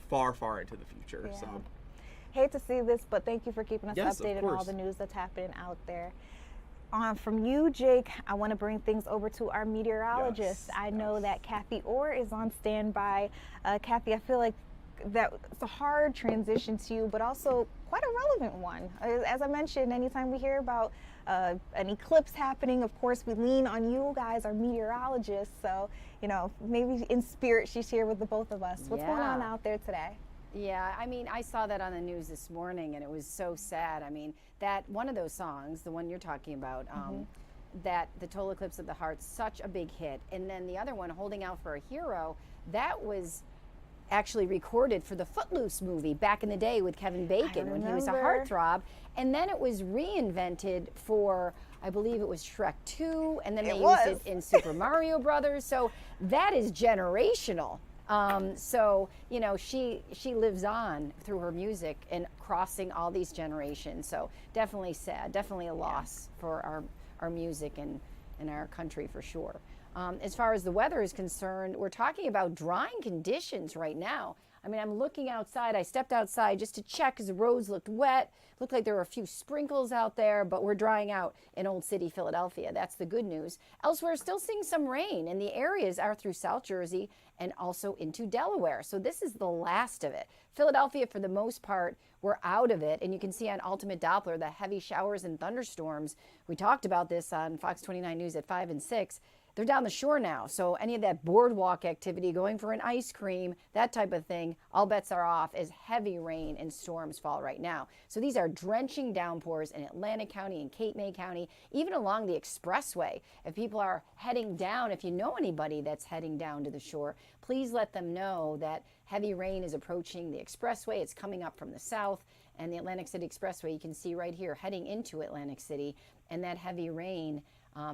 far into the future. Yeah. So, Hate to see this, but thank you for keeping us Yes, of updated on all course. the news that's happening out there. From you, Jake, I want to bring things over to our meteorologist. I know that Kathy Orr is on standby. Kathy, I feel like that it's a hard transition to you, but also quite a relevant one. As I mentioned, anytime we hear about an eclipse happening, of course, we lean on you guys, our meteorologists. So, you know, maybe in spirit, she's here with the both of us. What's going on Yeah. out there today? Yeah, I mean, I saw that on the news this morning, and it was so sad. I mean, that one of those songs, the one you're talking about, that the Total Eclipse of the Heart, such a big hit, and then the other one, Holding Out for a Hero, that was actually recorded for the Footloose movie back in the day with Kevin Bacon when he was a remember. heartthrob, and then it was reinvented for, I believe it was Shrek 2, and then It they was. used it in Super Mario Brothers. So that is generational. So, you know, she lives on through her music and crossing all these generations. So definitely sad, definitely a loss for our music and our country for sure. As far as the weather is concerned, we're talking about drying conditions right now. I mean, I'm looking outside. I stepped outside just to check because the roads looked wet. Looked like there were a few sprinkles out there, but we're drying out in Old City, Philadelphia. That's the good news. Elsewhere, still seeing some rain, and the areas are through South Jersey and also into Delaware. So this is the last of it. Philadelphia, for the most part, we're out of it, and you can see on Ultimate Doppler the heavy showers and thunderstorms. We talked about this on Fox 29 News at 5 and 6. they're down the shore now. So any of that boardwalk activity, going for an ice cream, that type of thing, all bets are off as heavy rain and storms fall right now. So these are drenching downpours in Atlantic County and Cape May County, even along the expressway. If people are heading down, if you know anybody that's heading down to the shore, please let them know that heavy rain is approaching the expressway. It's coming up from the south, and the Atlantic City Expressway, you can see right here, heading into Atlantic City, and that heavy rain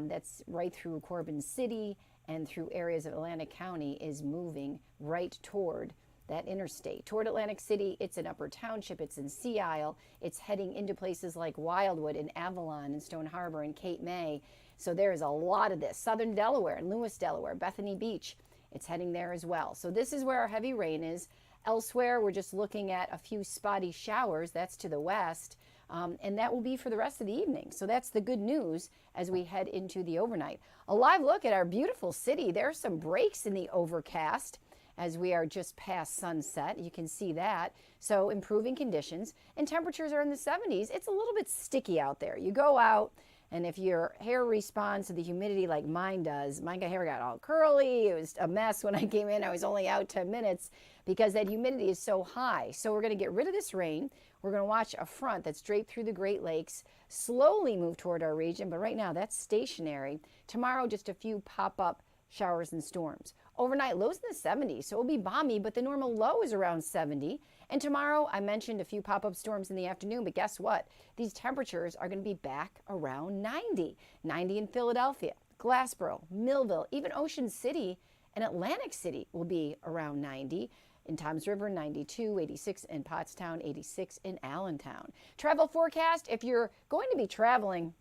that's right through Corbin City and through areas of Atlantic County is moving right toward that interstate. Toward Atlantic City, it's in Upper Township, it's in Sea Isle, it's heading into places like Wildwood and Avalon and Stone Harbor and Cape May. So there is a lot of this. Southern Delaware and Lewis, Delaware, Bethany Beach, it's heading there as well. So this is where our heavy rain is. Elsewhere, we're just looking at a few spotty showers. That's to the west. And that will be for the rest of the evening. So that's the good news as we head into the overnight. A live look at our beautiful city. There are some breaks in the overcast as we are just past sunset. You can see that. So improving conditions, and temperatures are in the 70s. It's a little bit sticky out there. You go out, and if your hair responds to the humidity like mine does, my hair got all curly. It was a mess when I came in. I was only out 10 minutes because that humidity is so high. So we're going to get rid of this rain. We're going to watch a front that's draped through the Great Lakes slowly move toward our region, but right now that's stationary. Tomorrow, just a few pop-up showers and storms. Overnight lows in the 70s, so it'll be balmy, but the normal low is around 70. And tomorrow, I mentioned a few pop-up storms in the afternoon, but guess what? These temperatures are going to be back around 90. 90 in Philadelphia, Glassboro, Millville, even Ocean City and Atlantic City will be around 90. In Toms River, 92, 86 in Pottstown, 86 in Allentown. Travel forecast, if you're going to be traveling,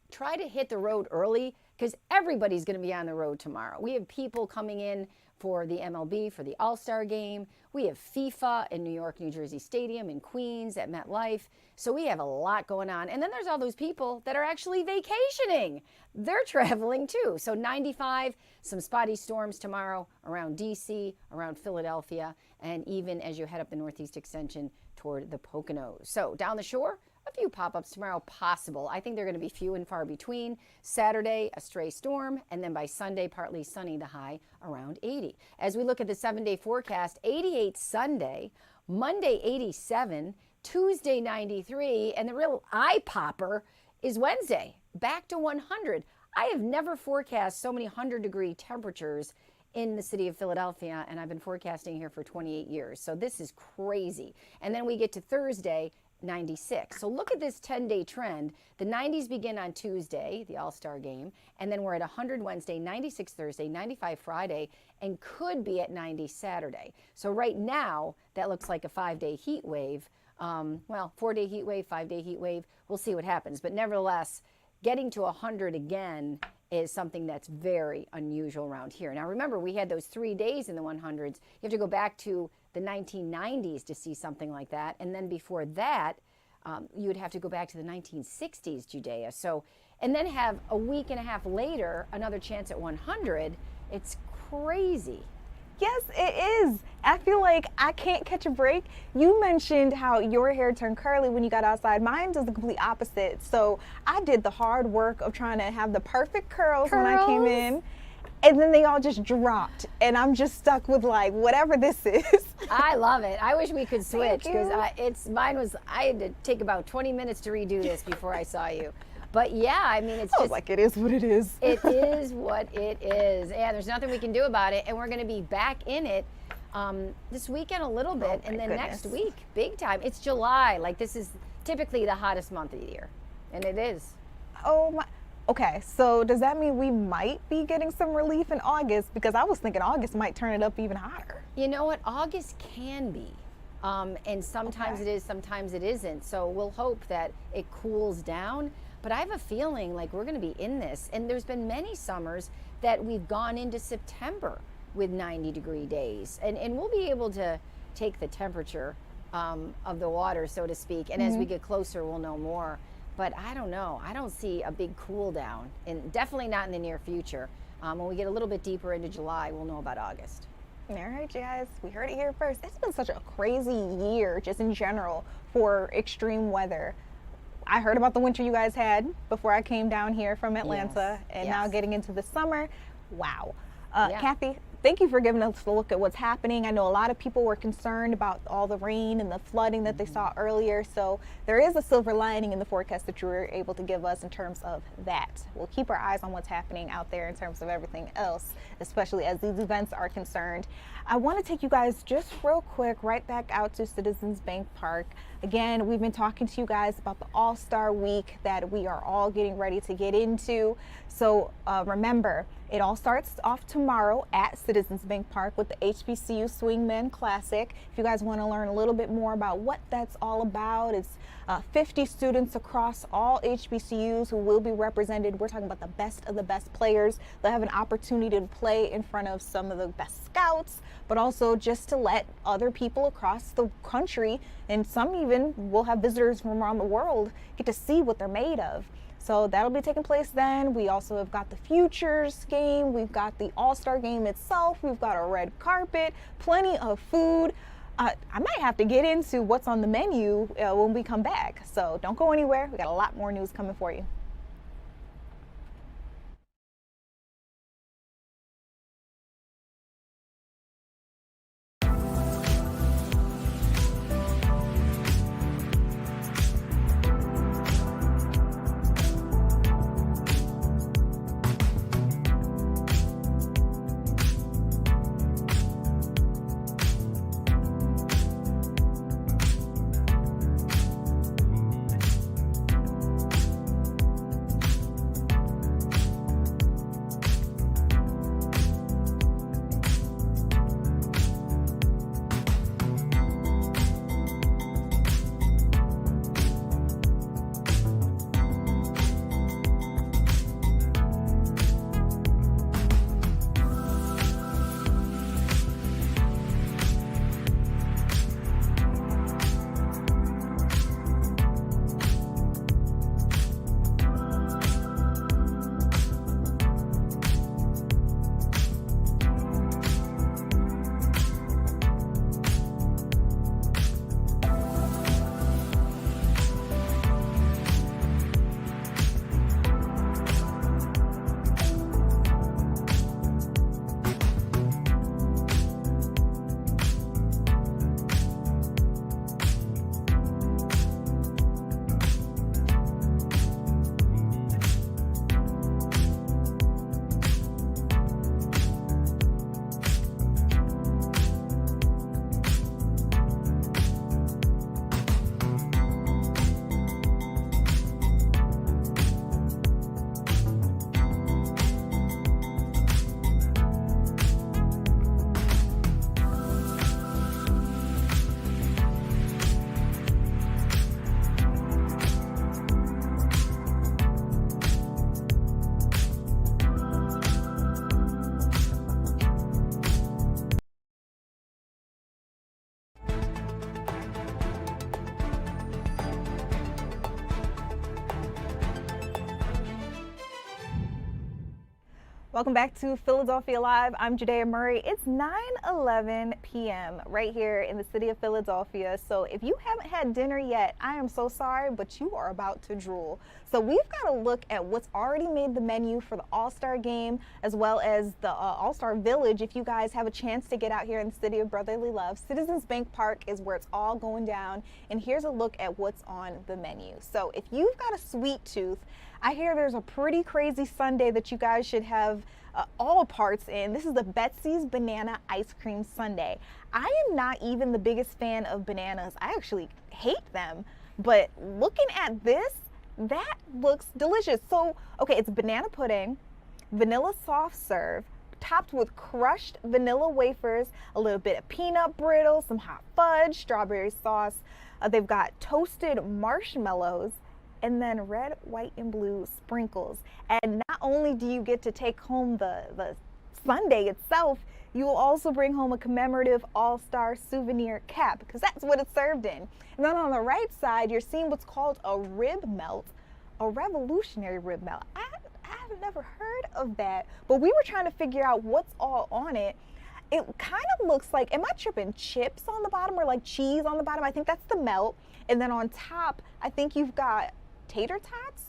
try to hit the road early because everybody's going to be on the road tomorrow. We have people coming in for the MLB, for the All-Star game. We have FIFA in New York, New Jersey Stadium, in Queens, at MetLife. So we have a lot going on. And then there's all those people that are actually vacationing. They're traveling too. So 95, some spotty storms tomorrow around DC, around Philadelphia, and even as you head up the Northeast Extension toward the Poconos. So down the shore, a few pop-ups tomorrow possible. I think they're going to be few and far between. Saturday, a stray storm, and then by Sunday, partly sunny, the high around 80. As we look at the 7-day forecast, 88 Sunday, Monday 87, Tuesday 93, and the real eye popper is Wednesday, back to 100. I have never forecast so many 100-degree temperatures in the city of Philadelphia, and I've been forecasting here for 28 years. So this is crazy. And then we get to Thursday, 96. So look at this 10-day trend. The 90s begin on Tuesday, the All-Star game, and then we're at 100 Wednesday, 96 Thursday, 95 Friday, and could be at 90 Saturday. So right now, that looks like a 5-day heat wave. Well, 4-day heat wave, 5-day heat wave. We'll see what happens. But nevertheless, getting to 100 again is something that's very unusual around here. Now remember, we had those 3 days in the 100s. You have to go back to the 1990s to see something like that. And then before that, you would have to go back to the 1960s, Judea. So, and then have a week and a half later, another chance at 100. It's crazy. Yes, it is. I feel like I can't catch a break. You mentioned how your hair turned curly when you got outside. Mine does the complete opposite. So I did the hard work of trying to have the perfect curls when I came in. And then they all just dropped, and I'm just stuck with like whatever this is. I love it. I wish we could switch because I had to take about 20 minutes to redo this before I saw you. But yeah, I mean, it's just like it is what it is. It is what it is, and there's nothing we can do about it. And we're going to be back in it this weekend a little bit, and then next week, big time. It's July. Like this is typically the hottest month of the year, and it is. Oh my. Okay, so does that mean we might be getting some relief in August? Because I was thinking August might turn it up even hotter. You know what? August can be. And sometimes it is, sometimes it isn't. So we'll hope that it cools down. But I have a feeling like we're going to be in this. And there's been many summers that we've gone into September with 90-degree days. And we'll be able to take the temperature of the water, so to speak. And as we get closer, we'll know more. But I don't know. I don't see a big cool down, and definitely not in the near future. When we get a little bit deeper into July, we'll know about August. All right, you guys, we heard it here first. It's been such a crazy year, just in general, for extreme weather. I heard about the winter you guys had before I came down here from Atlanta, and now getting into the summer. Wow. Yeah. Kathy, thank you for giving us a look at what's happening. I know a lot of people were concerned about all the rain and the flooding that they saw earlier. So there is a silver lining in the forecast that you were able to give us in terms of that. We'll keep our eyes on what's happening out there in terms of everything else, especially as these events are concerned. I want to take you guys just real quick right back out to Citizens Bank Park. Again, we've been talking to you guys about the All-Star Week that we are all getting ready to get into. So remember, it all starts off tomorrow at Citizens Bank Park with the HBCU Swingmen Classic. If you guys want to learn a little bit more about what that's all about, it's 50 students across all HBCUs who will be represented. We're talking about the best of the best players. They'll have an opportunity to play in front of some of the best scouts, but also just to let other people across the country, and some even will have visitors from around the world, get to see what they're made of. So that'll be taking place then. We also have got the Futures game. We've got the All-Star game itself. We've got a red carpet, plenty of food. I might have to get into what's on the menu when we come back. So don't go anywhere. We got a lot more news coming for you. Welcome back to Philadelphia Live. I'm Judea Murray. It's 9:11 p.m. right here in the city of Philadelphia. So if you haven't had dinner yet, I am so sorry, but you are about to drool. So we've got to look at what's already made the menu for the All-Star game, as well as the All-Star Village. If you guys have a chance to get out here in the city of brotherly love, Citizens Bank Park is where it's all going down. And here's a look at what's on the menu. So if you've got a sweet tooth, I hear there's a pretty crazy sundae that you guys should have all parts in. This is the Betsy's Banana Ice Cream Sundae. I am not even the biggest fan of bananas. I actually hate them. But looking at this, that looks delicious. So, okay, it's banana pudding, vanilla soft serve, topped with crushed vanilla wafers, a little bit of peanut brittle, some hot fudge, strawberry sauce. They've got toasted marshmallows, and then red, white, and blue sprinkles. And not only do you get to take home the sundae itself, you will also bring home a commemorative All-Star souvenir cap, because that's what it's served in. And then on the right side, you're seeing what's called a rib melt, a revolutionary rib melt. I've never heard of that, but we were trying to figure out what's all on it. It kind of looks like, am I tripping, chips on the bottom or like cheese on the bottom? I think that's the melt. And then on top, I think you've got tater tots,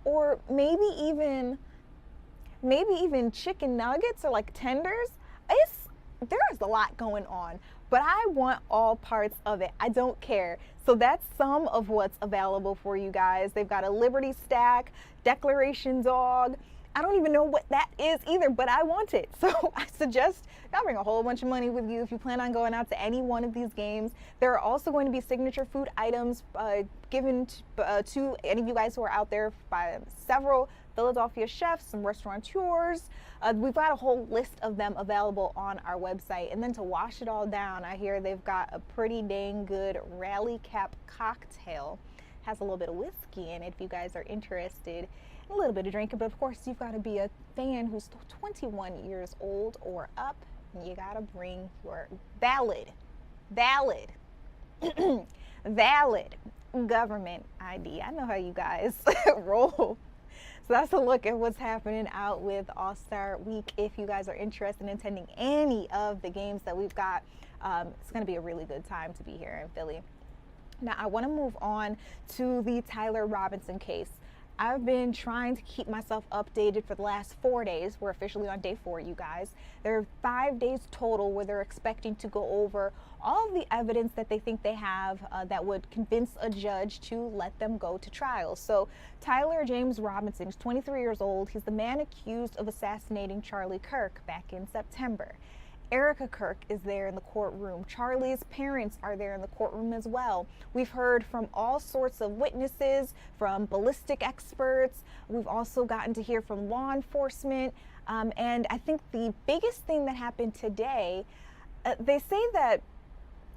or maybe even, maybe even chicken nuggets or like tenders. There's a lot going on, but I want all parts of it. I don't care. So that's some of what's available for you guys. They've got a Liberty Stack, Declaration Dog. I don't even know what that is either, but I want it. So I suggest y'all bring a whole bunch of money with you if you plan on going out to any one of these games. There are also going to be signature food items given to any of you guys who are out there by several Philadelphia chefs, some restaurateurs. We've got a whole list of them available on our website. And then to wash it all down, I hear they've got a pretty dang good Rally Cap cocktail. Has a little bit of whiskey in it if you guys are interested. A little bit of drinking, but of course you've got to be a fan who's 21 years old or up, and you got to bring your valid government ID. I know how you guys roll. So that's a look at what's happening out with All-Star Week. If you guys are interested in attending any of the games that we've got, it's going to be a really good time to be here in Philly. Now, I want to move on to the Tyler Robinson case. I've been trying to keep myself updated for the last 4 days. We're officially on day 4, you guys. There are 5 days total where they're expecting to go over all of the evidence that they think they have that would convince a judge to let them go to trial. So Tyler James Robinson is 23 years old. He's the man accused of assassinating Charlie Kirk back in September. Erica Kirk is there in the courtroom. Charlie's parents are there in the courtroom as well. We've heard from all sorts of witnesses, from ballistic experts. We've also gotten to hear from law enforcement. And I think the biggest thing that happened today, they say that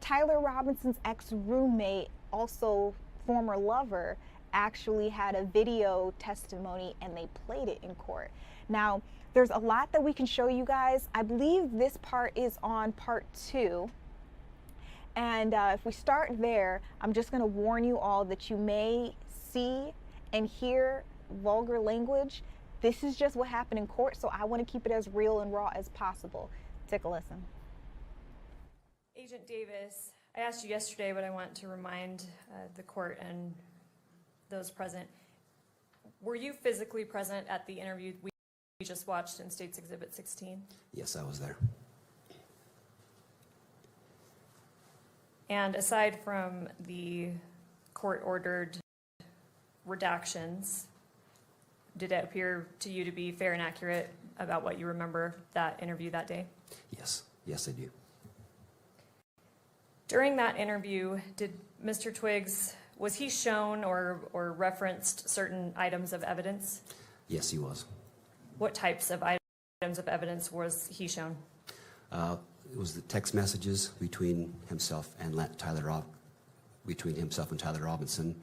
Tyler Robinson's ex-roommate, also former lover, actually had a video testimony and they played it in court. Now, there's a lot that we can show you guys. I believe this part is on part 2. And if we start there, I'm just going to warn you all that you may see and hear vulgar language. This is just what happened in court, so I want to keep it as real and raw as possible. Take a listen. Agent Davis, I asked you yesterday, but I want to remind the court and those present. Were you physically present at the interview we just watched in State's Exhibit 16? Yes, I was there. And aside from the court-ordered redactions, did it appear to you to be fair and accurate about what you remember that interview that day? Yes, yes, I do. During that interview, did Mr. Twiggs, was he shown or referenced certain items of evidence? Yes, he was. What types of items of evidence was he shown? It was the text messages between himself and Tyler Robinson,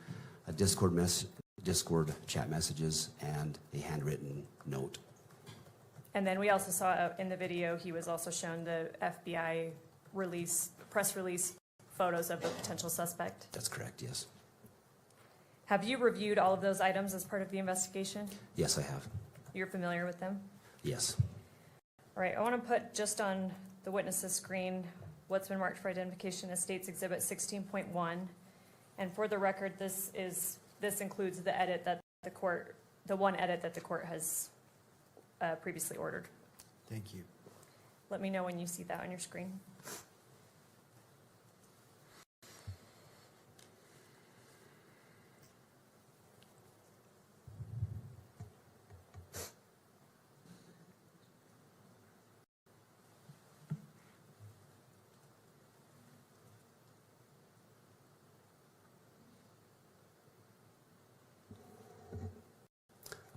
a Discord chat messages, and a handwritten note. And then we also saw in the video he was also shown the FBI press release photos of the potential suspect. That's correct, yes. Have you reviewed all of those items as part of the investigation? Yes, I have. You're familiar with them? Yes. All right, I want to put just on the witness's screen what's been marked for identification as State's Exhibit 16.1. And for the record, this includes the edit that the one edit that the court has previously ordered. Thank you. Let me know when you see that on your screen.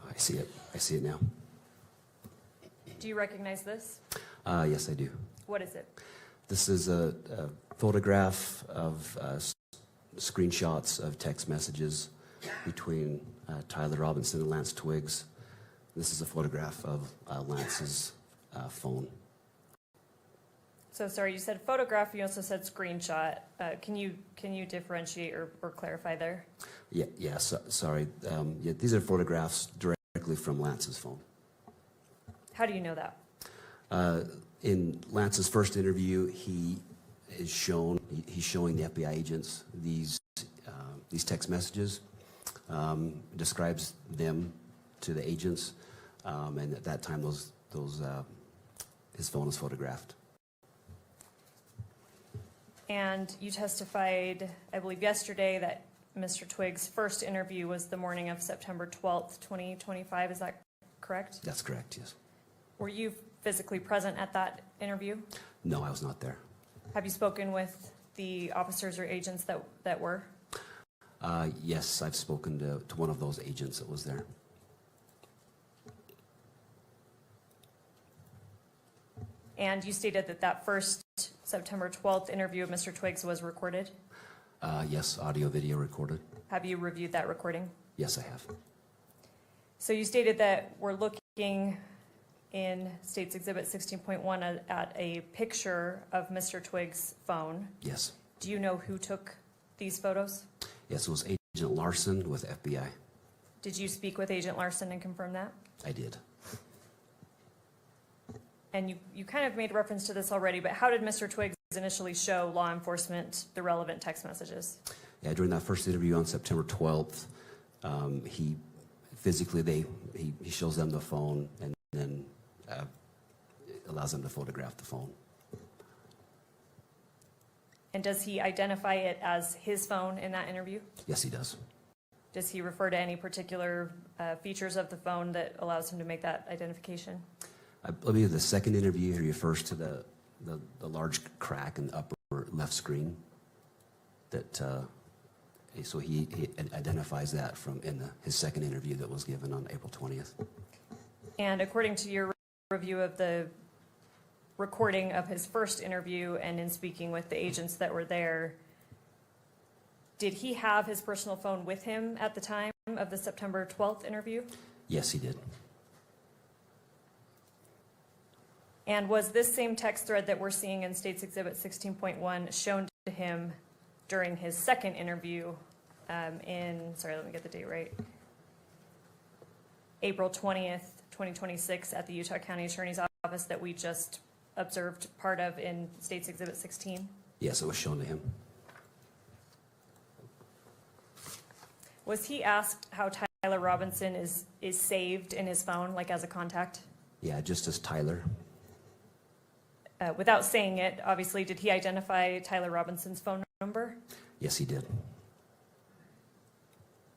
I see it. I see it now. Do you recognize this? Yes, I do. What is it? This is a photograph of screenshots of text messages between Tyler Robinson and Lance Twiggs. This is a photograph of Lance's phone. So sorry, you said photograph, you also said screenshot. Can you differentiate or clarify there? Yeah, sorry. These are photographs directly from Lance's phone. How do you know that? In Lance's first interview, he's showing the FBI agents these text messages, describes them to the agents. and at that time, his phone was photographed. And you testified, I believe yesterday, that Mr. Twiggs' first interview was the morning of September 12th, 2025. Is that correct? That's correct, yes. Were you physically present at that interview? No, I was not there. Have you spoken with the officers or agents that were? Yes, I've spoken to one of those agents that was there. And you stated that first September 12th interview of Mr. Twiggs was recorded? Yes, audio, video recorded. Have you reviewed that recording? Yes, I have. So you stated that we're looking in State's Exhibit 16.1 at a picture of Mr. Twiggs' phone. Yes. Do you know who took these photos? Yes, it was Agent Larson with FBI. Did you speak with Agent Larson and confirm that? I did. And you kind of made reference to this already, but how did Mr. Twiggs initially show law enforcement the relevant text messages? Yeah, during that first interview on September 12th, he physically, he shows them the phone and then allows them to photograph the phone. And does he identify it as his phone in that interview? Yes, he does. Does he refer to any particular features of the phone that allows him to make that identification? I believe the second interview, he refers to the large crack in the upper left screen. So he identifies that in his second interview that was given on April 20th. And according to your review of the recording of his first interview and in speaking with the agents that were there, did he have his personal phone with him at the time of the September 12th interview? Yes, he did. And was this same text thread that we're seeing in State's Exhibit 16.1 shown to him during his second interview sorry, let me get the date right, April 20th, 2026 at the Utah County Attorney's Office that we just observed part of in State's Exhibit 16? Yes, it was shown to him. Was he asked how Tyler Robinson is saved in his phone, like as a contact? Yeah, just as Tyler. Without saying it, obviously, did he identify Tyler Robinson's phone number? Yes, he did.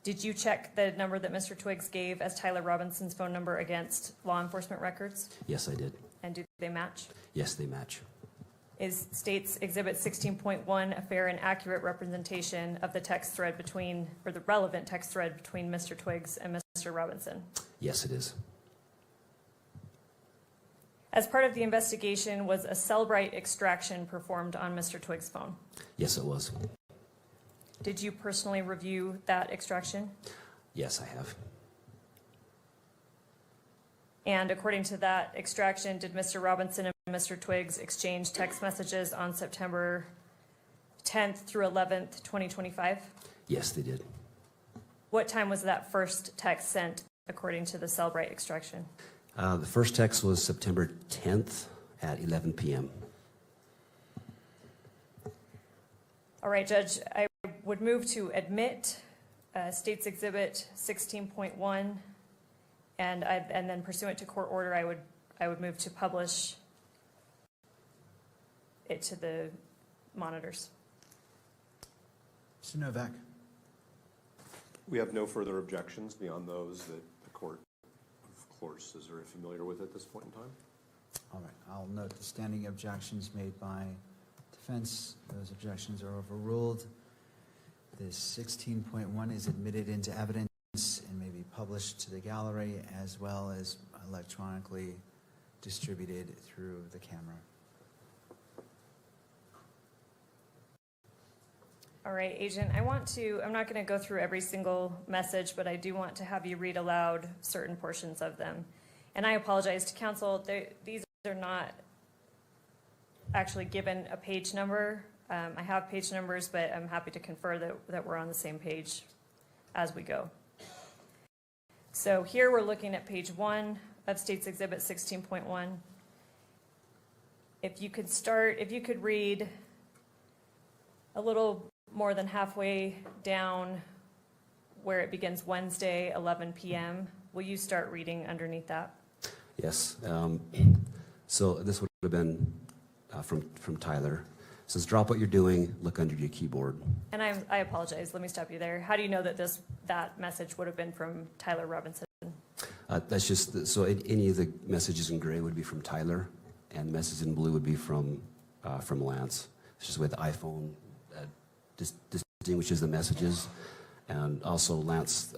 Did you check the number that Mr. Twiggs gave as Tyler Robinson's phone number against law enforcement records? Yes, I did. And do they match? Yes, they match. Is State's Exhibit 16.1 a fair and accurate representation of the text thread between, or the relevant text thread between Mr. Twiggs and Mr. Robinson? Yes, it is. As part of the investigation, was a Cellbrite extraction performed on Mr. Twiggs' phone? Yes, it was. Did you personally review that extraction? Yes, I have. And according to that extraction, did Mr. Robinson and Mr. Twiggs exchange text messages on September 10th through 11th, 2025? Yes, they did. What time was that first text sent according to the Cellbrite extraction? The first text was September 10th at 11 p.m. All right, Judge, I would move to admit State's Exhibit 16.1, and then pursuant to court order, I would move to publish it to the monitors. Mr. Novak. We have no further objections beyond those that the court, of course, is very familiar with at this point in time. All right, I'll note the standing objections made by defense. Those objections are overruled. This 16.1 is admitted into evidence and may be published to the gallery as well as electronically distributed through the camera. All right, Agent, I'm not going to go through every single message, but I do want to have you read aloud certain portions of them. And I apologize to counsel, these are not actually given a page number. I have page numbers, but I'm happy to confer that we're on the same page as we go. So here we're looking at page 1 of State's Exhibit 16.1. If you could read a little more than halfway down where it begins Wednesday, 11 p.m., will you start reading underneath that? Yes. So this would have been from Tyler. It says, drop what you're doing, look under your keyboard. And I apologize. Let me stop you there. How do you know that that message would have been from Tyler Robinson? That's just, so any of the messages in gray would be from Tyler, and messages in blue would be from Lance. It's just the way the iPhone distinguishes the messages. And also Lance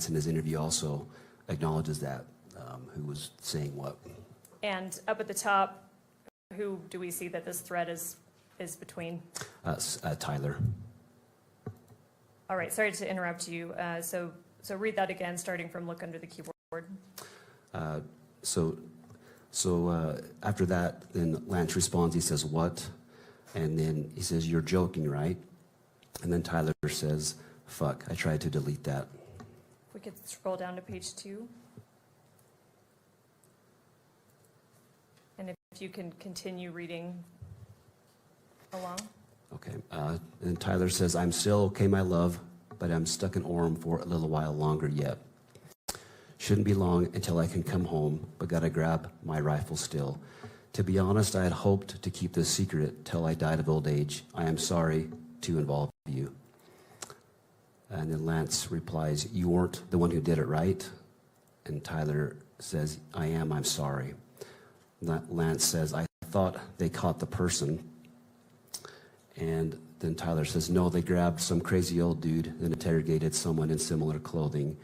in his interview also acknowledges that, who was saying what. And up at the top, who do we see that this thread is between? Tyler. All right, sorry to interrupt you. So read that again, starting from look under the keyboard. So after that, then Lance responds, he says, what? And then he says, you're joking, right? And then Tyler says, fuck, I tried to delete that. If we could scroll down to page 2. And if you can continue reading along. Okay. And Tyler says, I'm still okay, my love, but I'm stuck in Orem for a little while longer yet. Shouldn't be long until I can come home, but gotta grab my rifle still. To be honest, I had hoped to keep this secret till I died of old age. I am sorry to involve you. And then Lance replies, you weren't the one who did it, right? And Tyler says, I am, I'm sorry. Lance says, I thought they caught the person. And then Tyler says, no, they grabbed some crazy old dude and interrogated someone in similar clothing.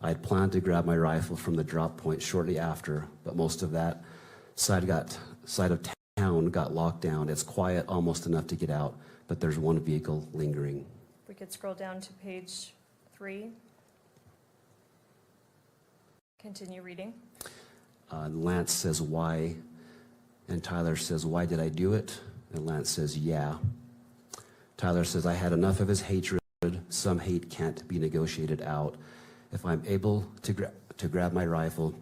I had planned to grab my rifle from the drop point shortly after, but most of that side of town got locked down. It's quiet, almost enough to get out, but there's one vehicle lingering. If we could scroll down to page 3. Continue reading. Lance says, why? And Tyler says, why did I do it? And Lance says, yeah. Tyler says, I had enough of his hatred. Some hate can't be negotiated out. If I'm able to grab my rifle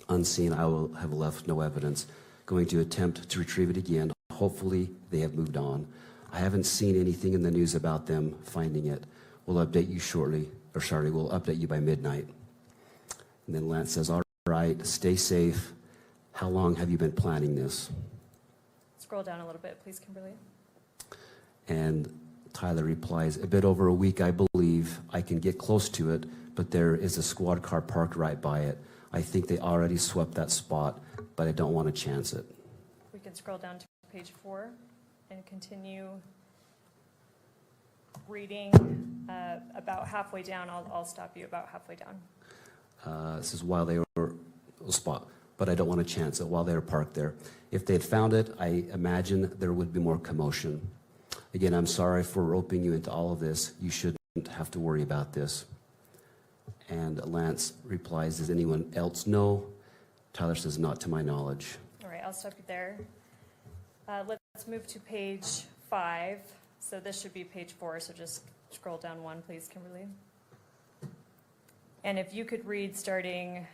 unseen, I will have left no evidence. Going to attempt to retrieve it again. Hopefully they have moved on. I haven't seen anything in the news about them finding it. We'll update you shortly, we'll update you by midnight. And then Lance says, all right, stay safe. How long have you been planning this? Scroll down a little bit, please, Kimberly. And Tyler replies, a bit over a week, I believe. I can get close to it, but there is a squad car parked right by it. I think they already swept that spot, but I don't want to chance it. We can scroll down to page 4 and continue reading about halfway down. I'll stop you about halfway down. This is while they were spot, but I don't want to chance it while they were parked there. If they had found it, I imagine there would be more commotion. Again, I'm sorry for roping you into all of this. You shouldn't have to worry about this. And Lance replies, does anyone else know? Tyler says, not to my knowledge. All right, I'll stop you there. Let's move to page 5. So this should be page 4, so just scroll down 1, please, Kimberly. And if you could read starting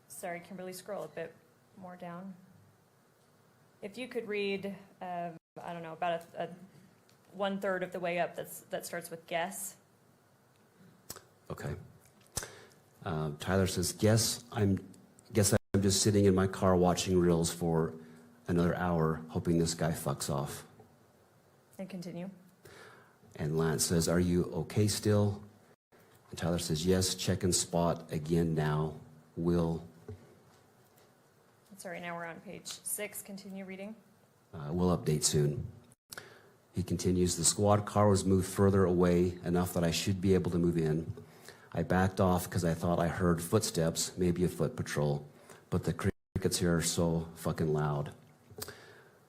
sorry, Kimberly, scroll a bit more down. If you could read, I don't know, about a 1/3 of the way up that starts with guess. Okay. Tyler says, guess I'm just sitting in my car watching reels for another hour, hoping this guy fucks off. And continue. And Lance says, are you okay still? And Tyler says, yes, check and spot again now. Will. Sorry, now we're on page 6. Continue reading. We'll update soon. He continues, the squad car was moved further away enough that I should be able to move in. I backed off because I thought I heard footsteps, maybe a foot patrol, but the crickets here are so fucking loud.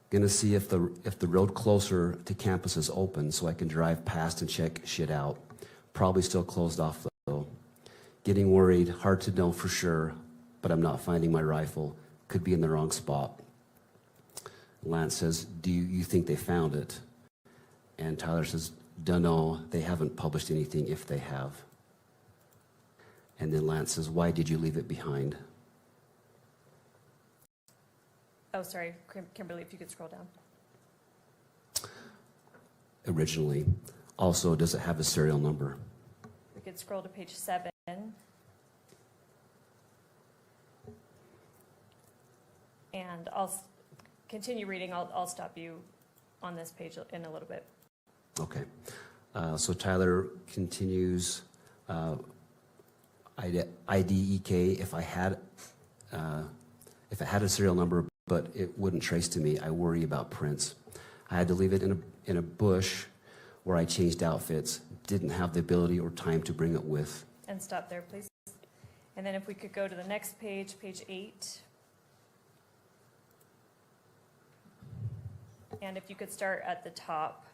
Gonna see if the road closer to campus is open so I can drive past and check shit out. Probably still closed off though. Getting worried, hard to know for sure, but I'm not finding my rifle. Could be in the wrong spot. Lance says, do you think they found it? And Tyler says, dunno, they haven't published anything if they have. And then Lance says, why did you leave it behind? Oh, sorry, Kimberly, if you could scroll down. Originally, Also, does it have a serial number? We could scroll to page 7. And I'll continue reading. I'll stop you on this page in a little bit. Okay. So Tyler continues, IDEK, if it had a serial number, but it wouldn't trace to me, I worry about prints. I had to leave it in a bush where I changed outfits, didn't have the ability or time to bring it with. And stop there, please. And then if we could go to the next page, page 8. And if you could start at the top.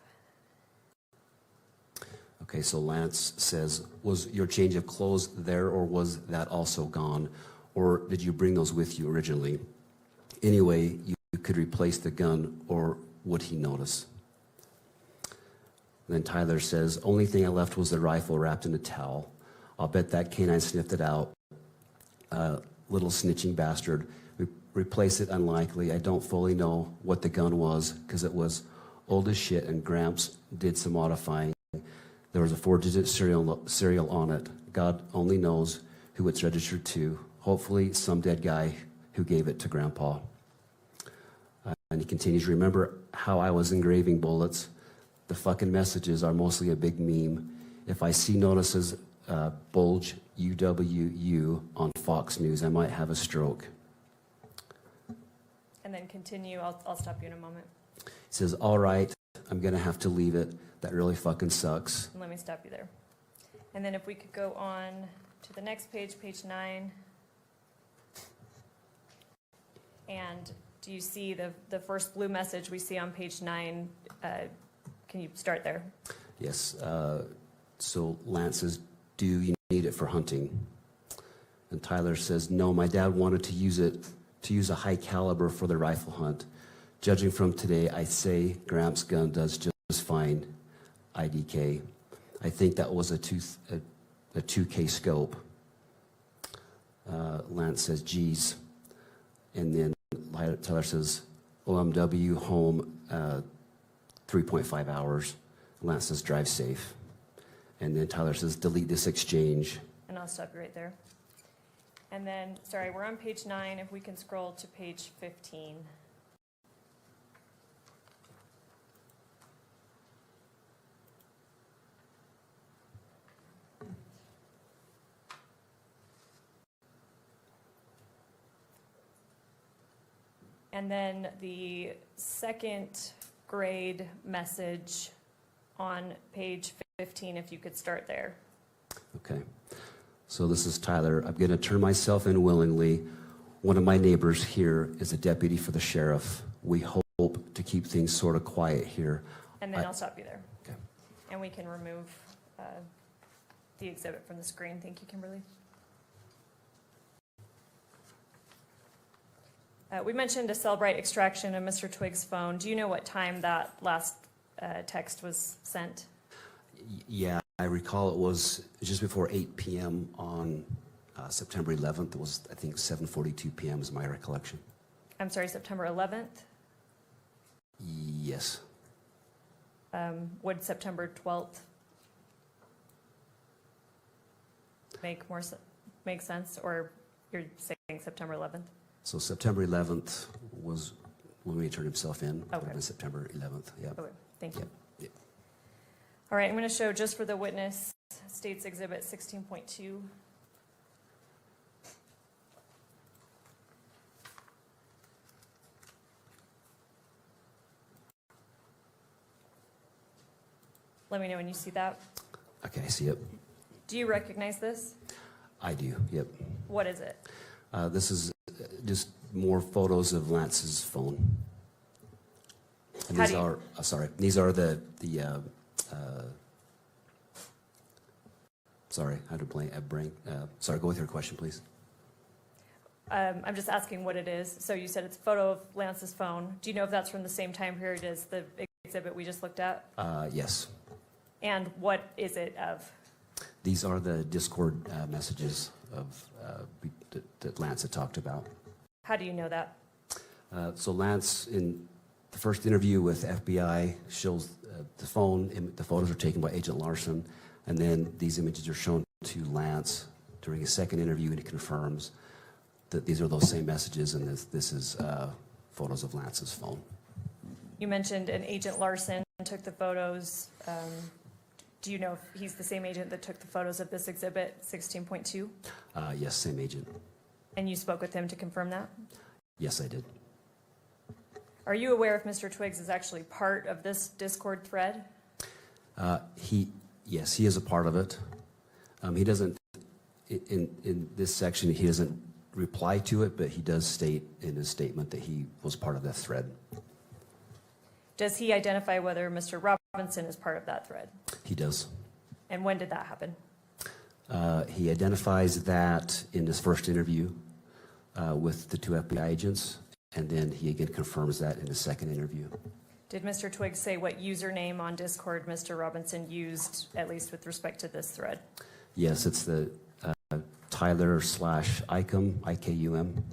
Okay, so Lance says, was your change of clothes there, or was that also gone? Or did you bring those with you originally? Anyway, you could replace the gun, or would he notice? Then Tyler says, only thing I left was the rifle wrapped in a towel. I'll bet that canine sniffed it out. Little snitching bastard. Replace it, unlikely. I don't fully know what the gun was because it was old as shit, and Gramps did some modifying. There was a 4-digit serial on it. God only knows who it's registered to. Hopefully some dead guy who gave it to Grandpa. And he continues, remember how I was engraving bullets? The fucking messages are mostly a big meme. If I see notices bulge UWU on Fox News, I might have a stroke. And then continue. I'll stop you in a moment. He says, all right, I'm going to have to leave it. That really fucking sucks. And let me stop you there. And then if we could go on to the next page, page 9. And do you see the first blue message we see on page 9? Can you start there? Yes. So Lance says, do you need it for hunting? And Tyler says, no, my dad wanted to use a high caliber for the rifle hunt. Judging from today, I say Gramps' gun does just fine. IDK. I think that was a 2K scope. Lance says, geez. And then Tyler says, OMW home 3.5 hours. Lance says, drive safe. And then Tyler says, delete this exchange. And I'll stop you right there. And then, sorry, we're on page 9. If we can scroll to page 15. And then the second grade message on page 15, if you could start there. Okay. So this is Tyler. I'm going to turn myself in willingly. One of my neighbors here is a deputy for the sheriff. We hope to keep things sort of quiet here. And then I'll stop you there. Okay. And we can remove the exhibit from the screen. Thank you, Kimberly. We mentioned a Cellbrite extraction of Mr. Twiggs' phone. Do you know what time that last text was sent? Yeah, I recall it was just before 8 p.m. on September 11th. It was, I think, 7:42 p.m. is my recollection. I'm sorry, September 11th? Yes. Would September 12th make sense, or you're saying September 11th? So September 11th was when he turned himself in. Okay. It was September 11th, yeah. Okay, thank you. Yep. Yep. All right, I'm going to show just for the witness, State's Exhibit 16.2. Let me know when you see that. Okay, I see it. Do you recognize this? I do, yep. What is it? This is just more photos of Lance's phone. And How these do you- are, these are sorry, I had to blank. Sorry, go with your question, please. I'm just asking what it is. So you said it's a photo of Lance's phone. Do you know if that's from the same time period as the exhibit we just looked at? Yes. And what is it of? These are the Discord messages of that Lance had talked about. How do you know that? So Lance, in the first interview with FBI, shows the phone. The photos are taken by Agent Larson, and then these images are shown to Lance during his second interview, and he confirms that these are those same messages, and this is photos of Lance's phone. You mentioned an Agent Larson took the photos. Do you know if he's the same agent that took the photos of this exhibit 16.2? Yes, same agent. And you spoke with him to confirm that? Yes, I did. Are you aware if Mr. Twiggs is actually part of this Discord thread? Yes, he is a part of it. He doesn't, in this section, he doesn't reply to it, but he does state in his statement that he was part of that thread. Does he identify whether Mr. Robinson is part of that thread? He does. And when did that happen? He identifies that in his first interview with the 2 FBI agents, and then he again confirms that in his second interview. Did Mr. Twiggs say what username on Discord Mr. Robinson used, at least with respect to this thread? Yes, it's the Tyler/Ikum, IKUM.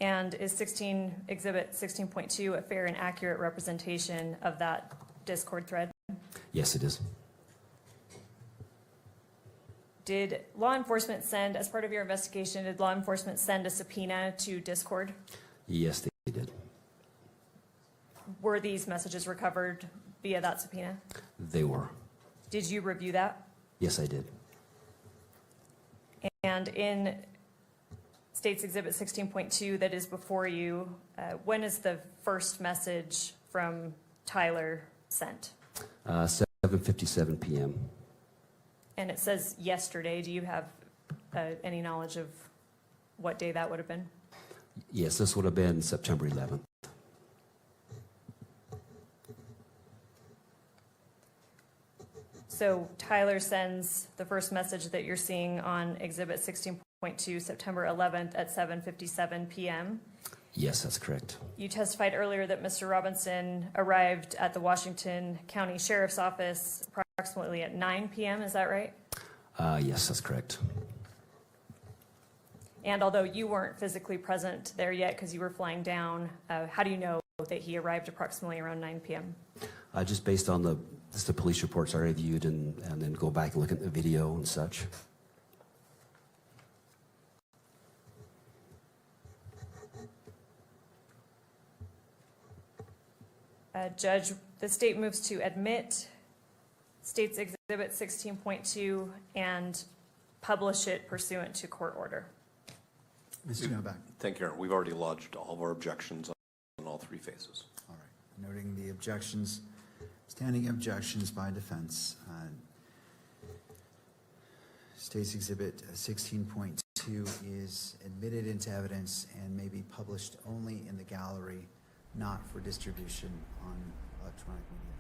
And is Exhibit 16.2 a fair and accurate representation of that Discord thread? Yes, it is. Did law enforcement send, as part of your investigation, did law enforcement send a subpoena to Discord? Yes, they did. Were these messages recovered via that subpoena? They were. Did you review that? Yes, I did. And in State's Exhibit 16.2 that is before you, when is the first message from Tyler sent? 7:57 p.m. And it says yesterday. Do you have any knowledge of what day that would have been? Yes, this would have been September 11th. So Tyler sends the first message that you're seeing on Exhibit 16.2, September 11th at 7:57 p.m. Yes, that's correct. You testified earlier that Mr. Robinson arrived at the Washington County Sheriff's Office approximately at 9 p.m. Is that right? Yes, that's correct. And although you weren't physically present there yet because you were flying down, how do you know that he arrived approximately around 9 p.m.? Just based on the police reports I reviewed and then go back and look at the video and such. Judge, the state moves to admit State's Exhibit 16.2 and publish it pursuant to court order. Mr. Novak. Thank you, Aaron. We've already lodged all of our objections on all 3 phases. All right. Noting the objections, standing objections by defense. State's Exhibit 16.2 is admitted into evidence and may be published only in the gallery, not for distribution on electronic media.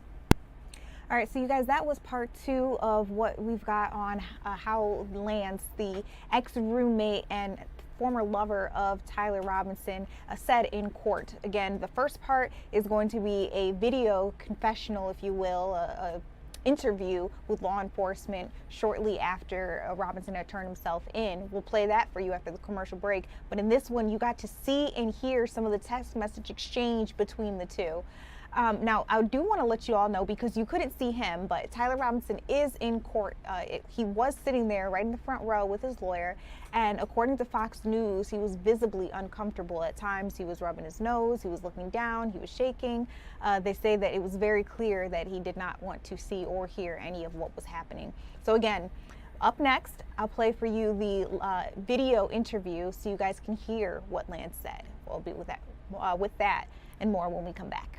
All right, so you guys, that was part 2 of what we've got on how Lance, the ex-roommate and former lover of Tyler Robinson, said in court. Again, the first part is going to be a video confessional, if you will, a interview with law enforcement shortly after Robinson had turned himself in. We'll play that for you after the commercial break. But in this one, you got to see and hear some of the text message exchange between the two. Now, I do want to let you all know, because you couldn't see him, but Tyler Robinson is in court. He was sitting there right in the front row with his lawyer, and according to Fox News, he was visibly uncomfortable at times. He was rubbing his nose, he was looking down, he was shaking. They say that it was very clear that he did not want to see or hear any of what was happening. So again, up next, I'll play for you the video interview so you guys can hear what Lance said. We'll be with that and more when we come back.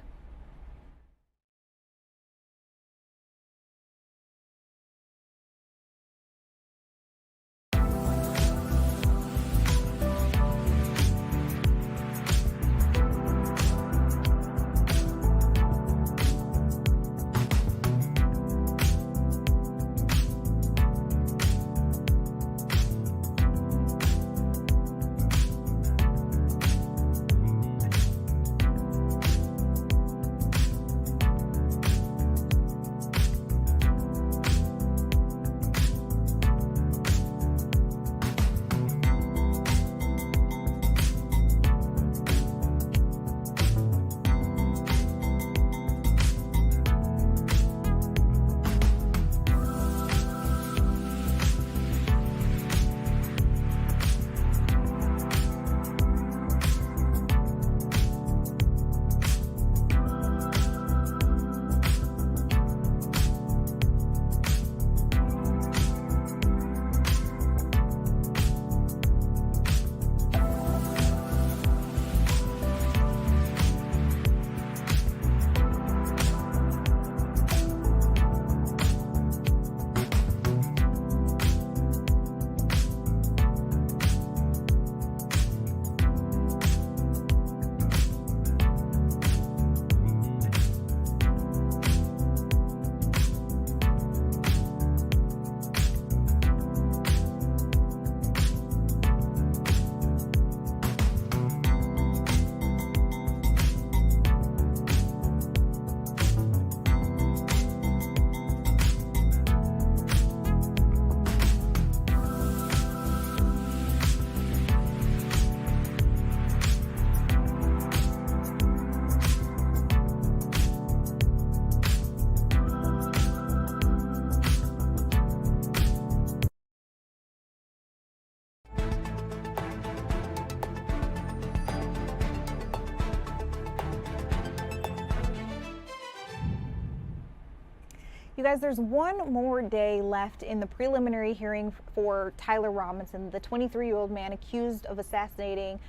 You guys, there's one more day left in the preliminary hearing for Tyler Robinson, the 23-year-old man accused of assassinating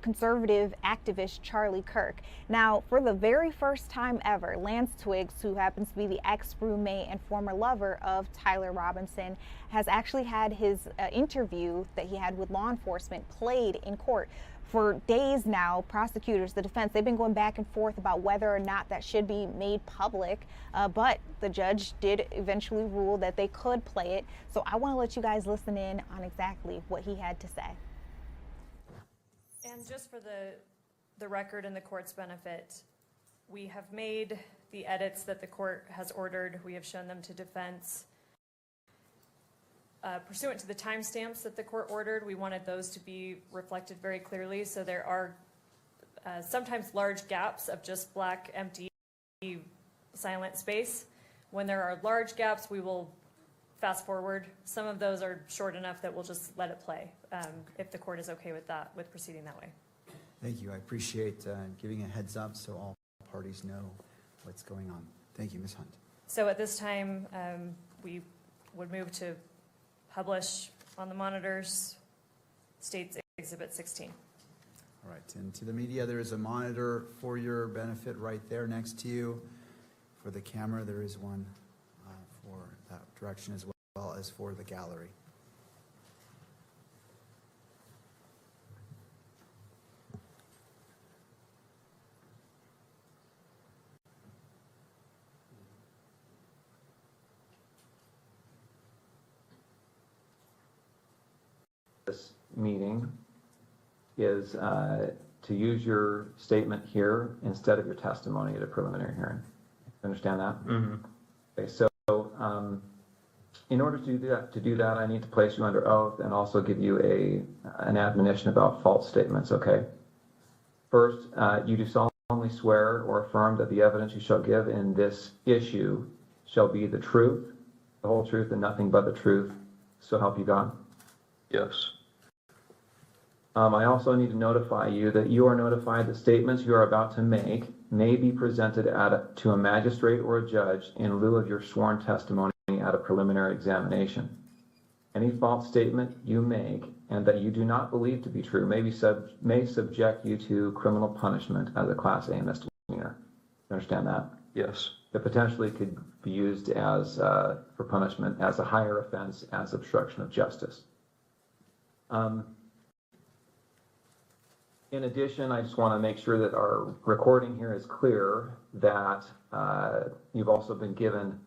conservative activist Charlie Kirk. Now, for the very first time ever, Lance Twiggs, who happens to be the ex-roommate and former lover of Tyler Robinson, has actually had his interview that he had with law enforcement played in court. For days now, prosecutors, the defense, they've been going back and forth about whether or not that should be made public, but the judge did eventually rule that they could play it. So I want to let you guys listen in on exactly what he had to say. And just for the record and the court's benefit, we have made the edits that the court has ordered. We have shown them to defense. Pursuant to the timestamps that the court ordered, we wanted those to be reflected very clearly. So there are sometimes large gaps of just black, empty, silent space. When there are large gaps, we will fast forward. Some of those are short enough that we'll just let it play if the court is okay with that, with proceeding that way. Thank you. I appreciate giving a heads up so all parties know what's going on. Thank you, Ms. Hunt. So at this time, we would move to publish on the monitors State's Exhibit 16. All right, and to the media, there is a monitor for your benefit right there next to you. For the camera, there is one for that direction as well as for the gallery. This meeting is to use your statement here instead of your testimony at a preliminary hearing. You understand that? Mm-hmm. Okay, so in order to do that, I need to place you under oath and also give you an admonition about false statements, okay? First, you do solemnly swear or affirm that the evidence you shall give in this issue shall be the truth, the whole truth, and nothing but the truth, so help you God? Yes. I also need to notify you that you are notified that statements you are about to make may be presented to a magistrate or a judge in lieu of your sworn testimony at a preliminary examination. Any false statement you make and that you do not believe to be true may subject you to criminal punishment as a Class A misdemeanor. You understand that? Yes. It potentially could be used as for punishment as a higher offense as obstruction of justice. In addition, I just want to make sure that our recording here is clear that you've also been given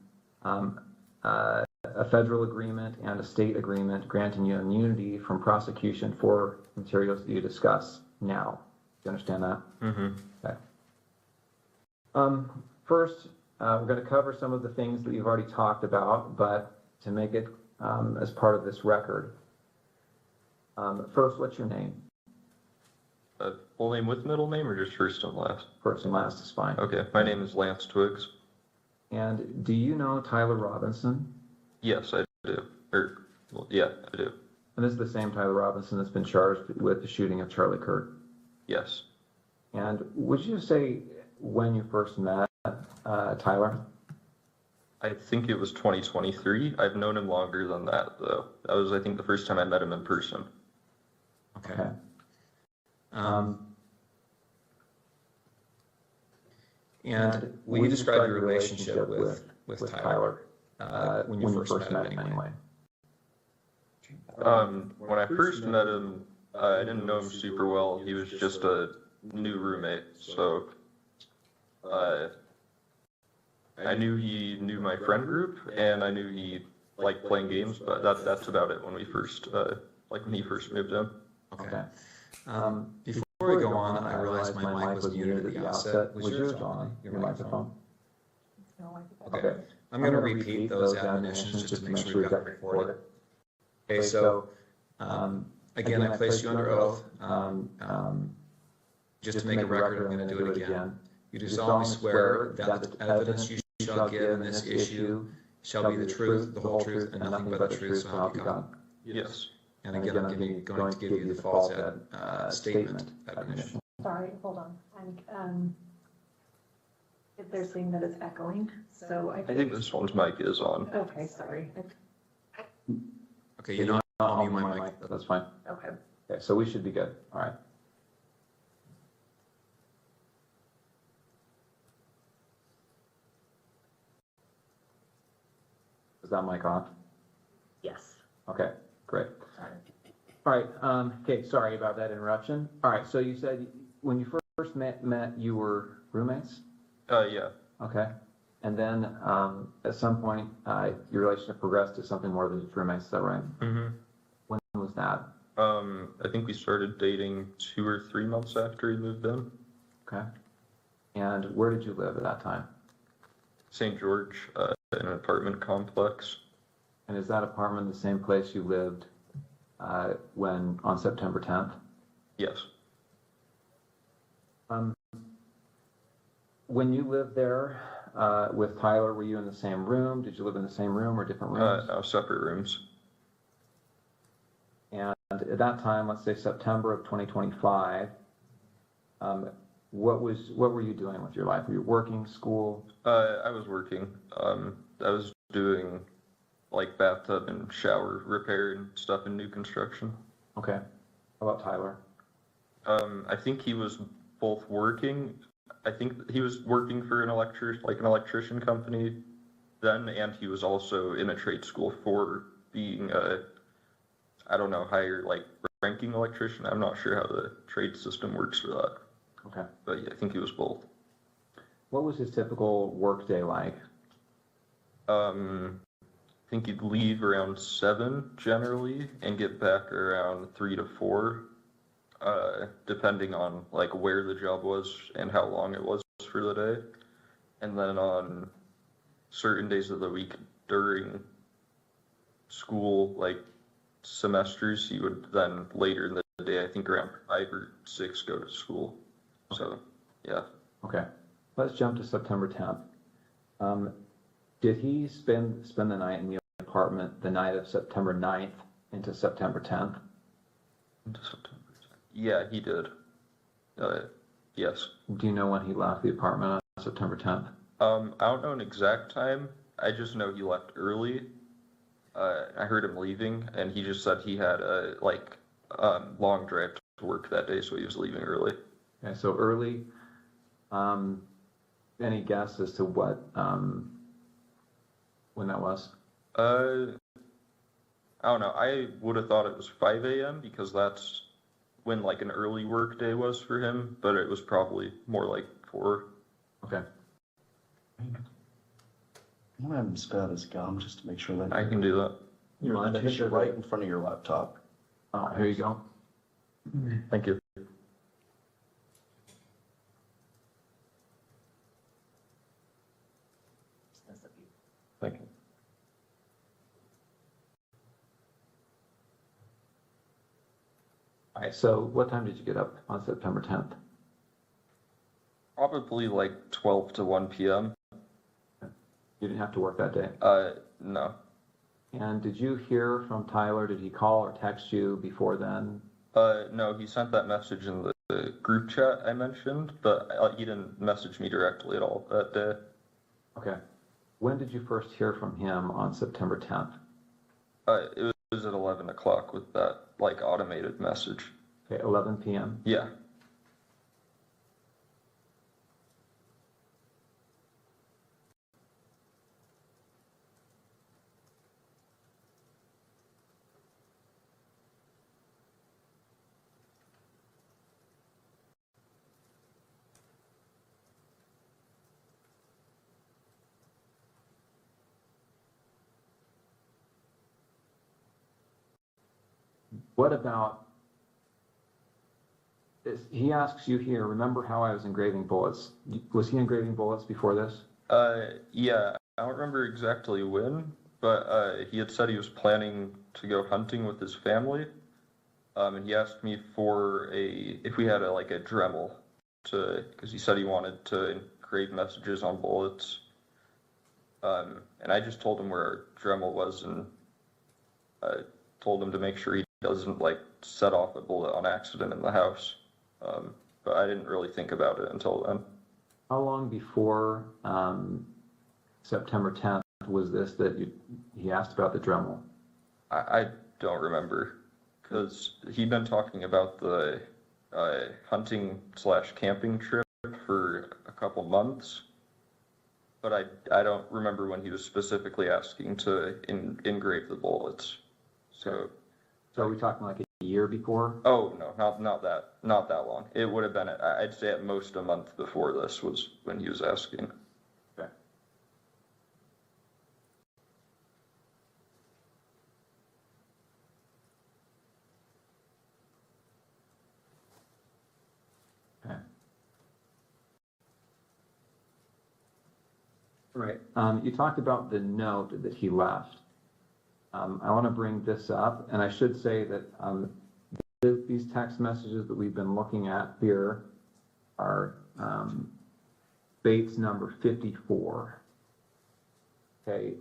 a federal agreement and a state agreement granting you immunity from prosecution for materials that you discuss now. Do you understand that? Mm-hmm. Okay. First, we're going to cover some of the things that you've already talked about, but to make it as part of this record. First, what's your name? Full name with middle name or just first and last? First and last is fine. Okay, my name is Lance Twiggs. And do you know Tyler Robinson? Yes, I do. Yeah, I do. And this is the same Tyler Robinson that's been charged with the shooting of Charlie Kirk? Yes. And would you say when you first met Tyler? I think it was 2023. I've known him longer than that, though. That was, I think, the first time I met him in person. Okay. And will you describe your relationship with Tyler when you first met him anyway? When I first met him, I didn't know him super well. He was just a new roommate, so I knew he knew my friend group, and I knew he liked playing games, but that's about it when we first, when he first moved in. Okay. Before we go on, I realized my mic was muted at the outset. Was yours on, your microphone? Okay. I'm going to repeat those admonitions just to make sure we've got it recorded. Okay, so again, I placed you under oath. Just to make a record, I'm going to do it again. You do solemnly swear that the evidence you shall give in this issue shall be the truth, the whole truth, and nothing but the truth, so help you God. Yes. And again, I'm going to give you the false statement admonition. Sorry, hold on. If they're saying that it's echoing, so I think this one's mic is on. Okay, sorry. Okay, you don't mute my mic. That's fine. Okay. Okay, so we should be good. All right. Is that mic on? Yes. Okay, great. All right. Okay, sorry about that interruption. All right. So you said when you first met, you were roommates? Yeah. Okay. And then at some point, your relationship progressed to something more than just roommates. Is that right? Mm-hmm. When was that? I think we started dating 2 or 3 months after he moved in. Okay. And where did you live at that time? St. George, in an apartment complex. And is that apartment the same place you lived when on September 10th? Yes. When you lived there with Tyler, were you in the same room? Did you live in the same room or different rooms? No, separate rooms. And at that time, let's say September of 2025, what were you doing with your life? Were you working, school? I was working. I was doing like bathtub and shower repair and stuff in new construction. Okay. How about Tyler? I think he was both working. I think he was working for an electrician company then, and he was also in a trade school for being I don't know, higher ranking electrician. I'm not sure how the trade system works for that. Okay. But yeah, I think he was both. What was his typical work day like? I think he'd leave around 7 generally and get back around 3 to 4, depending on where the job was and how long it was for the day. And then on certain days of the week during school, semesters, he would then later in the day, I think around 5 or 6, go to school. Okay. So, yeah. Okay. Let's jump to September 10th. Did he spend the night in the apartment the night of September 9th into September 10th? Into September 10th. Yeah, he did. Yes. Do you know when he left the apartment on September 10th? I don't know an exact time. I just know he left early. I heard him leaving, and he just said he had a long drive to work that day, so he was leaving early. Okay, so early. Any guess as to what when that was? I don't know. I would have thought it was 5 a.m. because that's when an early work day was for him, but it was probably more like 4. Okay. I'm gonna have him spit out his gum just to make sure that I can do that. You mind? Hit it right in front of your laptop. Oh, here you go. Thank you. Thank you. All right, so what time did you get up on September 10th? Probably 12 to 1 p.m. You didn't have to work that day? No. And did you hear from Tyler? Did he call or text you before then? No, he sent that message in the group chat I mentioned, but he didn't message me directly at all that day. Okay. When did you first hear from him on September 10th? It was at 11 o'clock with that automated message. Okay, 11 p.m. Yeah. What about, he asks you here, remember how I was engraving bullets? Was he engraving bullets before this? Yeah, I don't remember exactly when, but he had said he was planning to go hunting with his family. And he asked me for if we had a Dremel because he said he wanted to engrave messages on bullets. And I just told him where our Dremel was and told him to make sure he doesn't set off a bullet on accident in the house. But I didn't really think about it until then. How long before September 10th was this that he asked about the Dremel? I don't remember, because he'd been talking about the hunting / camping trip for a couple months, but I don't remember when he was specifically asking to engrave the bullets. So are we talking like a year before? Oh no, not that long. It would have been, I'd say, at most a month before this was when he was asking. Okay. Okay. Right. You talked about the note that he left. I want to bring this up, and I should say that these text messages that we've been looking at here are Bates number 54. Okay,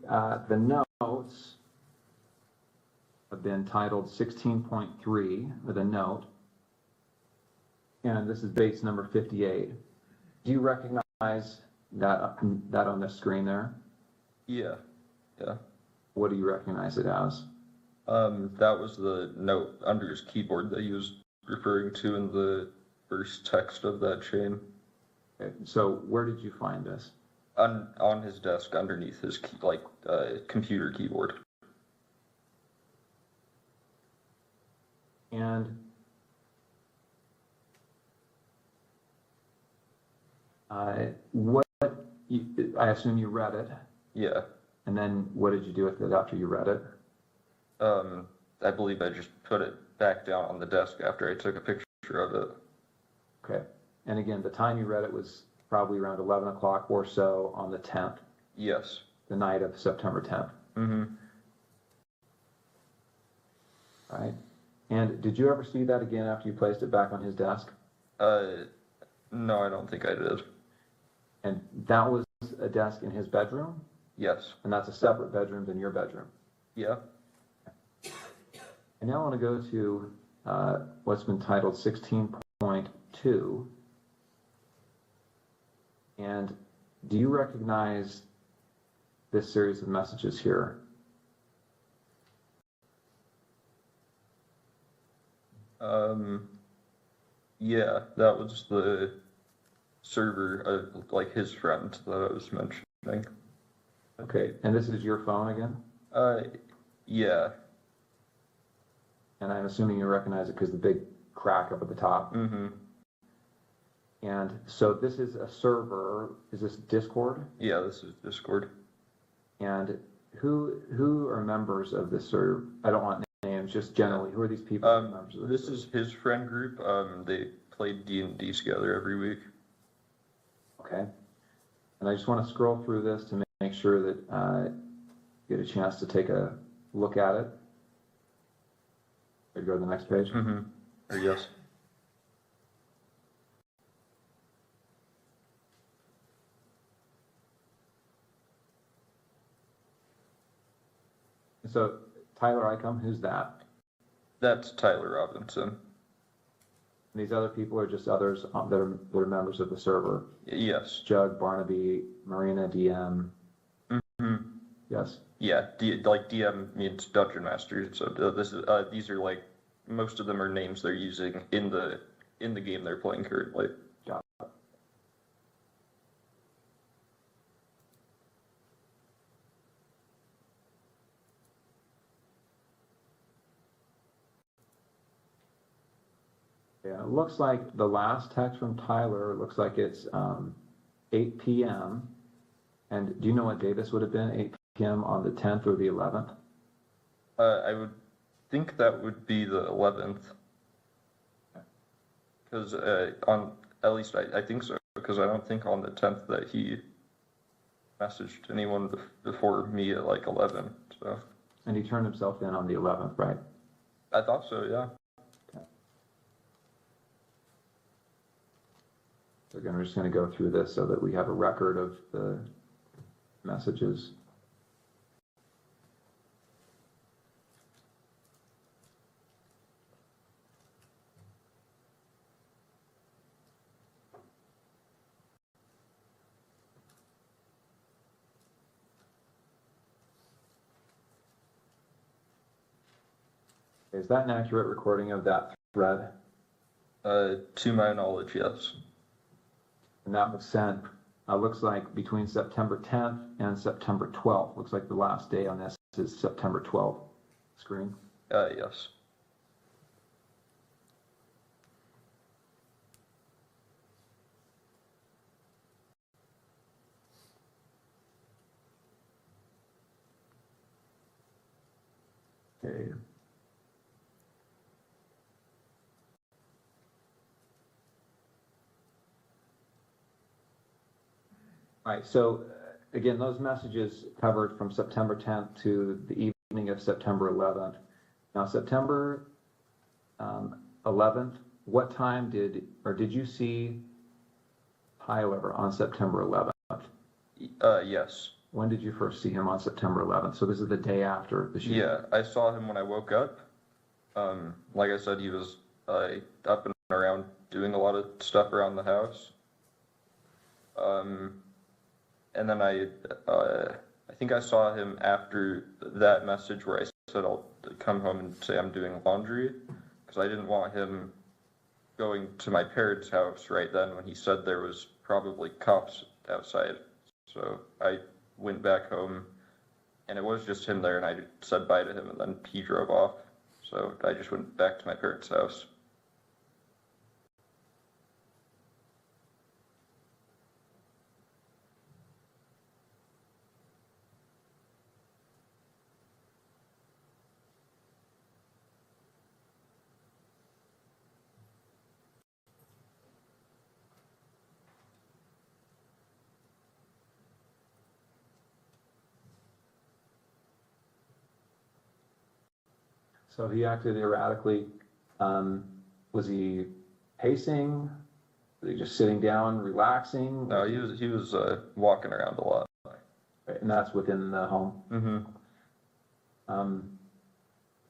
the notes have been titled 16.3 with a note, and this is Bates number 58. Do you recognize that on the screen there? Yeah. What do you recognize it as? That was the note under his keyboard that he was referring to in the first text of that chain. Okay, so where did you find this? On his desk underneath his computer keyboard. And I assume you read it. Yeah. And then what did you do with it after you read it? I believe I just put it back down on the desk after I took a picture of it. Okay. And again, the time you read it was probably around 11 o'clock or so on the 10th. Yes. The night of September 10th. Mm-hmm. All right. And did you ever see that again after you placed it back on his desk? No, I don't think I did. And that was a desk in his bedroom? Yes. And that's a separate bedroom than your bedroom? Yeah. And now I want to go to what's been titled 16.2. And do you recognize this series of messages here? Yeah, that was the server, his friend that I was mentioning. Okay, and this is your phone again? Yeah. And I'm assuming you recognize it because the big crack up at the top. Mm-hmm. And so this is a server. Is this Discord? Yeah, this is Discord. And who are members of this server? I don't want names, just generally. Who are these people? Who are members of this is his friend group. They play D&D together every week. Okay. And I just want to scroll through this to make sure that you get a chance to take a look at it. Ready to go to the next page? Mm-hmm. Or yes. So, Tyler Icom, who's that? That's Tyler Robinson. And these other people are just others that are members of the server? Yes. Jug, Barnaby, Marina, DM. Mm-hmm. Yes. Yeah, DM means Dungeon Master. So these are most of them are names they're using in the game they're playing currently. Got it. Yeah, it looks like the last text from Tyler looks like it's 8 p.m. And do you know what day this would have been? 8 p.m. on the 10th or the 11th? I would think that would be the 11th. Because at least I think so, because I don't think on the 10th that he messaged anyone before me at 11. So. And he turned himself in on the 11th, right? I thought so, yeah. Okay. So again, we're just going to go through this so that we have a record of the messages. Is that an accurate recording of that thread? To my knowledge, yes. And that was sent, looks like between September 10th and September 12th. Looks like the last day on this is September 12th. Screen? Yes. Okay. All right, so again, those messages covered from September 10th to the evening of September 11th. Now, September 11th, what time did you see Tyler on September 11th? Yes. When did you first see him on September 11th? So this is the day after the shooting? Yeah, I saw him when I woke up. Like I said, he was up and around doing a lot of stuff around the house. And then I think I saw him after that message where I said I'll come home and say I'm doing laundry, because I didn't want him going to my parents' house right then when he said there was probably cops outside. So I went back home, and it was just him there, and I said bye to him, and then he drove off. So I just went back to my parents' house. So he acted erratically. Was he pacing? Was he just sitting down, relaxing? No, he was walking around a lot. Right, and that's within the home. Mm-hmm.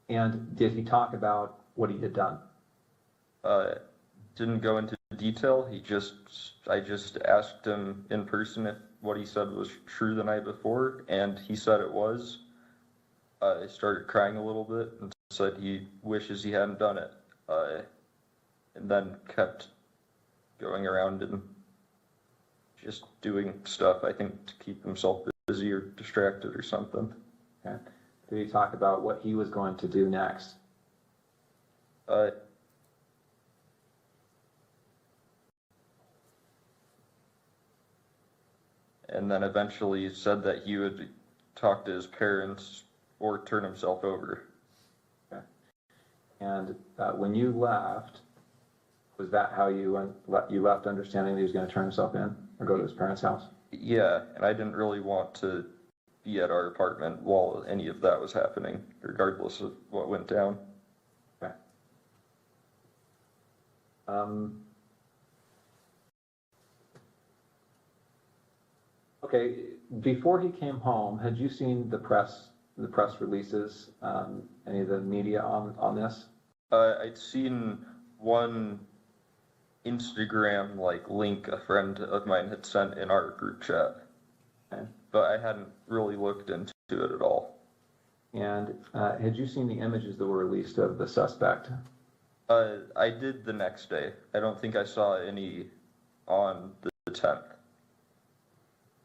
And did he talk about what he had done? Didn't go into detail. I just asked him in person if what he said was true the night before, and he said it was. I started crying a little bit and said he wishes he hadn't done it, and then kept going around and just doing stuff, I think, to keep himself busy or distracted or something. Okay. Did he talk about what he was going to do next? And then eventually said that he would talk to his parents or turn himself over. Okay. And when you left, was that how you left, understanding that he was going to turn himself in or go to his parents' house? Yeah, and I didn't really want to be at our apartment while any of that was happening, regardless of what went down. Okay. Okay, before he came home, had you seen the press releases, any of the media on this? I'd seen one Instagram link a friend of mine had sent in our group chat, okay, but I hadn't really looked into it at all. And had you seen the images that were released of the suspect? I did the next day. I don't think I saw any on the 10th.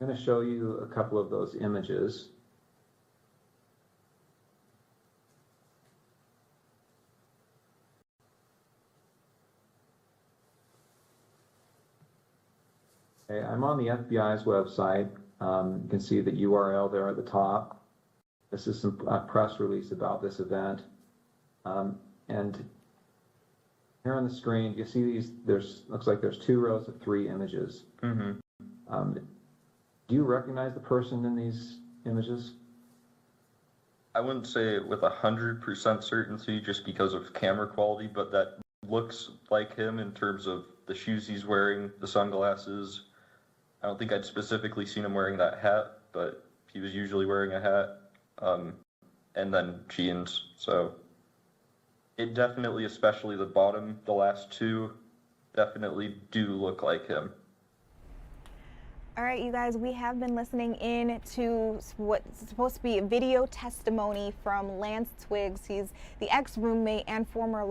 I'm going to show you a couple of those images. Okay, I'm on the FBI's website. You can see the URL there at the top. This is some press release about this event. And here on the screen, you see these, looks like there's 2 rows of 3 images. Mm-hmm. Do you recognize the person in these images? I wouldn't say it with 100% certainty just because of camera quality, but that looks like him in terms of the shoes he's wearing, the sunglasses. I don't think I'd specifically seen him wearing that hat, but he was usually wearing a hat, and then jeans. So it definitely, especially the bottom, the last 2, definitely do look like him. All right, you guys, we have been listening in to what's supposed to be a video testimony from Lance Twiggs. He's the ex-roommate and former